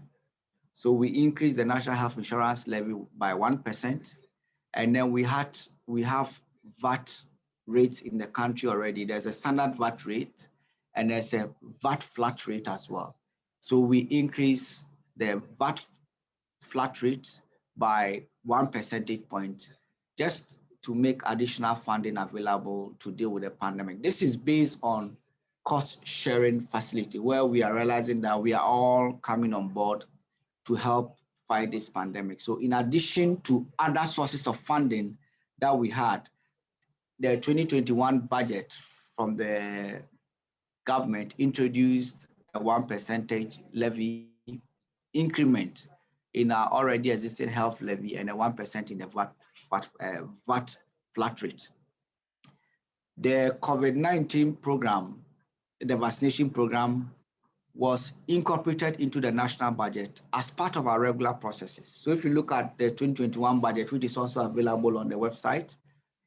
So we increased the national health insurance levy by 1%. And then we have VAT rates in the country already. There's a standard VAT rate and there's a VAT flat rate as well. So we increase the VAT flat rate by 1 percentage point just to make additional funding available to deal with the pandemic. This is based on cost sharing facility where we are realizing that we are all coming on board to help fight this pandemic. So in addition to other sources of funding that we had, the 2021 budget from the government introduced a 1 percentage levy increment in our already existing health levy and a 1% in the VAT flat rate. The COVID-19 program, the vaccination program, was incorporated into the national budget as part of our regular processes. So if you look at the 2021 budget, which is also available on the website,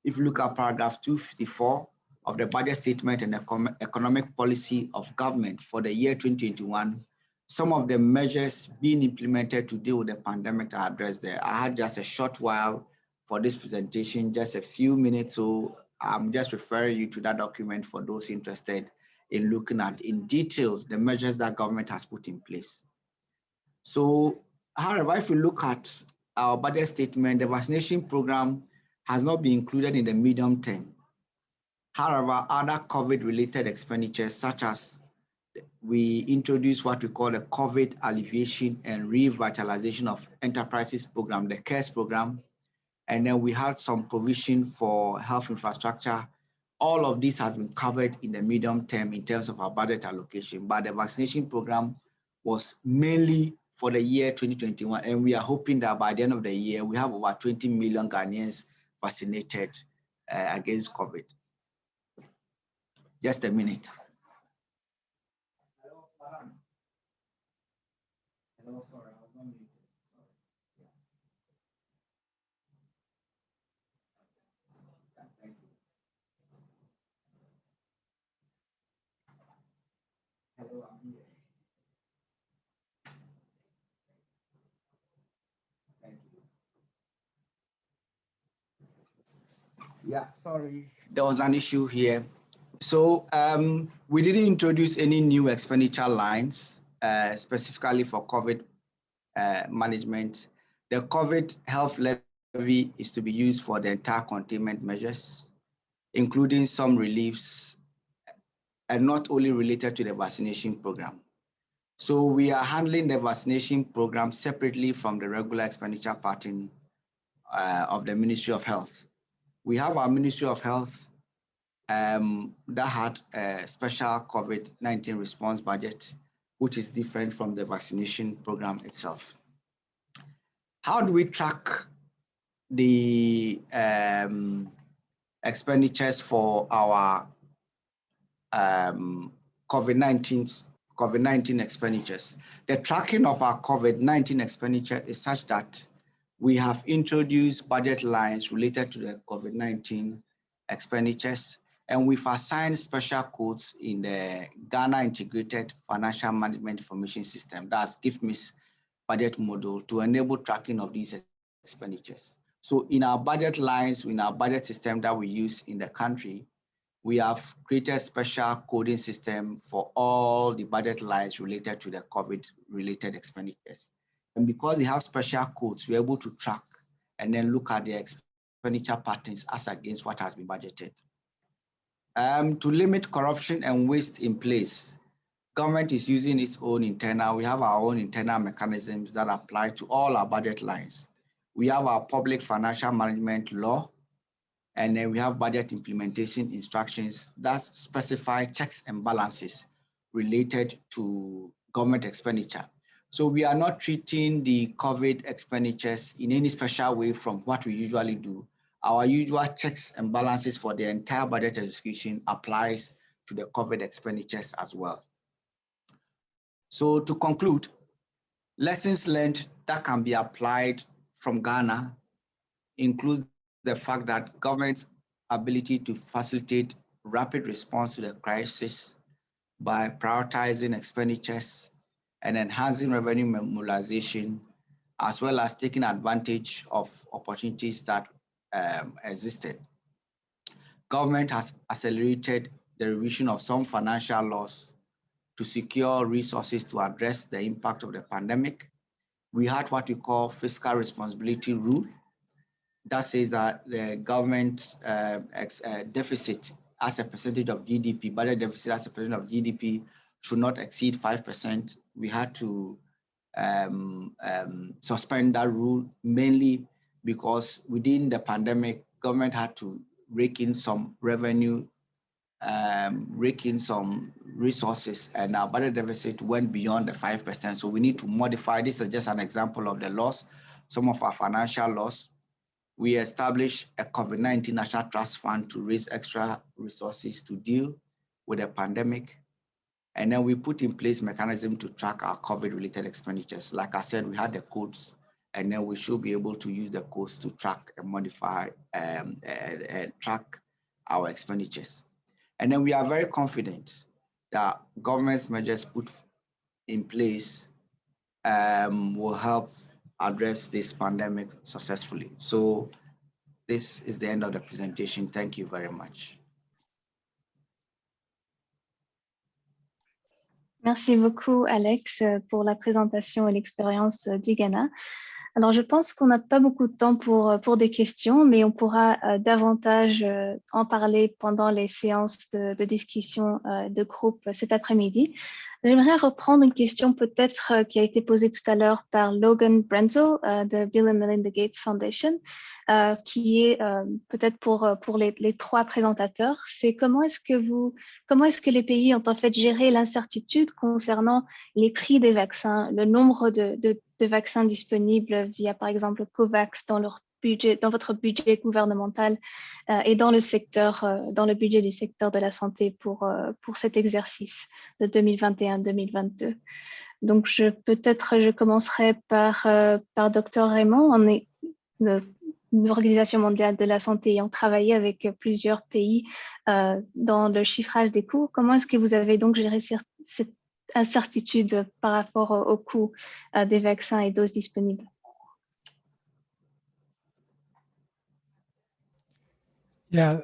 if you look at paragraph 254 of the budget statement and the economic policy of government for the year 2021, some of the measures being implemented to deal with the pandemic are addressed there. I had just a short while for this presentation, just a few minutes, so I'm just referring you to that document for those interested in looking at in detail the measures that government has put in place. So, however, if you look at our budget statement, the vaccination program has not been included in the medium term. However, other COVID-related expenditures, such as we introduced what we call the COVID alleviation and revitalization of enterprises program, the CARES program, and then we had some provision for health infrastructure. All of this has been covered in the medium term in terms of our budget allocation, but the vaccination program was mainly for the year 2021, and we are hoping that by the end of the year, we have over 20 million Ghanaians vaccinated against COVID. Just a minute. Hello, sorry, I was on mute. Thank you. Hello, I'm here. Thank you. Yeah, sorry. There was an issue here. So we didn't introduce any new expenditure lines specifically for COVID management. The COVID health levy is to be used for the entire containment measures, including some reliefs, and not only related to the vaccination program. So we are handling the vaccination program separately from the regular expenditure pattern of the Ministry of Health. We have our Ministry of Health that had a special COVID-19 response budget, which is different from the vaccination program itself. How do we track the expenditures for our COVID-19 expenditures? The tracking of our COVID-19 expenditure is such that we have introduced budget lines related to the COVID-19 expenditures, And we've assigned special codes in the Ghana Integrated Financial Management Information System, that's GIFMIS budget model, to enable tracking of these expenditures. So in our budget lines, in our budget system that we use in the country, we have created a special coding system for all the budget lines related to the COVID-related expenditures. And because they have special codes, we're able to track and then look at the expenditure patterns as against what has been budgeted. To limit corruption and waste in place, government is using its own internal, we have our own internal mechanisms that apply to all our budget lines. We have our public financial management law, and then we have budget implementation instructions that specify checks and balances related to government expenditure. So we are not treating the COVID expenditures in any special way from what we usually do. Our usual checks and balances for the entire budget execution applies to the COVID expenditures as well. So to conclude, lessons learned that can be applied from Ghana includes the fact that government's ability to facilitate rapid response to the crisis by prioritizing expenditures and enhancing revenue mobilization, as well as taking advantage of opportunities that existed. Government has accelerated the revision of some financial laws to secure resources to address the impact of the pandemic. We had what we call fiscal responsibility rule that says that the government deficit as a percentage of GDP, budget deficit as a percentage of GDP should not exceed 5%. We had to suspend that rule mainly because within the pandemic, government had to rake in some revenue, rake in some resources, and our budget deficit went beyond the 5%. So we need to modify. This is just an example of the laws, some of our financial laws. We established a COVID-19 National Trust Fund to raise extra resources to deal with the pandemic. And then we put in place mechanism to track our COVID-related expenditures. Like I said, we had the codes, and then we should be able to use the codes to track and modify and track our expenditures. And then we are very confident that government's measures put in place will help address this pandemic successfully. So this is the end of the presentation. Thank you very much. Merci beaucoup, Alex, pour la présentation et l'expérience du Ghana. Alors, je pense qu'on n'a pas beaucoup de temps pour des questions, mais on pourra davantage en parler pendant les séances de discussion de groupe cet après-midi. J'aimerais reprendre une question peut-être qui a été posée tout à l'heure par Logan Brenzel de Bill and Melinda Gates Foundation, qui est peut-être pour les trois présentateurs. C'est comment est-ce que les pays ont en fait géré l'incertitude concernant les prix des vaccins, le nombre de vaccins disponibles via par exemple COVAX dans leur budget, dans votre budget gouvernemental et dans le budget du secteur de la santé pour cet exercice de 2021-2022. Donc je commencerai par Dr Raymond. On est l'Organisation mondiale de la santé ayant travaillé avec plusieurs pays dans le chiffrage des coûts. Comment est-ce que vous avez donc géré cette incertitude par rapport au coût des vaccins et doses disponibles? Yeah,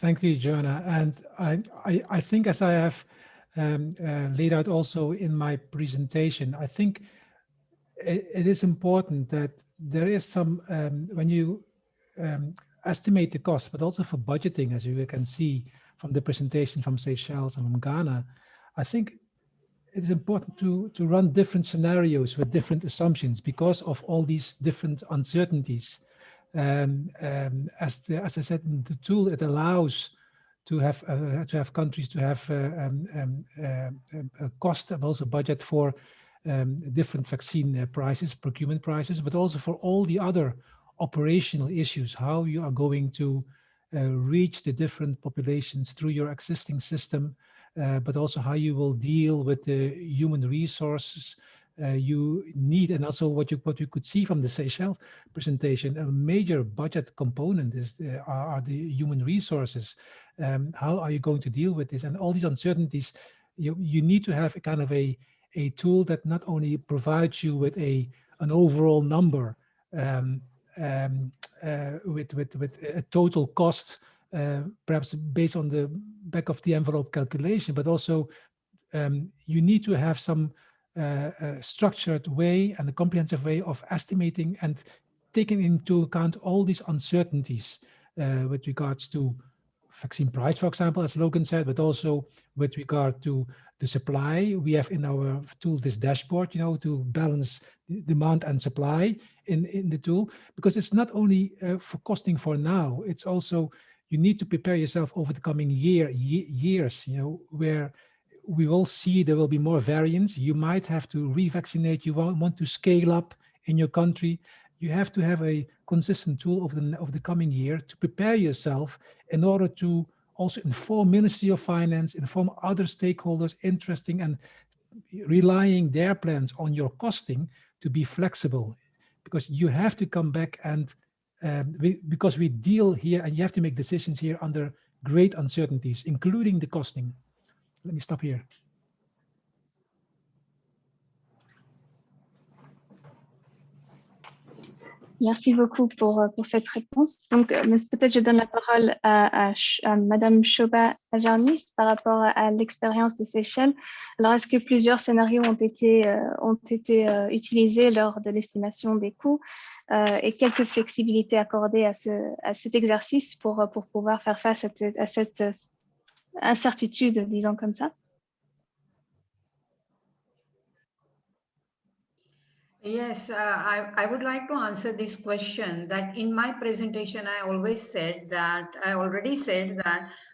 thank you, Joanna. And I think, as I have laid out also in my presentation, I think it is important that there is some, when you estimate the cost, but also for budgeting, as you can see from the presentation from Seychelles and from Ghana, I think it's important to run different scenarios with different assumptions because of all these different uncertainties. As I said, the tool, it allows to have countries to have a cost and also budget for different vaccine prices, procurement prices, but also for all the other operational issues, how you are going to reach the different populations through your existing system, but also how you will deal with the human resources you need, and also what you could see from the Seychelles presentation, a major budget component is are the human resources. How are you going to deal with this? And all these uncertainties, you need to have a kind of a tool that not only provides you with an overall number with a total cost, perhaps based on the back of the envelope calculation, but also you need to have some structured way and a comprehensive way of estimating and taking into account all these uncertainties with regards to vaccine price, for example, as Logan said, but also with regard to the supply. We have in our tool this dashboard, to balance demand and supply in the tool, because it's not only for costing for now, it's also you need to prepare yourself over the coming years, where we will see there will be more variants. You might have to revaccinate. You want to scale up in your country. You have to have a consistent tool of the coming year to prepare yourself in order to also inform Ministry of Finance, inform other stakeholders interesting and relying their plans on your costing to be flexible, because you have to come back and because we deal here and you have to make decisions here under great uncertainties, including the costing. Let me stop here. Merci beaucoup pour cette réponse. Donc, peut-être je donne la parole à Madame Shoba Ajarnis par rapport à l'expérience des Seychelles. Alors, est-ce que plusieurs scénarios ont été utilisés lors de l'estimation des coûts et quelques flexibilités accordées à cet exercice pour pouvoir faire face à cette incertitude, disons comme ça? Yes, I would like to answer this question. That in my presentation, I already said that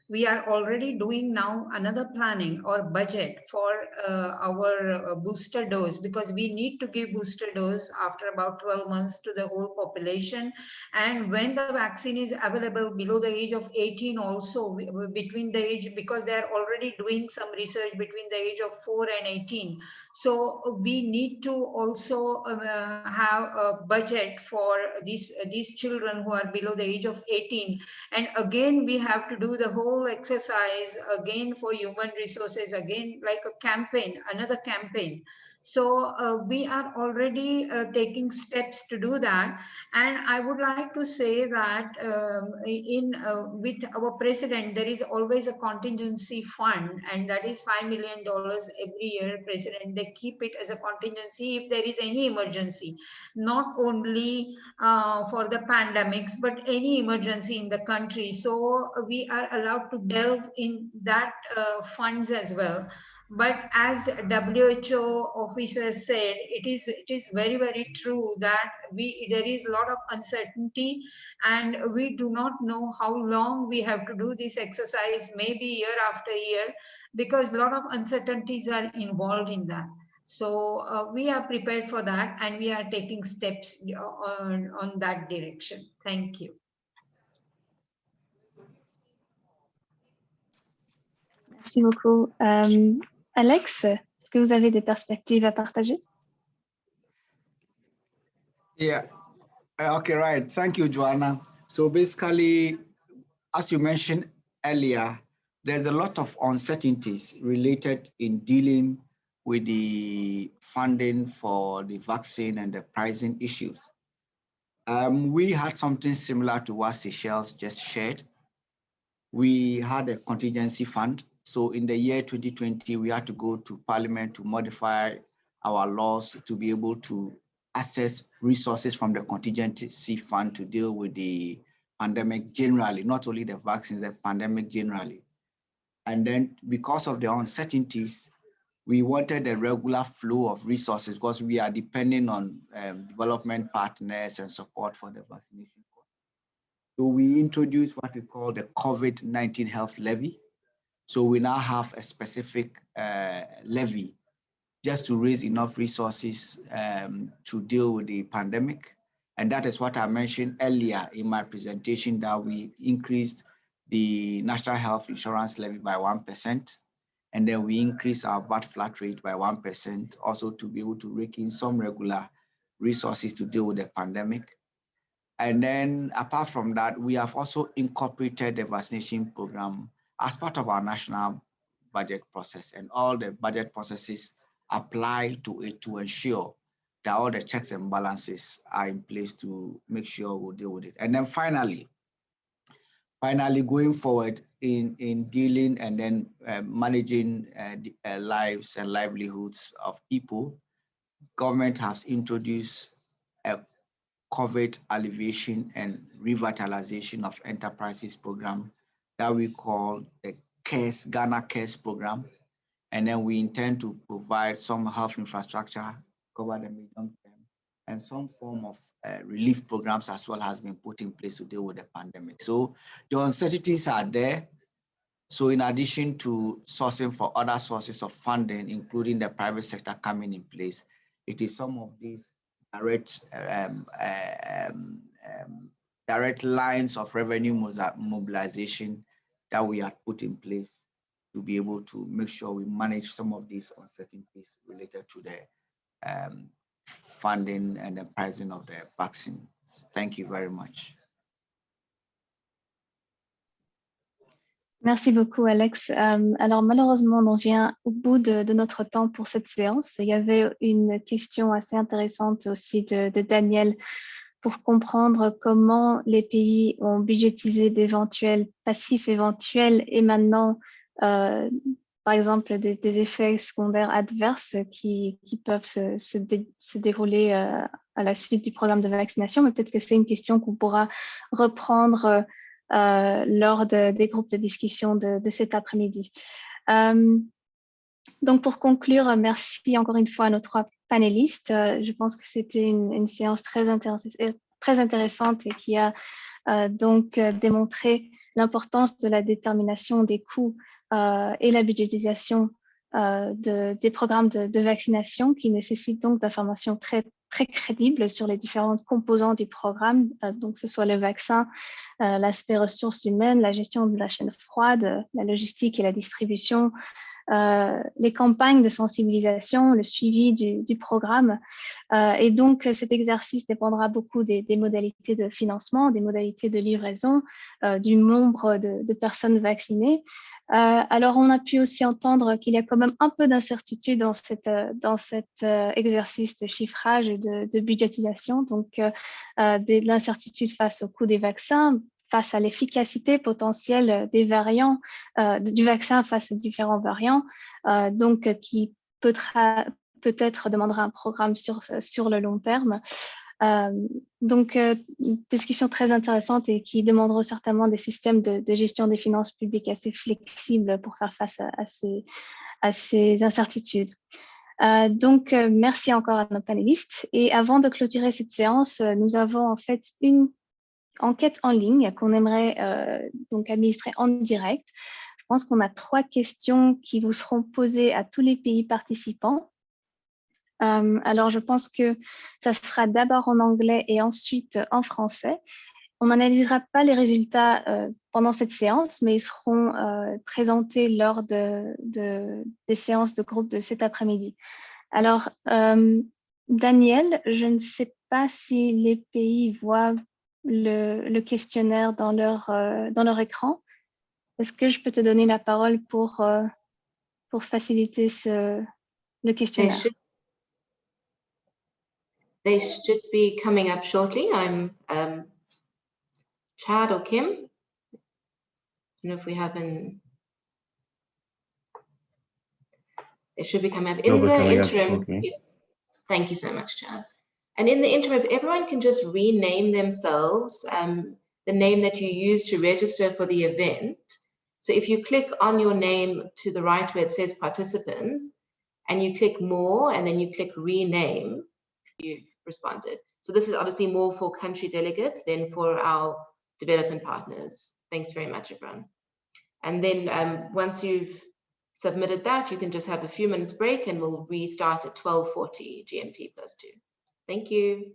we are already doing now another planning or budget for our booster dose, because we need to give booster dose after about 12 months to the whole population. And when the vaccine is available below the age of 18 also, between the age, because they are already doing some research between the age of 4 and 18. So we need to also have a budget for these children who are below the age of 18. And again, we have to do the whole exercise again for human resources, again like a campaign, another campaign. So we are already taking steps to do that. And I would like to say that with our president, there is always a contingency fund, and that is $5 million every year. President, they keep it as a contingency if there is any emergency, not only for the pandemics, but any emergency in the country. So we are allowed to delve in that funds as well. But as WHO officers said, it is very, very true that there is a lot of uncertainty, and we do not know how long we have to do this exercise, maybe year after year, because a lot of uncertainties are involved in that. So we are prepared for that, and we are taking steps on that direction. Thank you. Merci beaucoup. Alex, est-ce que vous avez des perspectives à partager? Yeah. Okay, right. Thank you, Joanna. So basically, as you mentioned earlier, there's a lot of uncertainties related in dealing with the funding for the vaccine and the pricing issues. We had something similar to what Seychelles just shared. We had a contingency fund. So in the year 2020, we had to go to Parliament to modify our laws to be able to access resources from the contingency fund to deal with the pandemic generally, not only the vaccines, the pandemic generally. And then because of the uncertainties, we wanted a regular flow of resources because we are depending on development partners and support for the vaccination. So we introduced what we call the COVID-19 health levy. So we now have a specific levy just to raise enough resources to deal with the pandemic. And that is what I mentioned earlier in my presentation, that we increased the national health insurance levy by 1%. And then we increase our VAT flat rate by 1%, also to be able to rake in some regular resources to deal with the pandemic. And then apart from that, we have also incorporated the vaccination program as part of our national budget process, and all the budget processes apply to it to ensure that all the checks and balances are in place to make sure we'll deal with it. And then finally, going forward in dealing and then managing the lives and livelihoods of people, government has introduced a COVID alleviation and revitalization of enterprises program that we call the CARES, Ghana CARES program. And then we intend to provide some health infrastructure, cover the medium term, and some form of relief programs as well has been put in place to deal with the pandemic. So the uncertainties are there. So in addition to sourcing for other sources of funding, including the private sector coming in place, it is some of these direct lines of revenue mobilization that we have put in place to be able to make sure we manage some of these uncertainties related to the funding and the pricing of the vaccines. Thank you very much. Merci beaucoup, Alex. Alors, malheureusement, on en vient au bout de notre temps pour cette séance. Il y avait une question assez intéressante aussi de Daniel pour comprendre comment les pays ont budgétisé d'éventuels passifs éventuels et maintenant, par exemple, des effets secondaires adverses qui peuvent se dérouler à la suite du programme de vaccination. Mais peut-être que c'est une question qu'on pourra reprendre lors des groupes de discussion de cet après-midi. Donc, pour conclure, merci encore une fois à nos trois panélistes. Je pense que c'était une séance très intéressante et qui a donc démontré l'importance de la détermination des coûts et la budgétisation des programmes de vaccination qui nécessitent donc d'informations très crédibles sur les différentes composantes du programme, donc que ce soit le vaccin, l'aspect ressources humaines, la gestion de la chaîne froide, la logistique et la distribution, les campagnes de sensibilisation, le suivi du programme. Et donc, cet exercice dépendra beaucoup des modalités de financement, des modalités de livraison, du nombre de personnes vaccinées. Alors, on a pu aussi entendre qu'il y a quand même un peu d'incertitude dans cet exercice de chiffrage et de budgétisation, donc de l'incertitude face au coût des vaccins, face à l'efficacité potentielle des variants, du vaccin face aux différents variants, donc qui peut-être demandera un programme sur le long terme. Donc, discussion très intéressante et qui demandera certainement des systèmes de gestion des finances publiques assez flexibles pour faire face à ces incertitudes. Donc, merci encore à nos panélistes. Et avant de clôturer cette séance, nous avons en fait une enquête en ligne qu'on aimerait donc administrer en direct. Je pense qu'on a 3 questions qui vous seront posées à tous les pays participants. Alors, je pense que ça se fera d'abord en anglais et ensuite en français. On n'analysera pas les résultats pendant cette séance, mais ils seront présentés lors des séances de groupe de cet après-midi. Alors, Daniel, je ne sais pas si les pays voient le questionnaire dans leur écran. Est-ce que je peux te donner la parole pour faciliter le questionnaire? They should be coming up shortly. I'm Chad or Kim. I don't know if we have they should be coming up. In the interim, thank you so much, Chad. And in the interim, if everyone can just rename themselves, the name that you use to register for the event. So if you click on your name to the right where it says participants, and you click more, and then you click rename, you've responded. So this is obviously more for country delegates than for our development partners. Thanks very much, everyone. And then once you've submitted that, you can just have a few minutes break and we'll restart at 12:40 GMT +2. Thank you.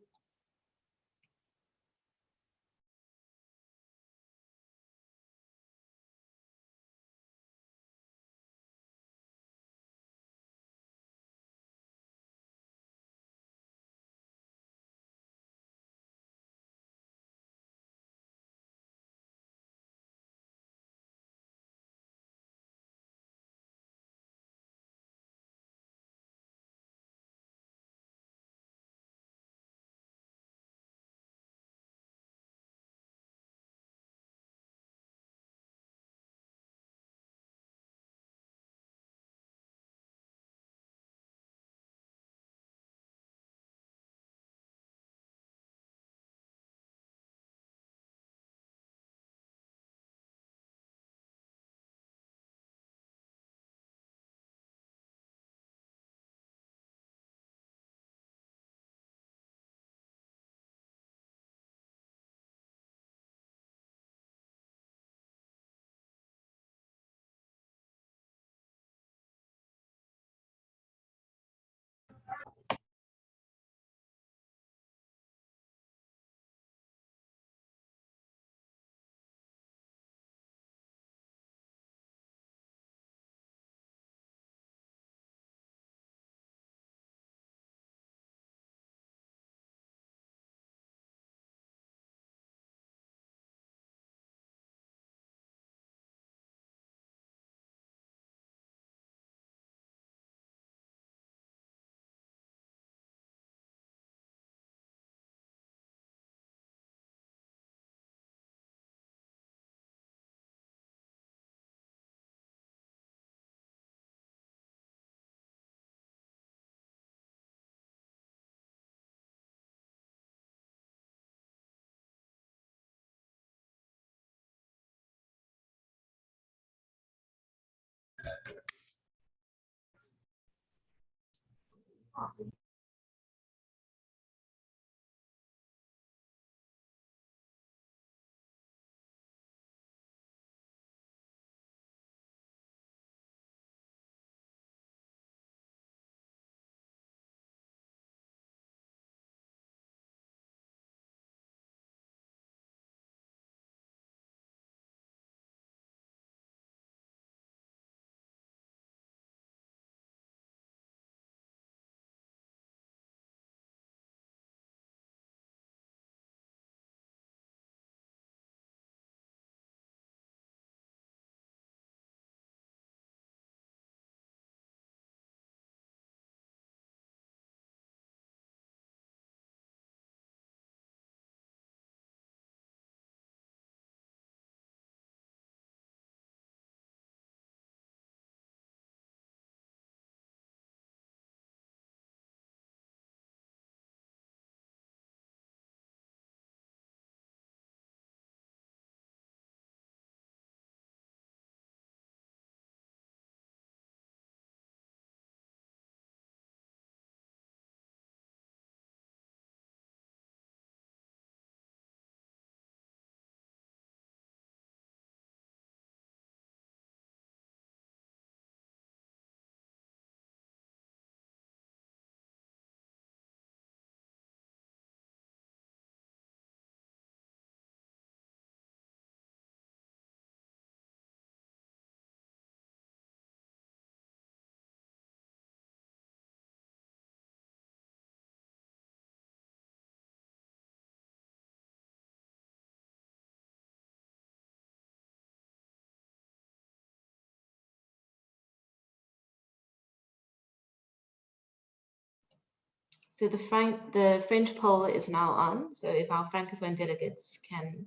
So the French poll is now on. So if our Francophone delegates can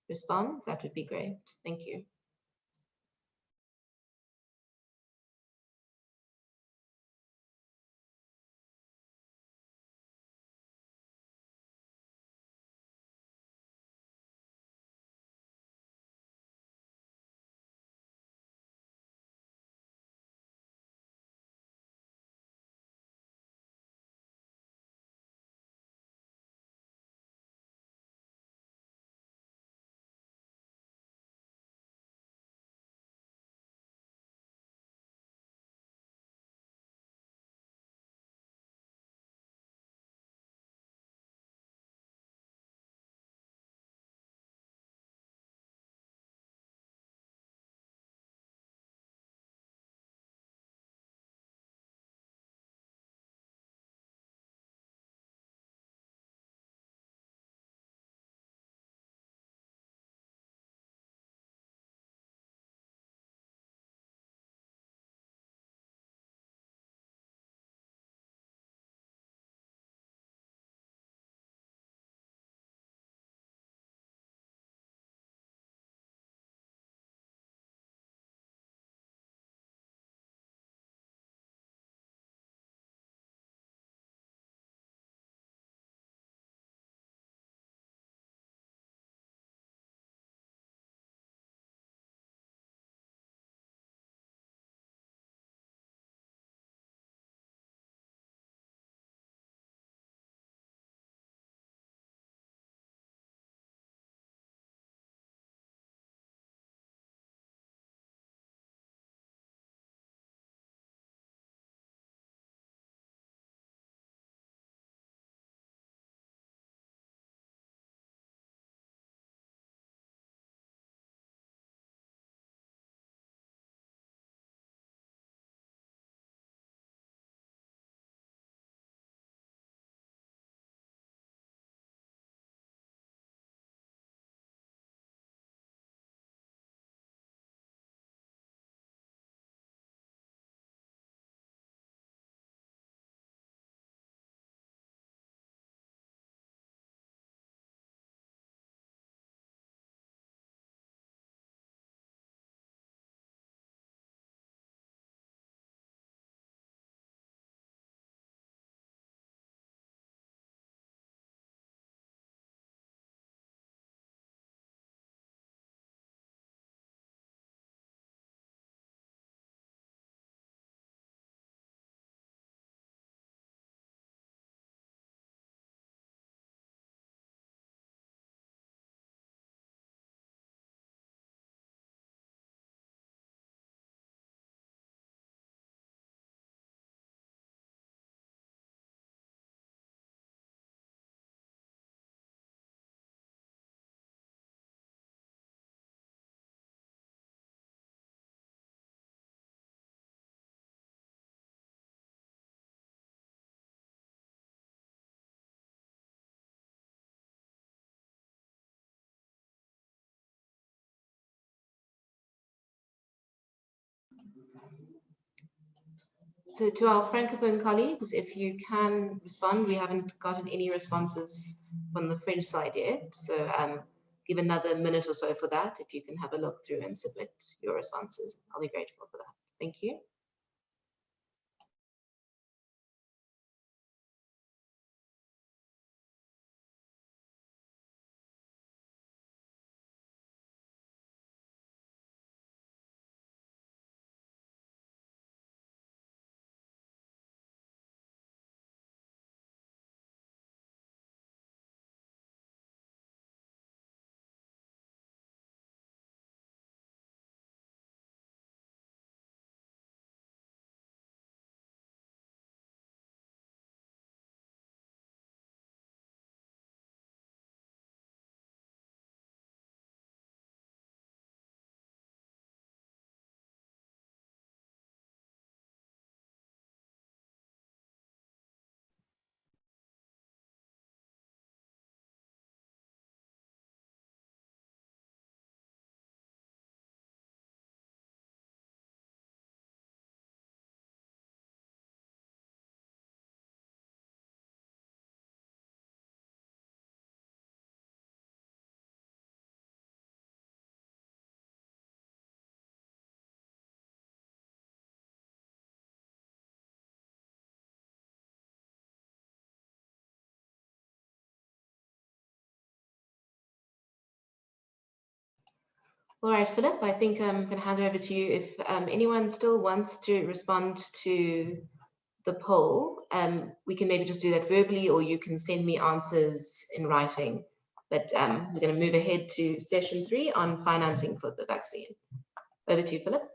respond, that would be great. Thank you. So to our Francophone colleagues, if you can respond, we haven't gotten any responses from the French side yet. So give another minute or so for that. If you can have a look through and submit your responses, I'll be grateful for that. Thank you. All right, Philip, I think I'm going to hand over to you. If anyone still wants to respond to the poll, we can maybe just do that verbally, or you can send me answers in writing. But we're going to move ahead to session 3 on financing for the vaccine. Over to you, Philip.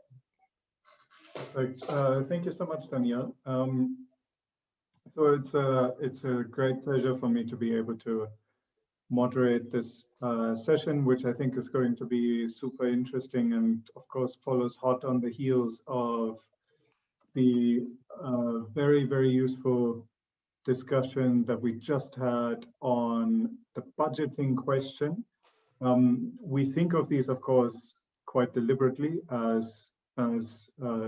Perfect. Thank you so much, Danielle. So it's a great pleasure for me to be able to moderate this session, which I think is going to be super interesting and of course follows hot on the heels of the very, very useful discussion that we just had on the budgeting question. We think of these, of course, quite deliberately as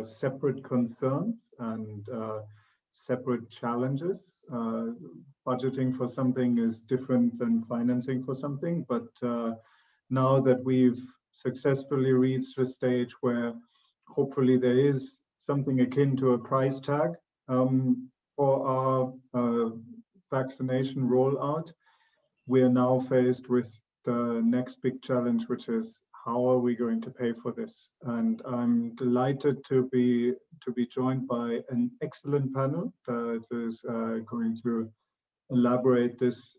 separate concerns and separate challenges. Budgeting for something is different than financing for something, but now that we've successfully reached a stage where hopefully there is something akin to a price tag for our vaccination rollout, we are now faced with the next big challenge, which is how are we going to pay for this? And I'm delighted to be joined by an excellent panel that is going to elaborate this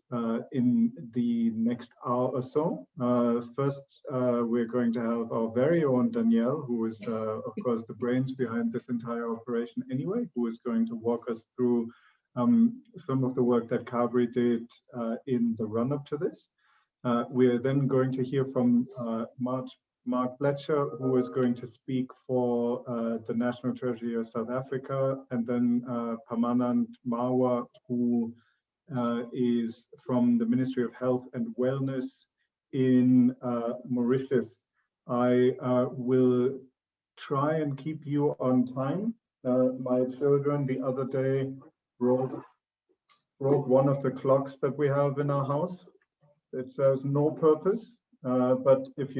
in the next hour or so. First, we're going to have our very own Danielle, who is, of course, the brains behind this entire operation anyway, who is going to walk us through some of the work that Cabri did in the run-up to this. We are then going to hear from Mark Fletcher, who is going to speak for the National Treasury of South Africa, and then Pamanand Marwa, who is from the Ministry of Health and Wellness in Mauritius. I will try and keep you on time. My children the other day broke one of the clocks that we have in our house. It serves no purpose, but if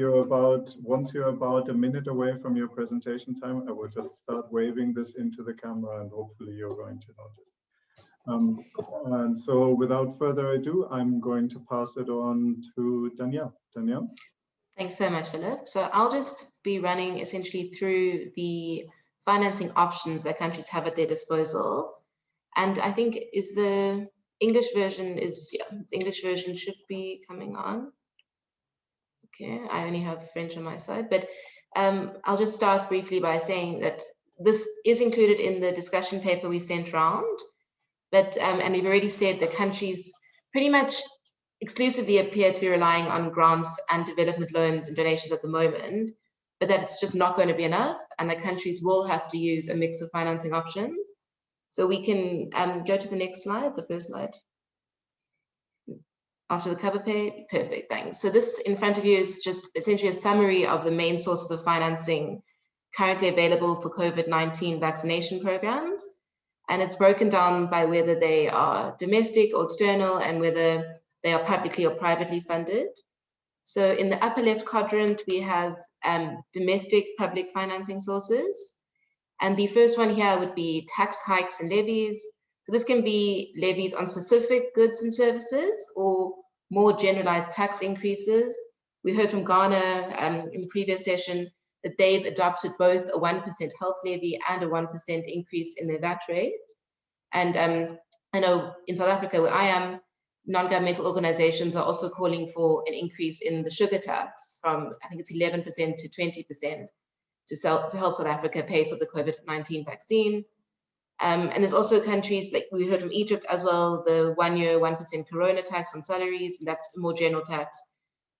once you're about a minute away from your presentation time, I will just start waving this into the camera and hopefully you're going to notice. And so without further ado, I'm going to pass it on to Danielle. Danielle? Thanks so much, Philip. So I'll just be running essentially through the financing options that countries have at their disposal. And I think the English version should be coming on. Okay, I only have French on my side, but I'll just start briefly by saying that this is included in the discussion paper we sent round, but and we've already said the countries pretty much exclusively appear to be relying on grants and development loans and donations at the moment, but that it's just not going to be enough, and the countries will have to use a mix of financing options. So we can go to the next slide, the first slide. After the cover page, perfect, thanks. So this in front of you is just essentially a summary of the main sources of financing currently available for COVID-19 vaccination programs. And it's broken down by whether they are domestic or external and whether they are publicly or privately funded. So in the upper left quadrant, we have domestic public financing sources. And the first one here would be tax hikes and levies. So this can be levies on specific goods and services or more generalized tax increases. We heard from Ghana in the previous session that they've adopted both a 1% health levy and a 1% increase in their VAT rate. And I know in South Africa, where I am, non-governmental organizations are also calling for an increase in the sugar tax from, I think it's 11% to 20% to help South Africa pay for the COVID-19 vaccine. And there's also countries, like we heard from Egypt as well, the 1 year, 1% corona tax on salaries, and that's a more general tax.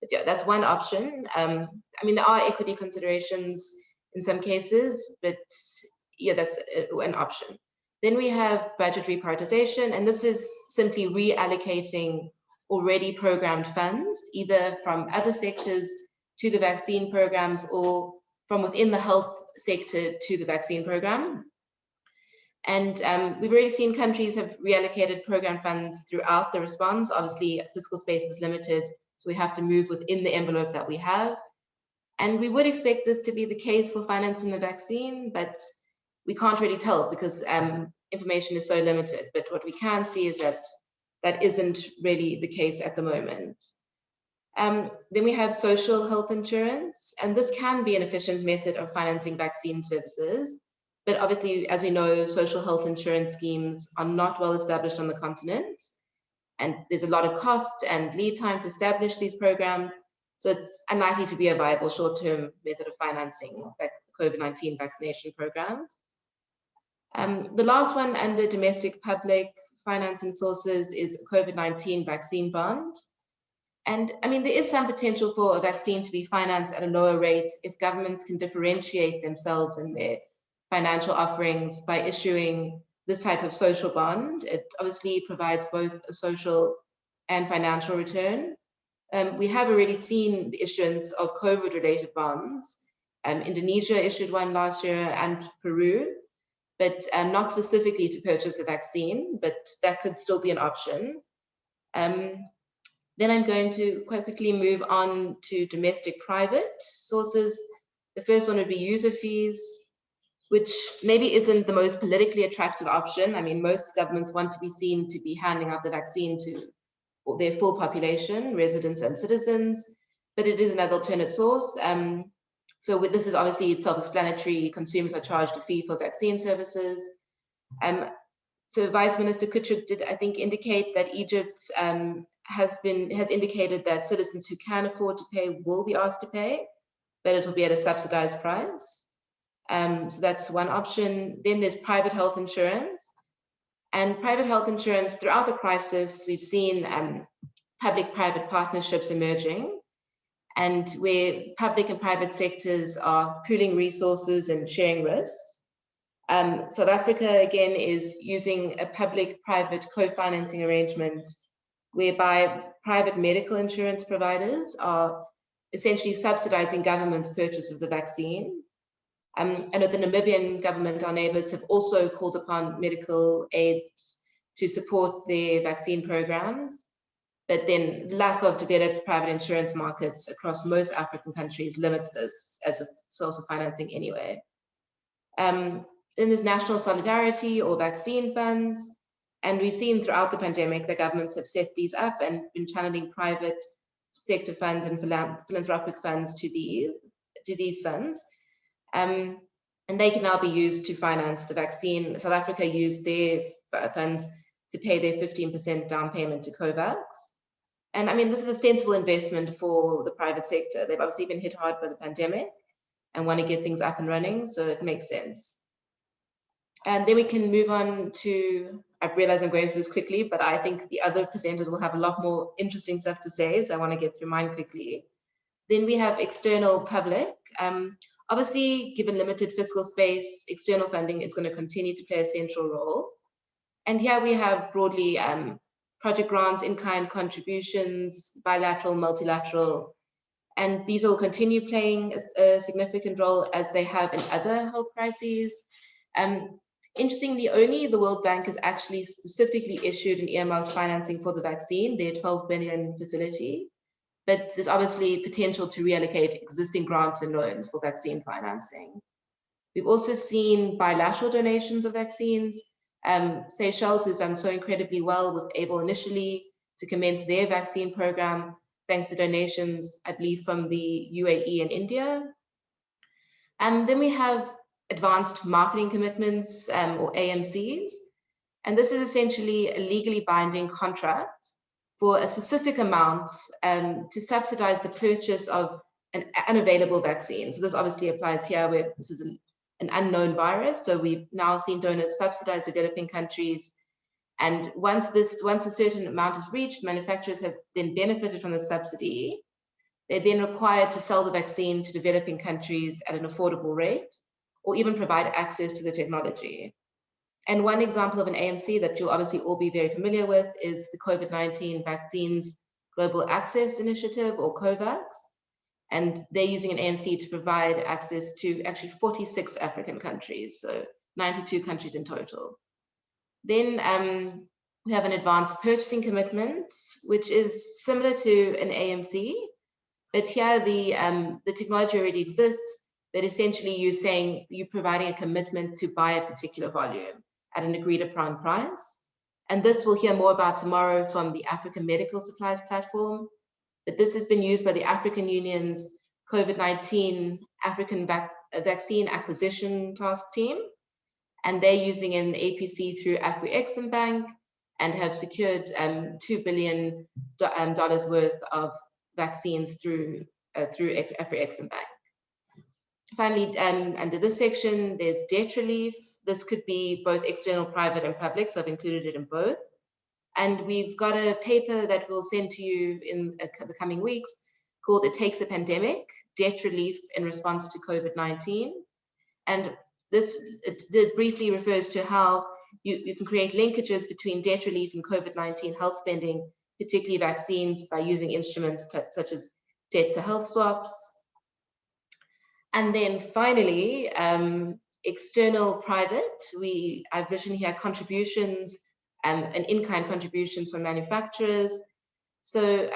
But yeah, that's one option. I mean, there are equity considerations in some cases, but yeah, that's an option. Then we have budget reprioritization, and this is simply reallocating already programmed funds, either from other sectors to the vaccine programs or from within the health sector to the vaccine program. And we've already seen countries have reallocated program funds throughout the response. Obviously, fiscal space is limited, so we have to move within the envelope that we have. And we would expect this to be the case for financing the vaccine, but we can't really tell because information is so limited. But what we can see is that that isn't really the case at the moment. Then we have social health insurance, and this can be an efficient method of financing vaccine services. But obviously, as we know, social health insurance schemes are not well established on the continent. And there's a lot of cost and lead time to establish these programs. So it's unlikely to be a viable short-term method of financing COVID-19 vaccination programs. The last one under domestic public financing sources is a COVID-19 vaccine bond. And I mean, there is some potential for a vaccine to be financed at a lower rate if governments can differentiate themselves in their financial offerings by issuing this type of social bond. It obviously provides both a social and financial return. We have already seen the issuance of COVID-related bonds. Indonesia issued one last year and Peru, but not specifically to purchase a vaccine, but that could still be an option. Then I'm going to quite quickly move on to domestic private sources. The first one would be user fees, which maybe isn't the most politically attractive option. I mean, most governments want to be seen to be handing out the vaccine to their full population, residents and citizens, but it is another alternate source. So this is obviously self-explanatory. Consumers are charged a fee for vaccine services. So Vice Minister Kutschuk did, I think, indicate that Egypt has indicated that citizens who can afford to pay will be asked to pay, but it'll be at a subsidized price. So that's one option. Then there's private health insurance. And private health insurance, throughout the crisis, we've seen public-private partnerships emerging, and where public and private sectors are pooling resources and sharing risks. South Africa, again, is using a public-private co-financing arrangement whereby private medical insurance providers are essentially subsidizing government's purchase of the vaccine. And with the Namibian government, our neighbors have also called upon medical aids to support their vaccine programs. But then lack of developed private insurance markets across most African countries limits this as a source of financing anyway. Then there's national solidarity or vaccine funds. And we've seen throughout the pandemic that governments have set these up and been channeling private sector funds and philanthropic funds to these funds. And they can now be used to finance the vaccine. South Africa used their funds to pay their 15% down payment to COVAX. And I mean, this is a sensible investment for the private sector. They've obviously been hit hard by the pandemic and want to get things up and running, so it makes sense. And then we can move on to, I've realized I'm going through this quickly, but I think the other presenters will have a lot more interesting stuff to say, so I want to get through mine quickly. Then we have external public. Obviously, given limited fiscal space, external funding is going to continue to play a central role. And here we have broadly project grants, in-kind contributions, bilateral, multilateral, and these will continue playing a significant role as they have in other health crises. Interestingly, only the World Bank has actually specifically issued an earmarked financing for the vaccine, their 12 billion facility. But there's obviously potential to reallocate existing grants and loans for vaccine financing. We've also seen bilateral donations of vaccines. Seychelles, who's done so incredibly well, was able initially to commence their vaccine program thanks to donations, I believe, from the UAE and India. Then we have advanced marketing commitments, or AMCs. And this is essentially a legally binding contract for a specific amount to subsidize the purchase of an unavailable vaccine. So this obviously applies here where this is an unknown virus. So we've now seen donors subsidize developing countries. And once a certain amount is reached, manufacturers have then benefited from the subsidy. They're then required to sell the vaccine to developing countries at an affordable rate, or even provide access to the technology. And one example of an AMC that you'll obviously all be very familiar with is the COVID-19 Vaccines Global Access Initiative, or COVAX. And they're using an AMC to provide access to actually 46 African countries, so 92 countries in total. Then we have an advanced purchasing commitment, which is similar to an AMC, but here the technology already exists, but essentially you're providing a commitment to buy a particular volume at an agreed upon price. And this we'll hear more about tomorrow from the African Medical Supplies platform. But this has been used by the African Union's COVID-19 African Vaccine Acquisition Task Team. And they're using an APC through Afri-Exim and have secured $2 billion worth of vaccines through Afri-Exim. Finally, under this section, there's debt relief. This could be both external, private, and public, so I've included it in both. And we've got a paper that we'll send to you in the coming weeks called "It Takes a Pandemic, Debt Relief in Response to COVID-19." And this briefly refers to how you can create linkages between debt relief and COVID-19 health spending, particularly vaccines, by using instruments such as debt to health swaps. And then finally, external private, I've written here contributions and in-kind contributions from manufacturers. So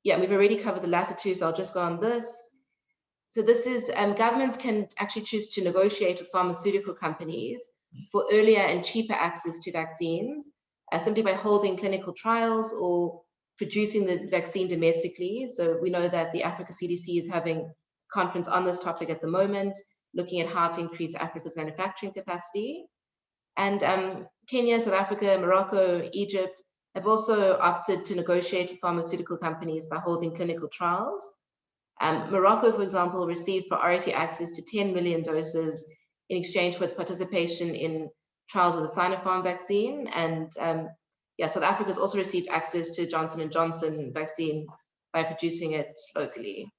yeah, we've already covered the latter two, so I'll just go on this. So this is, governments can actually choose to negotiate with pharmaceutical companies for earlier and cheaper access to vaccines, simply by holding clinical trials or producing the vaccine domestically. So we know that the Africa CDC is having a conference on this topic at the moment, looking at how to increase Africa's manufacturing capacity. And Kenya, South Africa, Morocco, Egypt have also opted to negotiate with pharmaceutical companies by holding clinical trials. Morocco, for example, received priority access to 10 million doses in exchange for its participation in trials of the Sinopharm vaccine. And yeah, South Africa has also received access to Johnson & Johnson vaccine by producing it locally.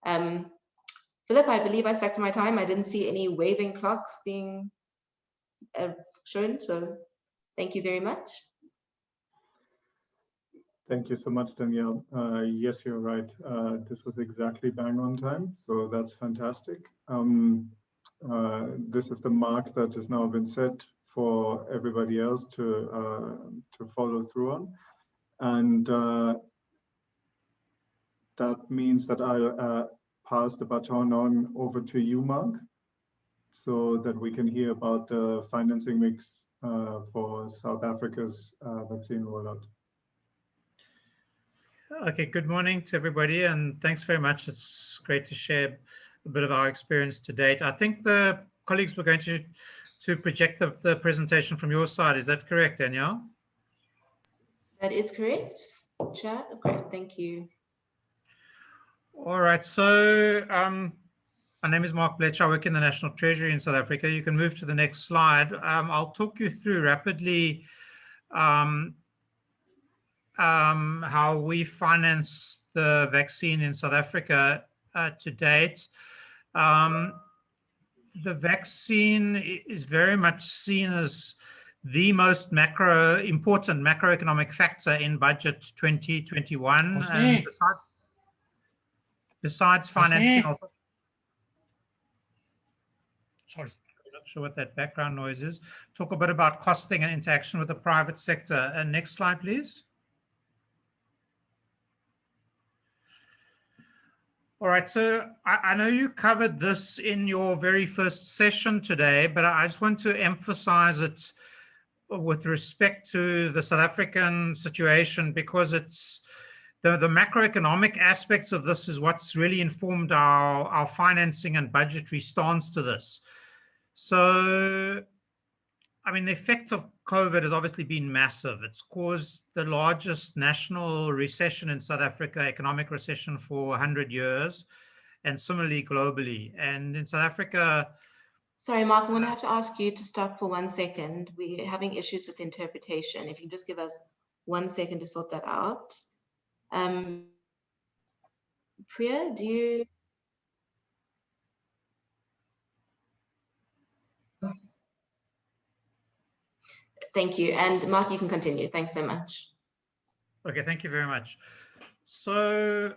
Philip, I believe I stuck to my time. I didn't see any waving clocks being shown, so thank you very much. Thank you so much, Danielle. Yes, you're right. This was exactly bang on time, so that's fantastic. This is the mark that has now been set for everybody else to follow through on. And that means that I'll pass the baton on over to you, Mark, so that we can hear about the financing mix for South Africa's vaccine rollout. Okay, good morning to everybody, and thanks very much. It's great to share a bit of our experience to date. I think the colleagues were going to project the presentation from your side. Is that correct, Danielle? That is correct, Chair. Great, thank you. All right, so my name is Mark Bletcher. I work in the National Treasury in South Africa. You can move to the next slide. I'll talk you through rapidly how we finance the vaccine in South Africa to date. The vaccine is very much seen as the most important macroeconomic factor in budget 2021. And besides financing, sorry. sure what that background noise is. Talk a bit about costing and interaction with the private sector. And next slide, please. All right, so I know you covered this in your very first session today, but I just want to emphasize it with respect to the South African situation, because it's the macroeconomic aspects of this is what's really informed our financing and budgetary stance to this. So, I mean, the effect of COVID has obviously been massive. It's caused the largest national recession in South Africa, economic recession for 100 years, and similarly globally. And in South Africa... Sorry, Mark, I'm going to have to ask you to stop for 1 second. We're having issues with interpretation. If you just give us 1 second to sort that out. Priya, do you... Thank you. And Mark, you can continue. Thanks so much. Okay, thank you very much. So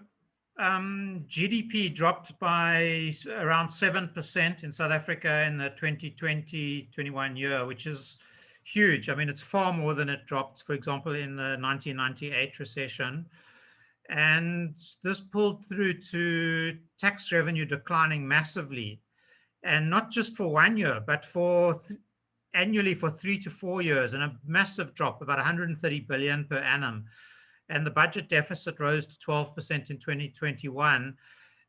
GDP dropped by around 7% in South Africa in the 2020-21 year, which is huge. I mean, it's far more than it dropped, for example, in the 1998 recession. And this pulled through to tax revenue declining massively. And not just for 1 year, but for annually for 3 to 4 years, and a massive drop, about 130 billion per annum. And the budget deficit rose to 12% in 2021.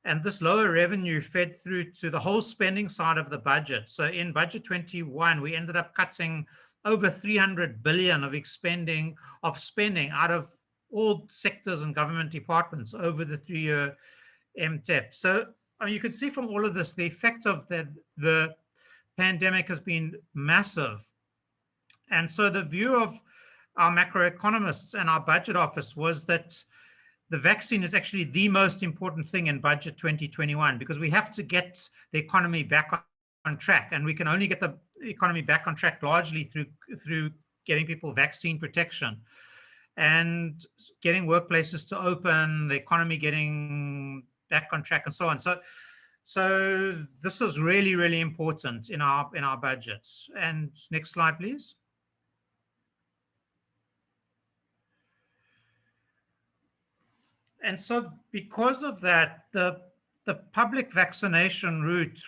And this lower revenue fed through to the whole spending side of the budget. So in budget 21, we ended up cutting over 300 billion of spending out of all sectors and government departments over the 3-year MTEF. So I mean, you can see from all of this, the effect of the pandemic has been massive. And so the view of our macroeconomists and our budget office was that the vaccine is actually the most important thing in budget 2021, because we have to get the economy back on track, and we can only get the economy back on track largely through getting people vaccine protection and getting workplaces to open, the economy getting back on track, and so on. So this is really, really important in our budgets. And next slide, please. And so because of that, the public vaccination route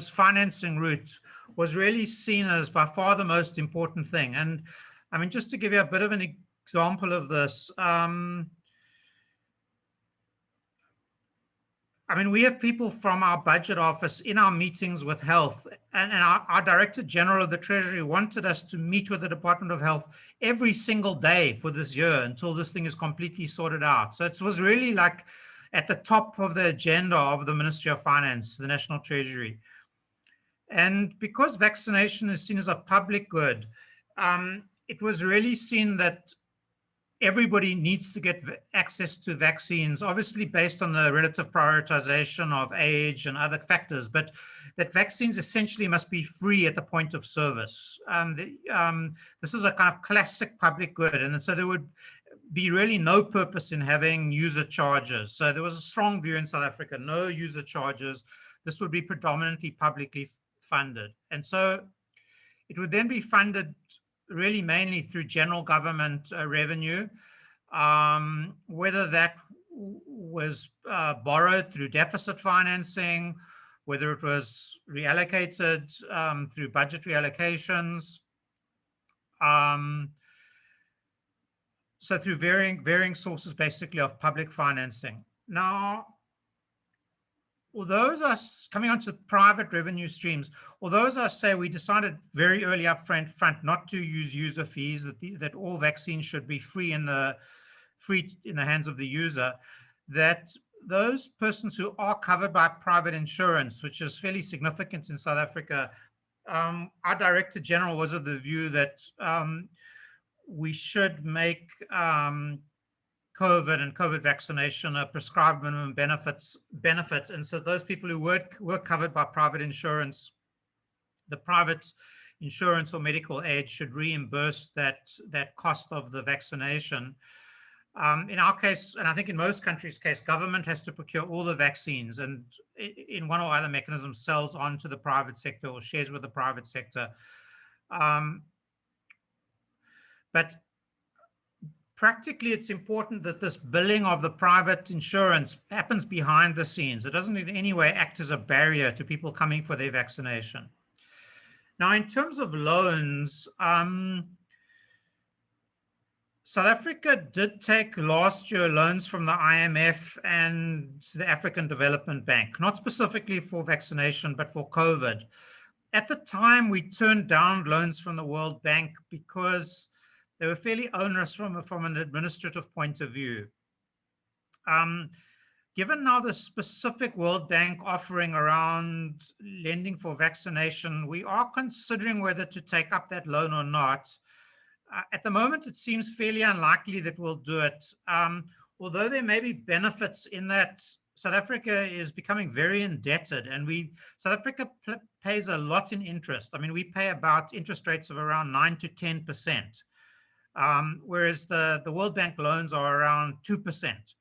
financing route was really seen as by far the most important thing. And I mean, just to give you a bit of an example of this, I mean, we have people from our budget office in our meetings with health, and our Director General of the Treasury wanted us to meet with the Department of Health every single day for this year until this thing is completely sorted out. So it was really like at the top of the agenda of the Ministry of Finance, the National Treasury. And because vaccination is seen as a public good, it was really seen that everybody needs to get access to vaccines, obviously based on the relative prioritization of age and other factors, but that vaccines essentially must be free at the point of service. This is a kind of classic public good, and so there would be really no purpose in having user charges. So there was a strong view in South Africa, no user charges. This would be predominantly publicly funded. And so it would then be funded really mainly through general government revenue, whether that was borrowed through deficit financing, whether it was reallocated through budgetary allocations, so through varying sources basically of public financing. Now, although as I, coming on to private revenue streams, although as I say, we decided very early up front not to use user fees, that all vaccines should be free in the hands of the user, that those persons who are covered by private insurance, which is fairly significant in South Africa, our Director General was of the view that we should make COVID and COVID vaccination a prescribed minimum benefit. And so those people who were covered by private insurance, the private insurance or medical aid should reimburse that cost of the vaccination. In our case, and I think in most countries' case, government has to procure all the vaccines and in one or other mechanism sells on to the private sector or shares with the private sector. But practically, it's important that this billing of the private insurance happens behind the scenes. It doesn't in any way act as a barrier to people coming for their vaccination. Now, in terms of loans, South Africa did take last year loans from the IMF and the African Development Bank, not specifically for vaccination, but for COVID. At the time, we turned down loans from the World Bank because they were fairly onerous from an administrative point of view. Given now the specific World Bank offering around lending for vaccination, we are considering whether to take up that loan or not. At the moment, it seems fairly unlikely that we'll do it, although there may be benefits in that South Africa is becoming very indebted, and South Africa pays a lot in interest. I mean, we pay about interest rates of around 9 to 10%, whereas the World Bank loans are around 2%.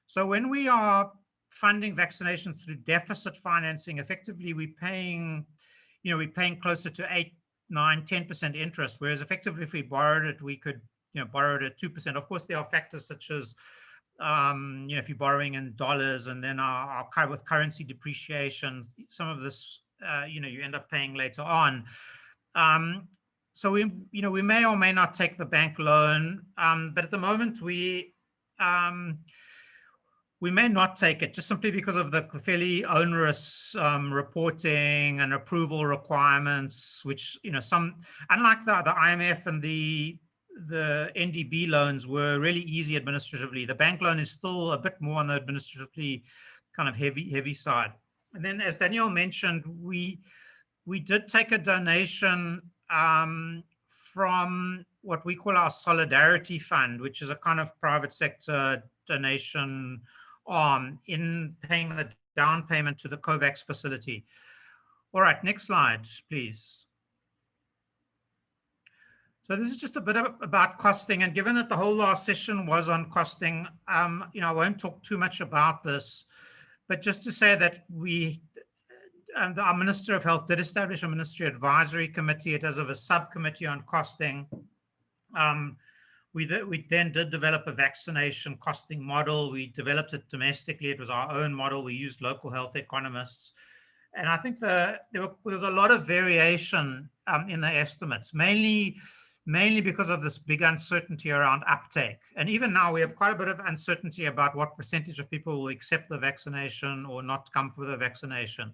So when we are funding vaccinations through deficit financing, effectively we're paying closer to 8, 9, 10% interest, whereas effectively if we borrowed it, we could borrow it at 2%. Of course, there are factors such as if you're borrowing in dollars and then with currency depreciation, some of this you end up paying later on. So we may or may not take the bank loan, but at the moment we may not take it just simply because of the fairly onerous reporting and approval requirements, which, unlike the IMF and the NDB loans were really easy administratively. The bank loan is still a bit more on the administratively kind of heavy side. And then, as Danielle mentioned, we did take a donation from what we call our Solidarity Fund, which is a kind of private sector donation in paying the down payment to the COVAX facility. All right, next slide, please. So this is just a bit about costing, and given that the whole last session was on costing, I won't talk too much about this, but just to say that our Minister of Health did establish a Ministry Advisory Committee. It has a subcommittee on costing. We then did develop a vaccination costing model. We developed it domestically. It was our own model. We used local health economists. And I think there was a lot of variation in the estimates, mainly because of this big uncertainty around uptake. And even now, we have quite a bit of uncertainty about what percentage of people will accept the vaccination or not come for the vaccination.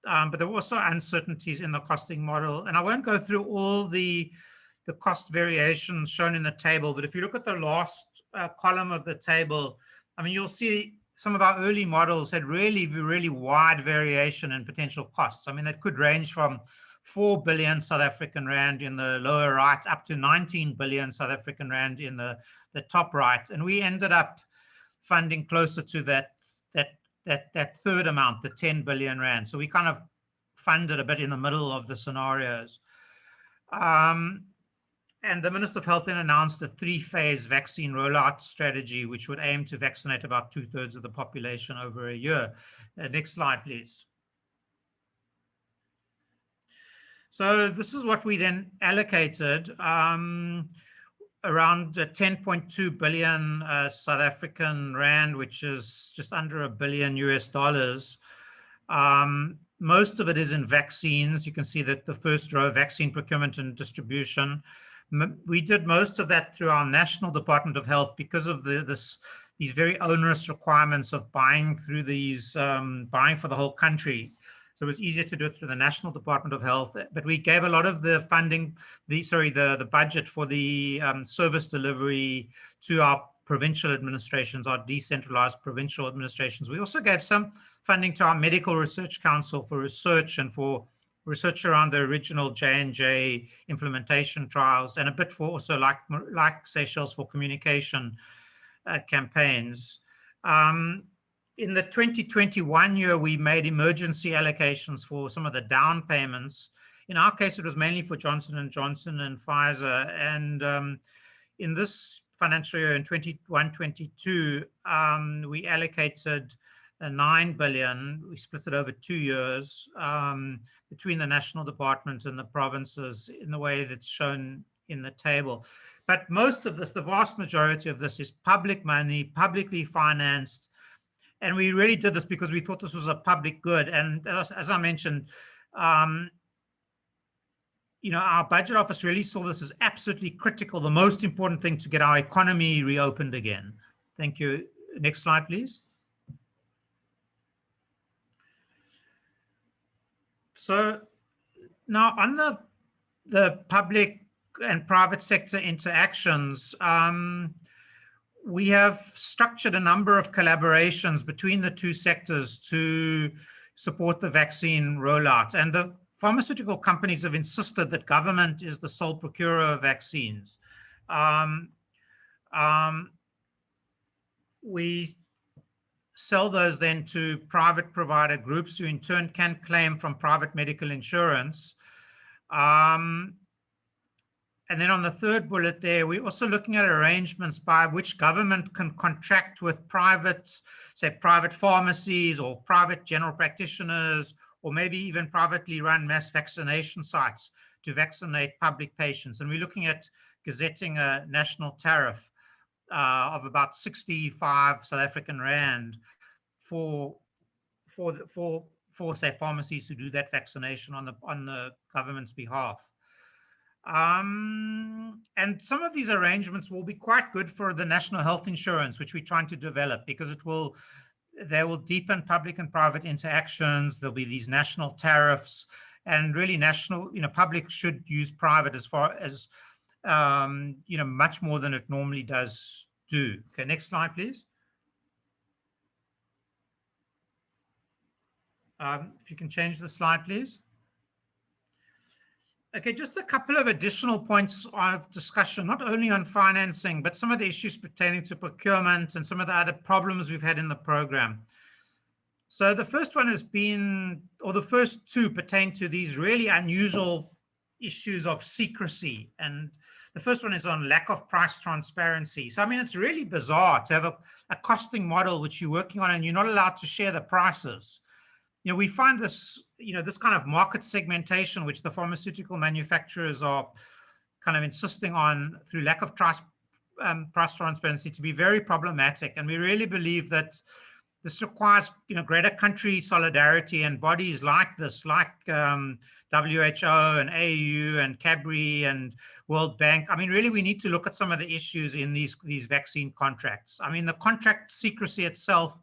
But there were also uncertainties in the costing model. And I won't go through all the cost variations shown in the table, but if you look at the last column of the table, I mean, you'll see some of our early models had really, really wide variation in potential costs. I mean, that could range from 4 billion South African rand in the lower right up to 19 billion South African rand in the top right. And we ended up funding closer to that third amount, the 10 billion rand. So we kind of funded a bit in the middle of the scenarios. And the Minister of Health then announced a 3-phase vaccine rollout strategy, which would aim to vaccinate about 2/3 of the population over a year. Next slide, please. So this is what we then allocated, around 10.2 billion South African rand, which is just under $1 billion US. Most of it is in vaccines. You can see that the first row, vaccine procurement and distribution. We did most of that through our National Department of Health because of these very onerous requirements of buying through these, buying for the whole country. So it was easier to do it through the National Department of Health, but we gave a lot of the funding, the budget for the service delivery to our provincial administrations, our decentralized provincial administrations. We also gave some funding to our Medical Research Council for research and for research around the original J&J implementation trials, and a bit for also like Seychelles for communication campaigns. In the 2021 year, we made emergency allocations for some of the down payments. In our case, it was mainly for Johnson & Johnson and Pfizer. And in this financial year in 21-22, we allocated 9 billion. We split it over 2 years between the national department and the provinces in the way that's shown in the table. But most of this, the vast majority of this, is public money, publicly financed. And we really did this because we thought this was a public good. And as I mentioned, you know, our budget office really saw this as absolutely critical, the most important thing to get our economy reopened again. Thank you. Next slide, please. So now on the public and private sector interactions, we have structured a number of collaborations between the two sectors to support the vaccine rollout. And the pharmaceutical companies have insisted that government is the sole procurer of vaccines. We sell those then to private provider groups who in turn can claim from private medical insurance. And then on the third bullet there, we're also looking at arrangements by which government can contract with private, say, private pharmacies or private general practitioners, or maybe even privately run mass vaccination sites to vaccinate public patients. And we're looking at gazetting a national tariff of about 65 South African rand for say pharmacies to do that vaccination on the government's behalf. And some of these arrangements will be quite good for the national health insurance, which we're trying to develop, because they will deepen public and private interactions. There'll be these national tariffs, and really national, you know, public should use private as far as, you know, much more than it normally does do. Okay, next slide, please. If you can change the slide, please. Okay, just a couple of additional points of discussion, not only on financing, but some of the issues pertaining to procurement and some of the other problems we've had in the program. So the first one has been, or the first two pertain to these really unusual issues of secrecy. And the first one is on lack of price transparency. So, I mean, it's really bizarre to have a costing model which you're working on and you're not allowed to share the prices. You know, we find this, you know, this kind of market segmentation, which the pharmaceutical manufacturers are kind of insisting on through lack of price transparency, to be very problematic. And we really believe that this requires, you know, greater country solidarity, and bodies like this, like WHO and AU and CABRI and World Bank. I mean, really, we need to look at some of the issues in these vaccine contracts. I mean, the contract secrecy itself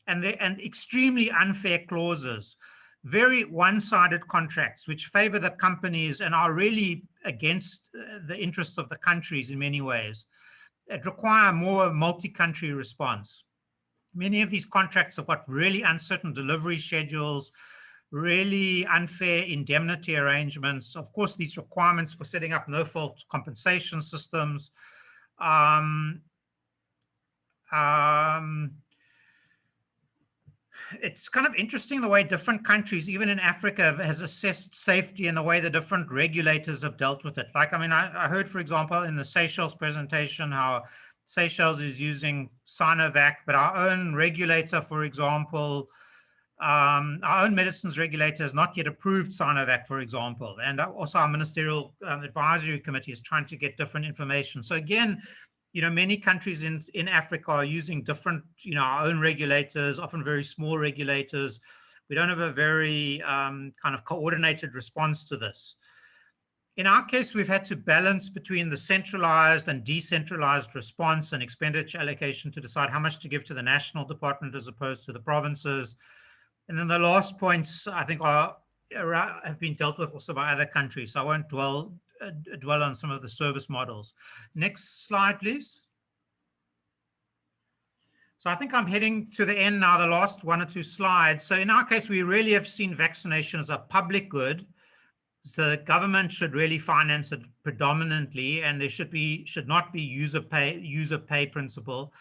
and extremely unfair clauses, very one-sided contracts which favor the companies and are really against the interests of the countries in many ways. It requires more multi-country response. Many of these contracts have got really uncertain delivery schedules, really unfair indemnity arrangements. Of course, these requirements for setting up no-fault compensation systems. It's kind of interesting the way different countries, even in Africa, has assessed safety and the way the different regulators have dealt with it. Like, I mean, I heard, for example, in the Seychelles presentation, how Seychelles is using Sinovac, but our own regulator, for example, our own medicines regulator has not yet approved Sinovac, for example. And also our ministerial advisory committee is trying to get different information. So again, you know, many countries in Africa are using different, you know, our own regulators, often very small regulators. We don't have a very kind of coordinated response to this. In our case, we've had to balance between the centralized and decentralized response and expenditure allocation to decide how much to give to the national department as opposed to the provinces. And then the last points, I think, have been dealt with also by other countries. So I won't dwell on some of the service models. Next slide, please. So I think I'm heading to the end now, the last one or two slides. So in our case, we really have seen vaccination as a public good. So the government should really finance it predominantly, and there should not be user pay principle.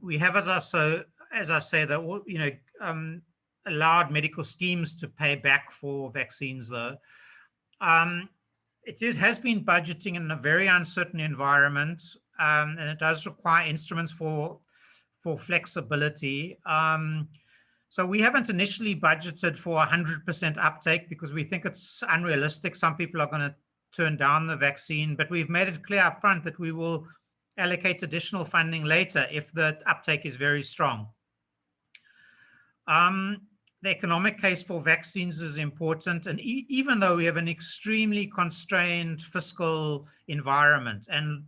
We have, as I say, that, you know, allowed medical schemes to pay back for vaccines, though. It has been budgeting in a very uncertain environment. and it does require instruments for flexibility. So we haven't initially budgeted for 100% uptake because we think it's unrealistic. Some people are going to turn down the vaccine, but we've made it clear up front that we will allocate additional funding later if the uptake is very strong. The economic case for vaccines is important, and even though we have an extremely constrained fiscal environment and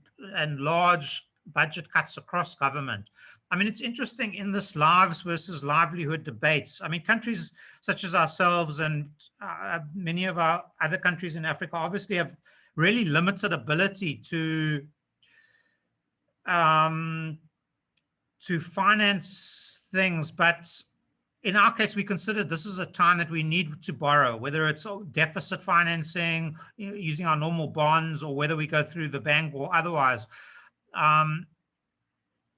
large budget cuts across government, I mean, it's interesting in this lives versus livelihood debates. I mean, countries such as ourselves and many of our other countries in Africa obviously have really limited ability to finance things, but in our case, we consider this is a time that we need to borrow, whether it's deficit financing, using our normal bonds, or whether we go through the bank or otherwise.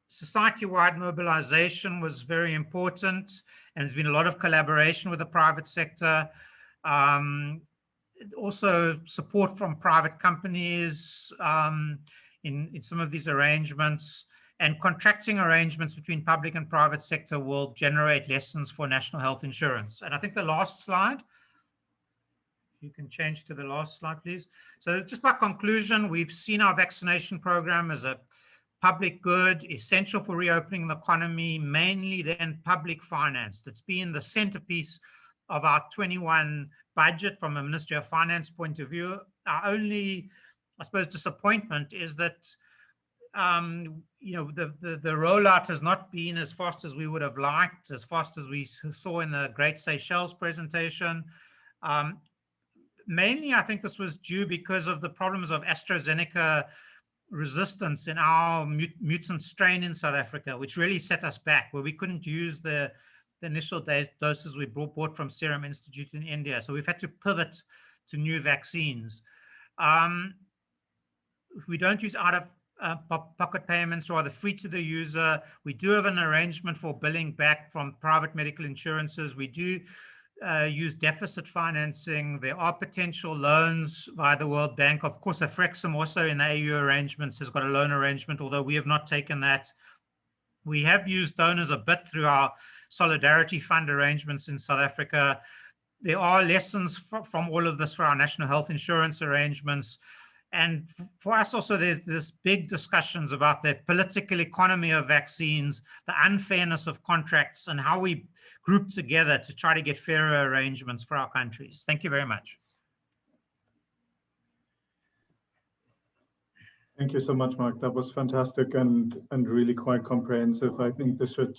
Society-wide mobilization was very important, and there's been a lot of collaboration with the private sector. Also support from private companies in some of these arrangements. And contracting arrangements between public and private sector will generate lessons for national health insurance. And I think the last slide, you can change to the last slide, please. So just by conclusion, we've seen our vaccination program as a public good, essential for reopening the economy, mainly then public finance. That's been the centerpiece of our 21 budget from a Ministry of Finance point of view. Our only, I suppose, disappointment is that you know, the rollout has not been as fast as we would have liked, as fast as we saw in the Great Seychelles presentation. Mainly, I think this was due because of the problems of AstraZeneca resistance in our mutant strain in South Africa, which really set us back, where we couldn't use the initial doses we bought from Serum Institute in India. So we've had to pivot to new vaccines. We don't use out of pocket payments, or rather free to the user. We do have an arrangement for billing back from private medical insurances. We do use deficit financing. There are potential loans via the World Bank. Of course, Afrexim also in the AU arrangements has got a loan arrangement, although we have not taken that. We have used donors a bit through our Solidarity Fund arrangements in South Africa. There are lessons from all of this for our national health insurance arrangements. And for us also, there's this big discussions about the political economy of vaccines, the unfairness of contracts, and how we group together to try to get fairer arrangements for our countries. Thank you very much. Thank you so much, Mark. That was fantastic and really quite comprehensive. I think this should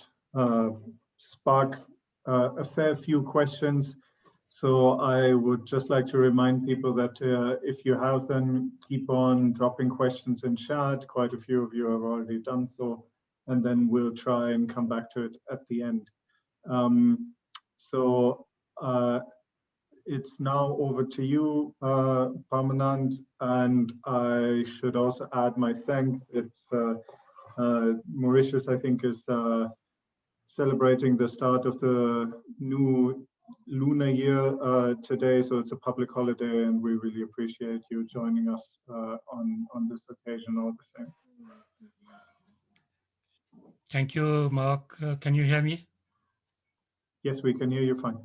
spark a fair few questions. So I would just like to remind people that if you have them, keep on dropping questions in chat. Quite a few of you have already done so, and then we'll try and come back to it at the end. It's now over to you, Parmanand, and I should also add my thanks. It's Mauritius, I think, is celebrating the start of the new lunar year today, so it's a public holiday, and we really appreciate you joining us on this occasion all the same. Thank you, Mark. Can you hear me? Yes, we can hear you fine.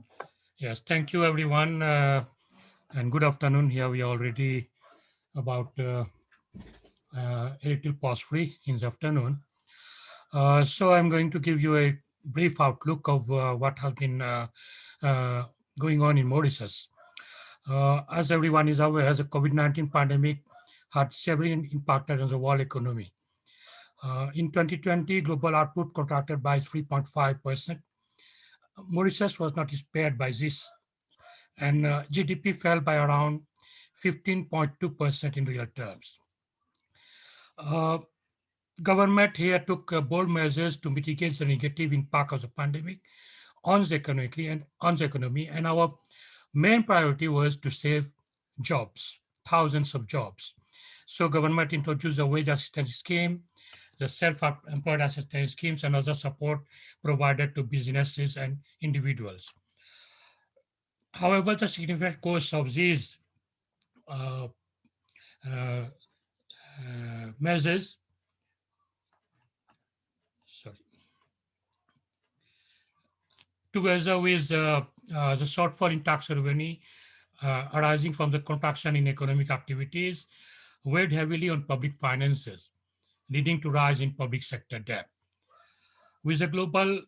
Yes, thank you, everyone, and good afternoon. Here we are already about a little past 3 in the afternoon. So I'm going to give you a brief outlook of what has been going on in Mauritius. As everyone is aware, the COVID-19 pandemic had severely impacted on the world economy. In 2020, global output contracted by 3.5%. Mauritius was not spared by this, and GDP fell by around 15.2% in real terms. Government here took bold measures to mitigate the negative impact of the pandemic on the economy, and our main priority was to save jobs, thousands of jobs. So government introduced the wage assistance scheme, the self-employed assistance schemes, and other support provided to businesses and individuals. However, the significant cost of these measures together with the shortfall in tax revenue arising from the contraction in economic activities, weighed heavily on public finances, leading to rise in public sector debt. With the global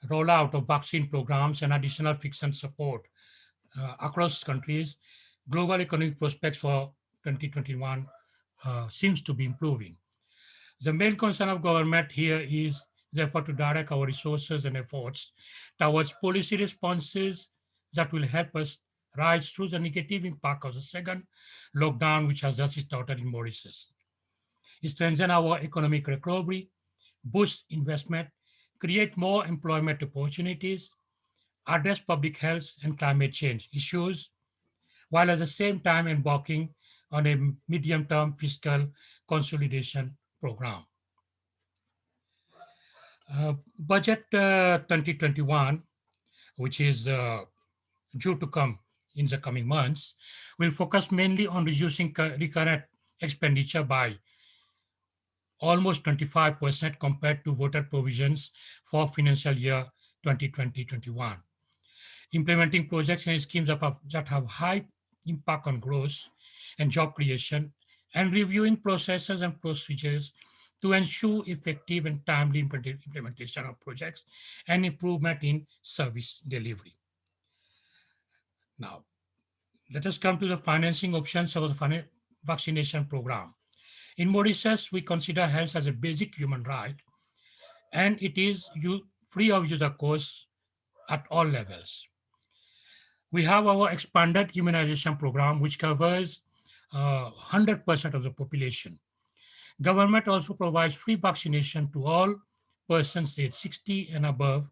rollout of vaccine programs and additional fiscal support across countries, global economic prospects for 2021 seems to be improving. The main concern of government here is therefore to direct our resources and efforts towards policy responses that will help us rise through the negative impact of the second lockdown, which has just started in Mauritius. Strengthen our economic recovery, boost investment, create more employment opportunities, address public health and climate change issues, while at the same time embarking on a medium-term fiscal consolidation program. Budget 2021, which is due to come in the coming months, will focus mainly on reducing recurrent expenditure by almost 25% compared to voted provisions for financial year 2020-21. Implementing projects and schemes that have high impact on growth and job creation, and reviewing processes and procedures to ensure effective and timely implementation of projects and improvement in service delivery. Now, let us come to the financing options of the vaccination program. In Mauritius, we consider health as a basic human right, and it is free of user costs at all levels. We have our expanded immunization program, which covers 100% of the population. Government also provides free vaccination to all persons aged 60 and above,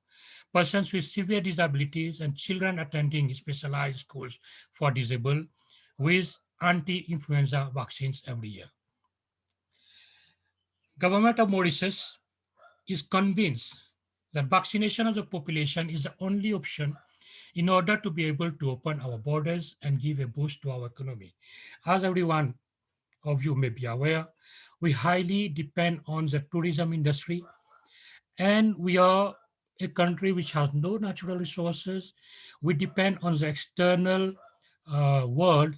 persons with severe disabilities, and children attending specialized schools for disabled with anti-influenza vaccines every year. Government of Mauritius is convinced that vaccination of the population is the only option in order to be able to open our borders and give a boost to our economy. As everyone of you may be aware, we highly depend on the tourism industry, and we are a country which has no natural resources. We depend on the external world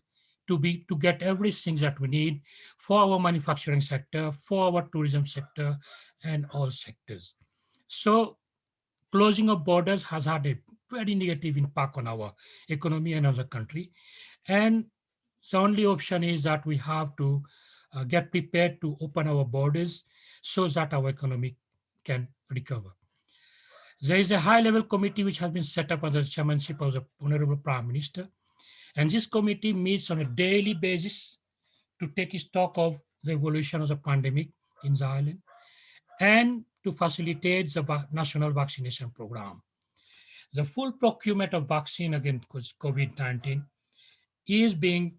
to get everything that we need for our manufacturing sector, for our tourism sector, and all sectors. So closing of borders has had a very negative impact on our economy and as a country. And the only option is that we have to get prepared to open our borders so that our economy can recover. There is a high-level committee which has been set up under the chairmanship of the Honorable Prime Minister. And this committee meets on a daily basis to take stock of the evolution of the pandemic in the island and to facilitate the national vaccination program. The full procurement of vaccine against COVID-19 is being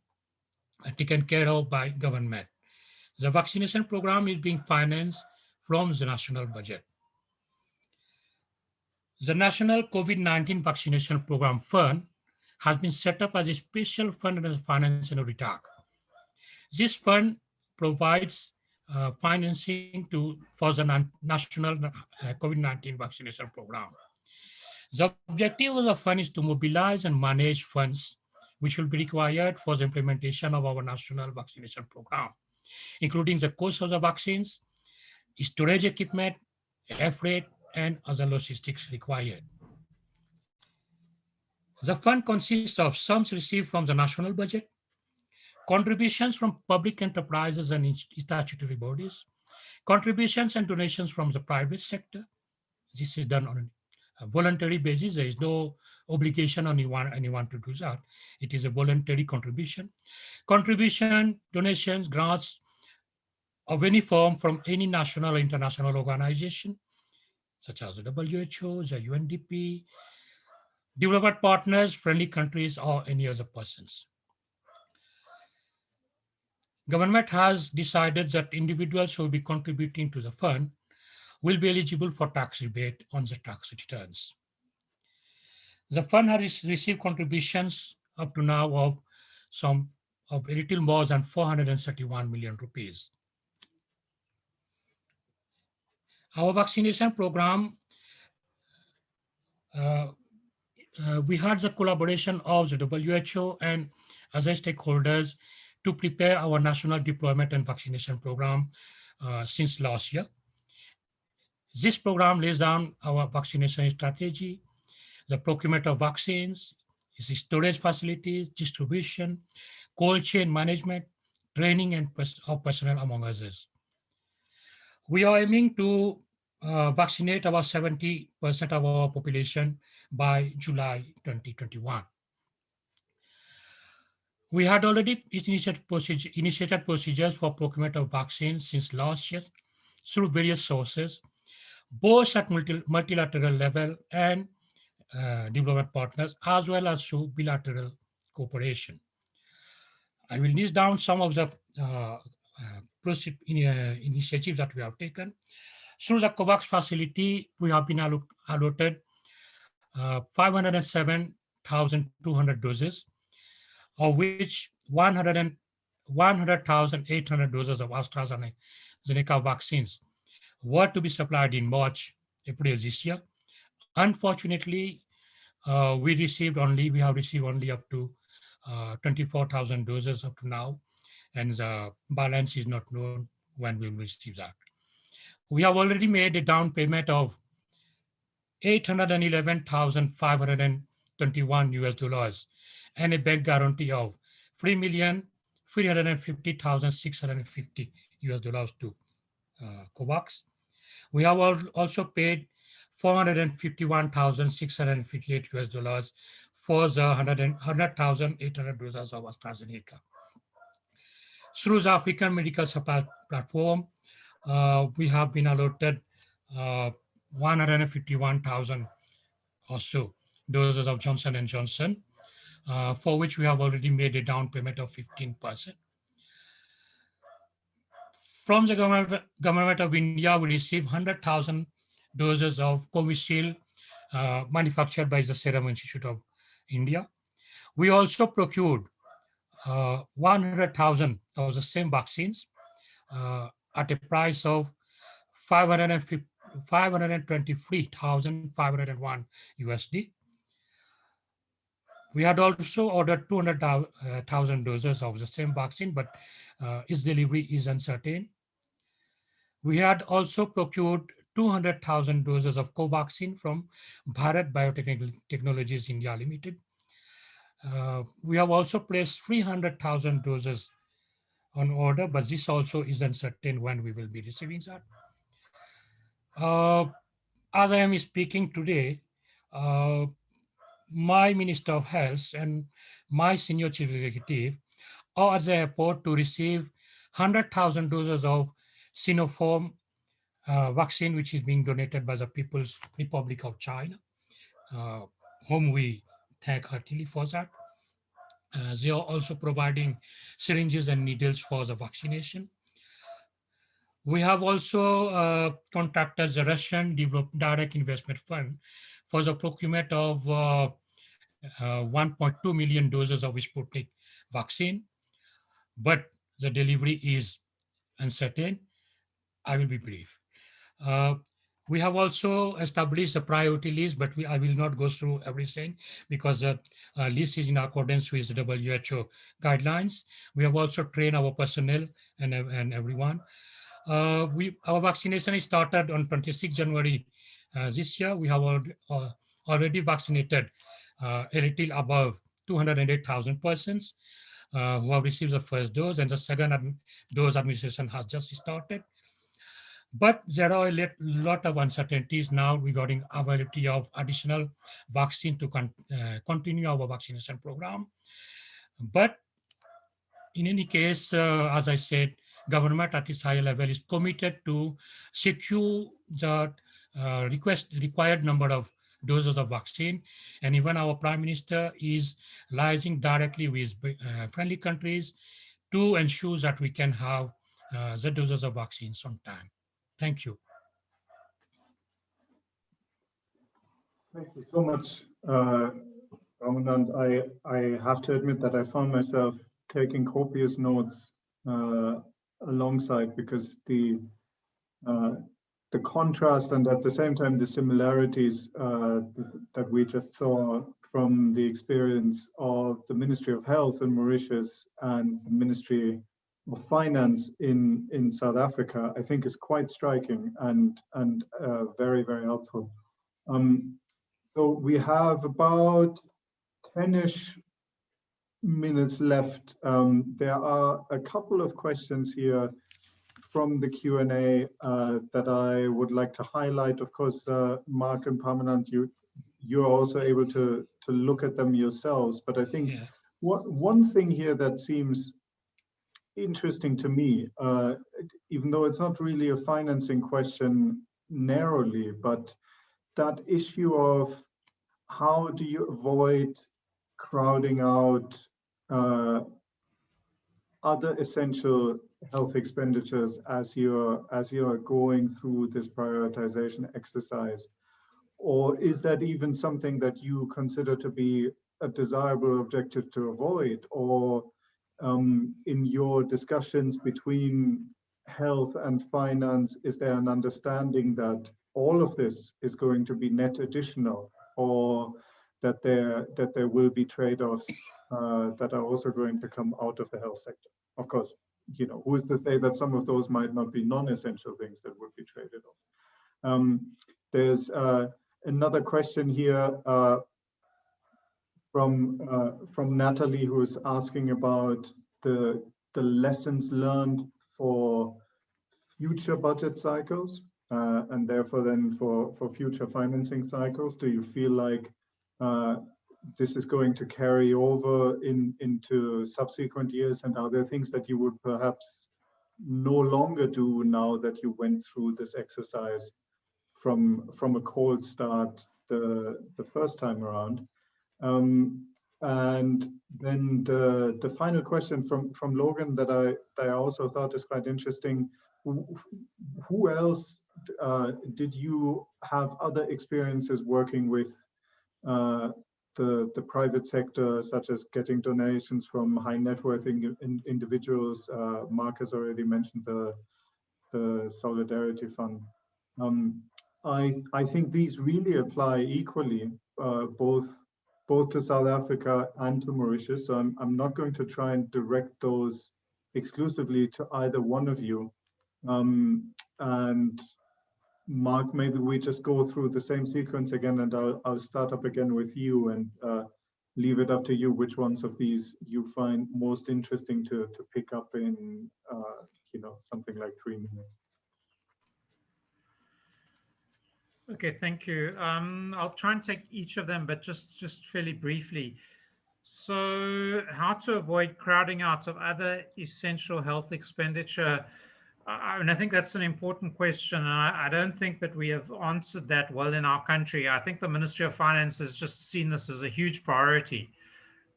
taken care of by government. The vaccination program is being financed from the national budget. The National COVID-19 Vaccination Program Fund has been set up as a special fund under the Finance and Audit. This fund provides financing for the national COVID-19 vaccination program. The objective of the fund is to mobilize and manage funds which will be required for the implementation of our national vaccination program, including the cost of the vaccines, storage equipment, air freight, and other logistics required. The fund consists of sums received from the national budget, contributions from public enterprises and statutory bodies, contributions and donations from the private sector. This is done on a voluntary basis. There is no obligation on anyone to do that. It is a voluntary contribution. Contribution, donations, grants of any form from any national or international organization, such as the WHO, the UNDP, development partners, friendly countries, or any other persons. Government has decided that individuals who will be contributing to the fund will be eligible for tax rebate on the tax returns. The fund has received contributions up to now of a little more than 431 million rupees. Our vaccination program we had the collaboration of the WHO and other stakeholders to prepare our national deployment and vaccination program since last year. This program lays down our vaccination strategy, the procurement of vaccines, its storage facilities, distribution, cold chain management, training and of personnel, among others. We are aiming to vaccinate about 70% of our population by July 2021. We had already initiated procedures for procurement of vaccines since last year through various sources, both at multilateral level and development partners, as well as through bilateral cooperation. I will list down some of the initiatives that we have taken. Through the COVAX facility, we have been allotted 507,200 doses, of which 100,800 doses of AstraZeneca vaccines were to be supplied in March, April this year. Unfortunately, we have received only up to 24,000 doses up to now, and the balance is not known when we will receive that. We have already made a down payment of $811,521 US and a bank guarantee of $3,350,650 US to COVAX. We have also paid $451,658 US for the 100,800 doses of AstraZeneca. Through the African Medical Supply Platform, we have been allotted 151,000 or so doses of Johnson & Johnson, for which we have already made a down payment of 15%. From the government of India, we received 100,000 doses of Covishield manufactured by the Serum Institute of India. We also procured 100,000 of the same vaccines at a price of 523,501 USD. We had also ordered 200,000 doses of the same vaccine, but its delivery is uncertain. We had also procured 200,000 doses of Covaxin from Bharat Biotechnologies India Limited. We have also placed 300,000 doses on order, but this also is uncertain when we will be receiving that. As I am speaking today, my Minister of Health and my senior chief executive are at the airport to receive 100,000 doses of Sinopharm vaccine, which is being donated by the People's Republic of China, whom we thank heartily for that. They are also providing syringes and needles for the vaccination. We have also contacted the Russian Direct Investment Fund for the procurement of 1.2 million doses of Sputnik vaccine, but the delivery is uncertain. I will be brief. We have also established a priority list, but I will not go through everything because the list is in accordance with the WHO guidelines. We have also trained our personnel and everyone. Our vaccination started on 26 January this year. We have already vaccinated a little above 208,000 persons who have received the first dose, and the second dose administration has just started. But there are a lot of uncertainties now regarding availability of additional vaccine to continue our vaccination program. But in any case, as I said, government at its higher level is committed to secure the required number of doses of vaccine. And even our Prime Minister is liaising directly with friendly countries to ensure that we can have the doses of vaccines on time. Thank you. Thank you so much, Commandant. I have to admit that I found myself taking copious notes alongside, because the the contrast and at the same time the similarities that we just saw from the experience of the Ministry of Health in Mauritius and the Ministry of Finance in South Africa, I think is quite striking and very, very helpful. So we have about 10-ish minutes left. There are a couple of questions here from the Q&A that I would like to highlight. Of course, Mark and Parmanand, you're also able to look at them yourselves. But I think one thing here that seems interesting to me, even though it's not really a financing question narrowly, but that issue of how do you avoid crowding out other essential health expenditures as you're going through this prioritization exercise? Or is that even something that you consider to be a desirable objective to avoid? Or in your discussions between health and finance, is there an understanding that all of this is going to be net additional, or that there will be trade-offs that are also going to come out of the health sector? Of course, you know, who is to say that some of those might not be non-essential things that would be traded off? There's another question here from Natalie, who is asking about the lessons learned for future budget cycles and therefore then for future financing cycles. Do you feel like this is going to carry over into subsequent years, and are there things that you would perhaps no longer do now that you went through this exercise from a cold start the first time around? And then the final question from Logan that I also thought is quite interesting. Who else did you have other experiences working with the private sector, such as getting donations from high net worth individuals? Mark has already mentioned the Solidarity Fund. I think these really apply equally, both to South Africa and to Mauritius. So I'm not going to try and direct those exclusively to either one of you. And Mark, maybe we just go through the same sequence again, and I'll start up again with you and leave it up to you which ones of these you find most interesting to pick up in you know, something like 3 minutes. Okay, thank you. I'll try and take each of them, but just fairly briefly. So how to avoid crowding out of other essential health expenditure? I think that's an important question, and I don't think that we have answered that well in our country. I think the Ministry of Finance has just seen this as a huge priority.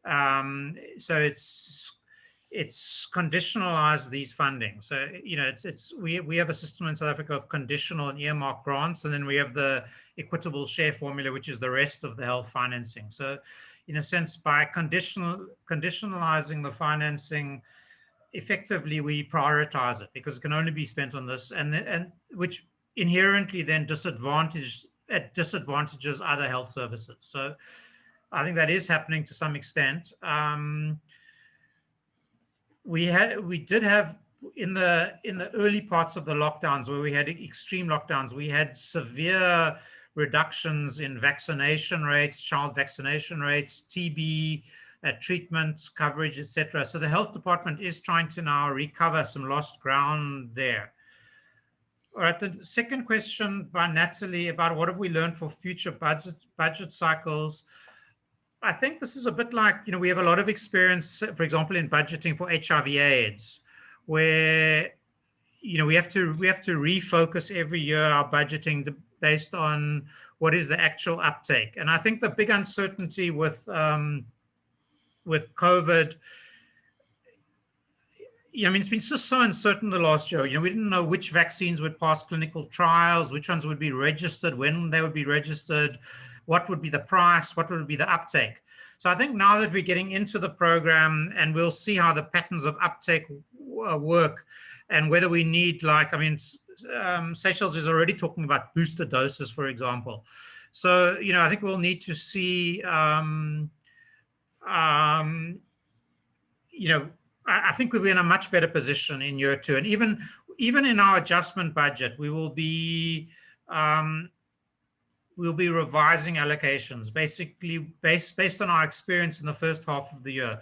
So it's conditionalized these funding. So, you know, we have a system in South Africa of conditional and earmark grants, and then we have the equitable share formula, which is the rest of the health financing. So in a sense, by conditionalizing the financing, effectively we prioritize it because it can only be spent on this, and which inherently then disadvantages other health services. So I think that is happening to some extent. We did have in the early parts of the lockdowns, where we had extreme lockdowns, we had severe reductions in vaccination rates, child vaccination rates, TB treatment coverage, etc. So the health department is trying to now recover some lost ground there. All right, the second question by Natalie about what have we learned for future budget cycles. I think this is a bit like, you know, we have a lot of experience, for example, in budgeting for HIV/AIDS, where, you know, we have to refocus every year our budgeting based on what is the actual uptake. And I think the big uncertainty with COVID, you know, I mean, it's been just so uncertain the last year. You know, we didn't know which vaccines would pass clinical trials, which ones would be registered, when they would be registered, what would be the price, what would be the uptake. So I think now that we're getting into the program, and we'll see how the patterns of uptake work, and whether we need, like, I mean, Seychelles is already talking about booster doses, for example. So, I think we'll need to see, I think we'll be in a much better position in year 2. And even in our adjustment budget, we will be we'll be revising allocations, basically based on our experience in the first half of the year.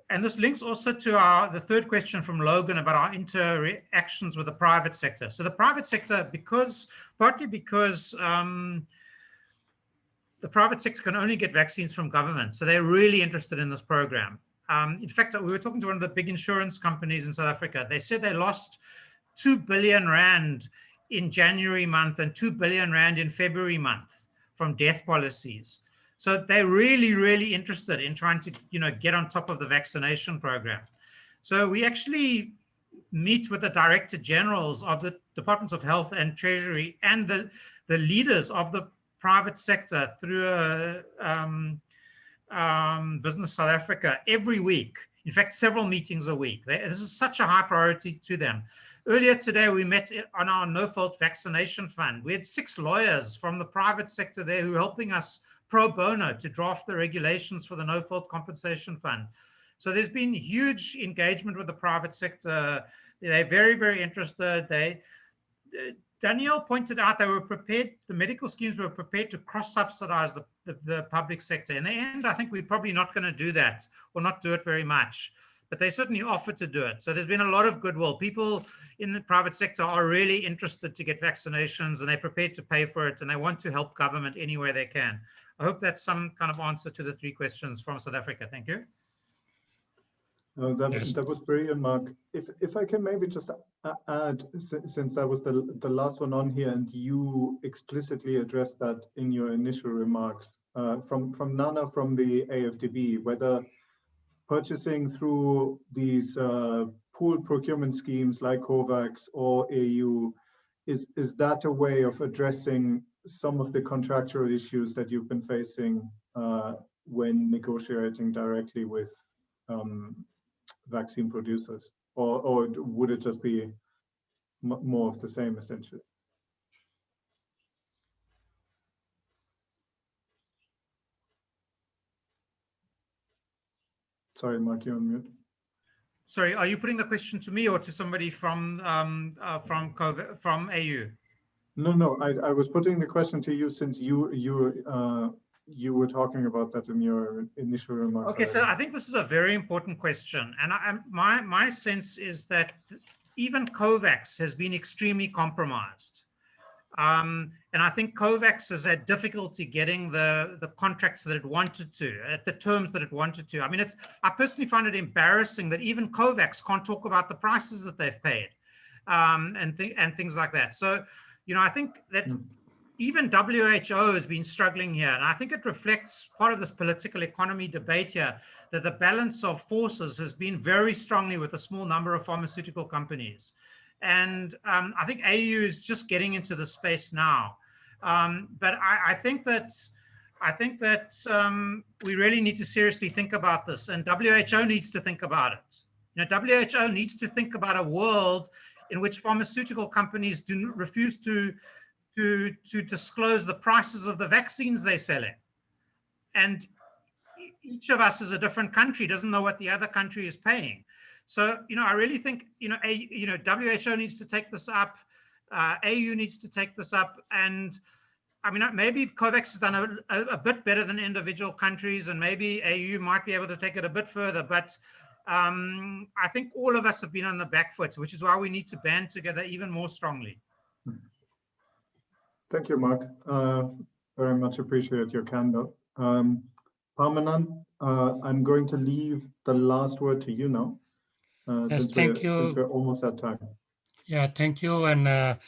And this links also to the third question from Logan about our interactions with the private sector. So the private sector, partly because the private sector can only get vaccines from government. So they're really interested in this program. In fact, we were talking to one of the big insurance companies in South Africa. They said they lost 2 billion Rand in January month and 2 billion Rand in February month from death policies. So they're really, really interested in trying to, get on top of the vaccination program. So we actually meet with the director generals of the Departments of Health and Treasury and the leaders of the private sector through Business South Africa every week. In fact, several meetings a week. This is such a high priority to them. Earlier today, we met on our no-fault vaccination fund. We had 6 lawyers from the private sector there who are helping us pro bono to draft the regulations for the no-fault compensation fund. So there's been huge engagement with the private sector. They're very, very interested. Danielle pointed out they were prepared, the medical schemes were prepared to cross-subsidize the public sector. In the end, I think we're probably not going to do that or not do it very much, but they certainly offered to do it. So there's been a lot of goodwill. People in the private sector are really interested to get vaccinations and they're prepared to pay for it and they want to help government any way they can. I hope that's some kind of answer to the 3 questions from South Africa. Thank you. That was brilliant, Mark. If I can maybe just add, since that was the last one on here, and you explicitly addressed that in your initial remarks, from Nana from the AFDB, whether purchasing through these pooled procurement schemes like COVAX or AU, is that a way of addressing some of the contractual issues that you've been facing when negotiating directly with vaccine producers, or would it just be more of the same essentially? Sorry, Mark, you're on mute. Sorry, are you putting the question to me or to somebody from Covet, from AU? No, I was putting the question to you since you were talking about that in your initial remarks. Okay, so I think this is a very important question. And my sense is that even COVAX has been extremely compromised. And I think COVAX has had difficulty getting the contracts that it wanted to, at the terms that it wanted to. I mean, I personally find it embarrassing that even COVAX can't talk about the prices that they've paid and things like that. So, I think that even WHO has been struggling here. And I think it reflects part of this political economy debate here, that the balance of forces has been very strongly with a small number of pharmaceutical companies. And I think AU is just getting into the space now. But I think that we really need to seriously think about this, and WHO needs to think about it. WHO needs to think about a world in which pharmaceutical companies refuse to disclose the prices of the vaccines they're selling. And each of us is a different country, doesn't know what the other country is paying. So, I really think, WHO needs to take this up, AU needs to take this up. And I mean, maybe COVAX has done a bit better than individual countries, and maybe AU might be able to take it a bit further. But I think all of us have been on the back foot, which is why we need to band together even more strongly. Thank you, Mark. Very much appreciate your candor. Parmanan, I'm going to leave the last word to you now. Yes, thank you. Since we're almost at time. Yeah, thank you. And I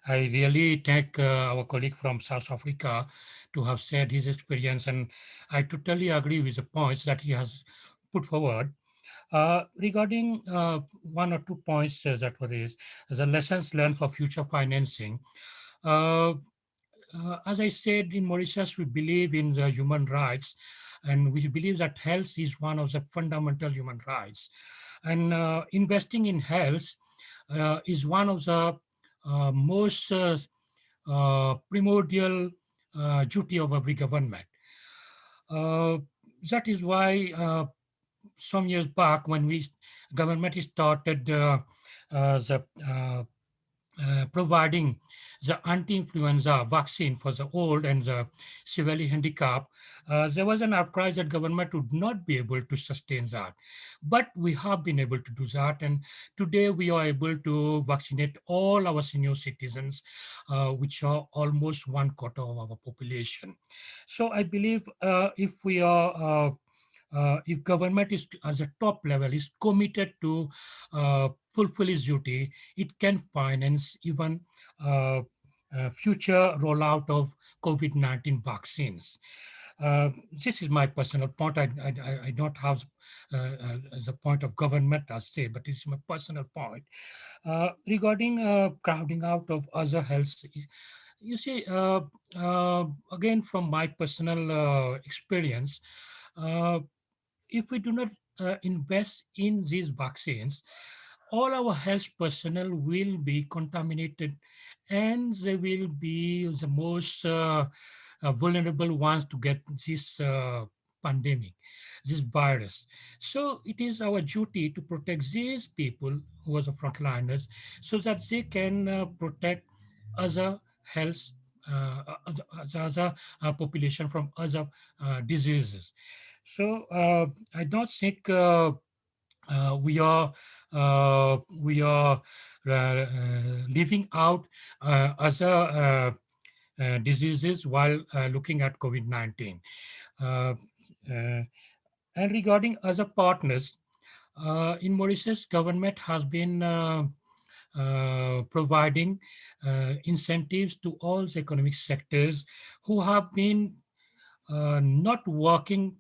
really thank our colleague from South Africa to have shared his experience. And I totally agree with the points that he has put forward. Regarding 1 or 2 points that were raised, the lessons learned for future financing. As I said, in Mauritius, we believe in the human rights, and we believe that health is one of the fundamental human rights. And investing in health is one of the most primordial duty of every government. That is why some years back, when government started providing the anti-influenza vaccine for the old and the severely handicapped, there was an outcry that government would not be able to sustain that. But we have been able to do that, and today we are able to vaccinate all our senior citizens, which are almost 1/4 of our population. So I believe if government is as a top level is committed to fulfill its duty, it can finance even future rollout of COVID-19 vaccines. This is my personal point. I don't have as a point of government, I say, but this is my personal point. Regarding crowding out of other health, you see, again, from my personal experience, if we do not invest in these vaccines, all our health personnel will be contaminated, and they will be the most vulnerable ones to get this pandemic, this virus. So it is our duty to protect these people who are the frontliners so that they can protect other health, other population from other diseases. So I don't think we are leaving out other diseases while looking at COVID-19. And regarding other partners, in Mauritius, government has been providing incentives to all the economic sectors who have been not working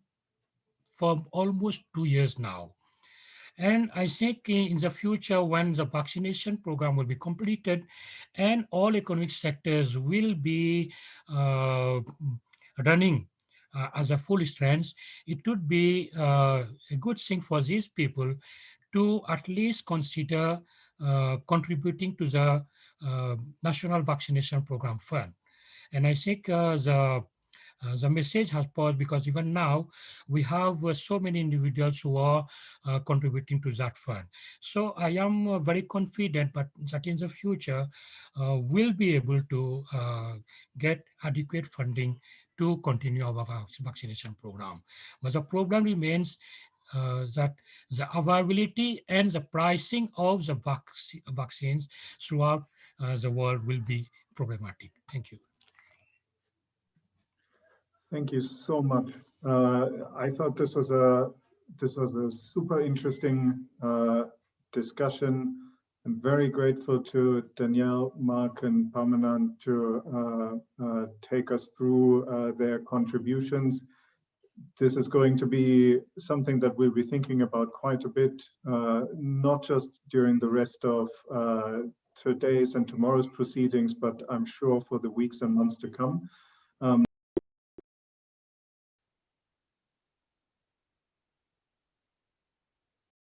for almost 2 years now. And I think in the future, when the vaccination program will be completed and all economic sectors will be running as a full strength, it would be a good thing for these people to at least consider contributing to the National Vaccination Program Fund. And I think the message has paused because even now we have so many individuals who are contributing to that fund. So I am very confident that in the future we'll be able to get adequate funding to continue our vaccination program. But the problem remains that the availability and the pricing of the vaccines throughout the world will be problematic. Thank you. Thank you so much. I thought this was a super interesting discussion. I'm very grateful to Danielle, Mark, and Parmanand to take us through their contributions. This is going to be something that we'll be thinking about quite a bit, not just during the rest of today's and tomorrow's proceedings, but I'm sure for the weeks and months to come.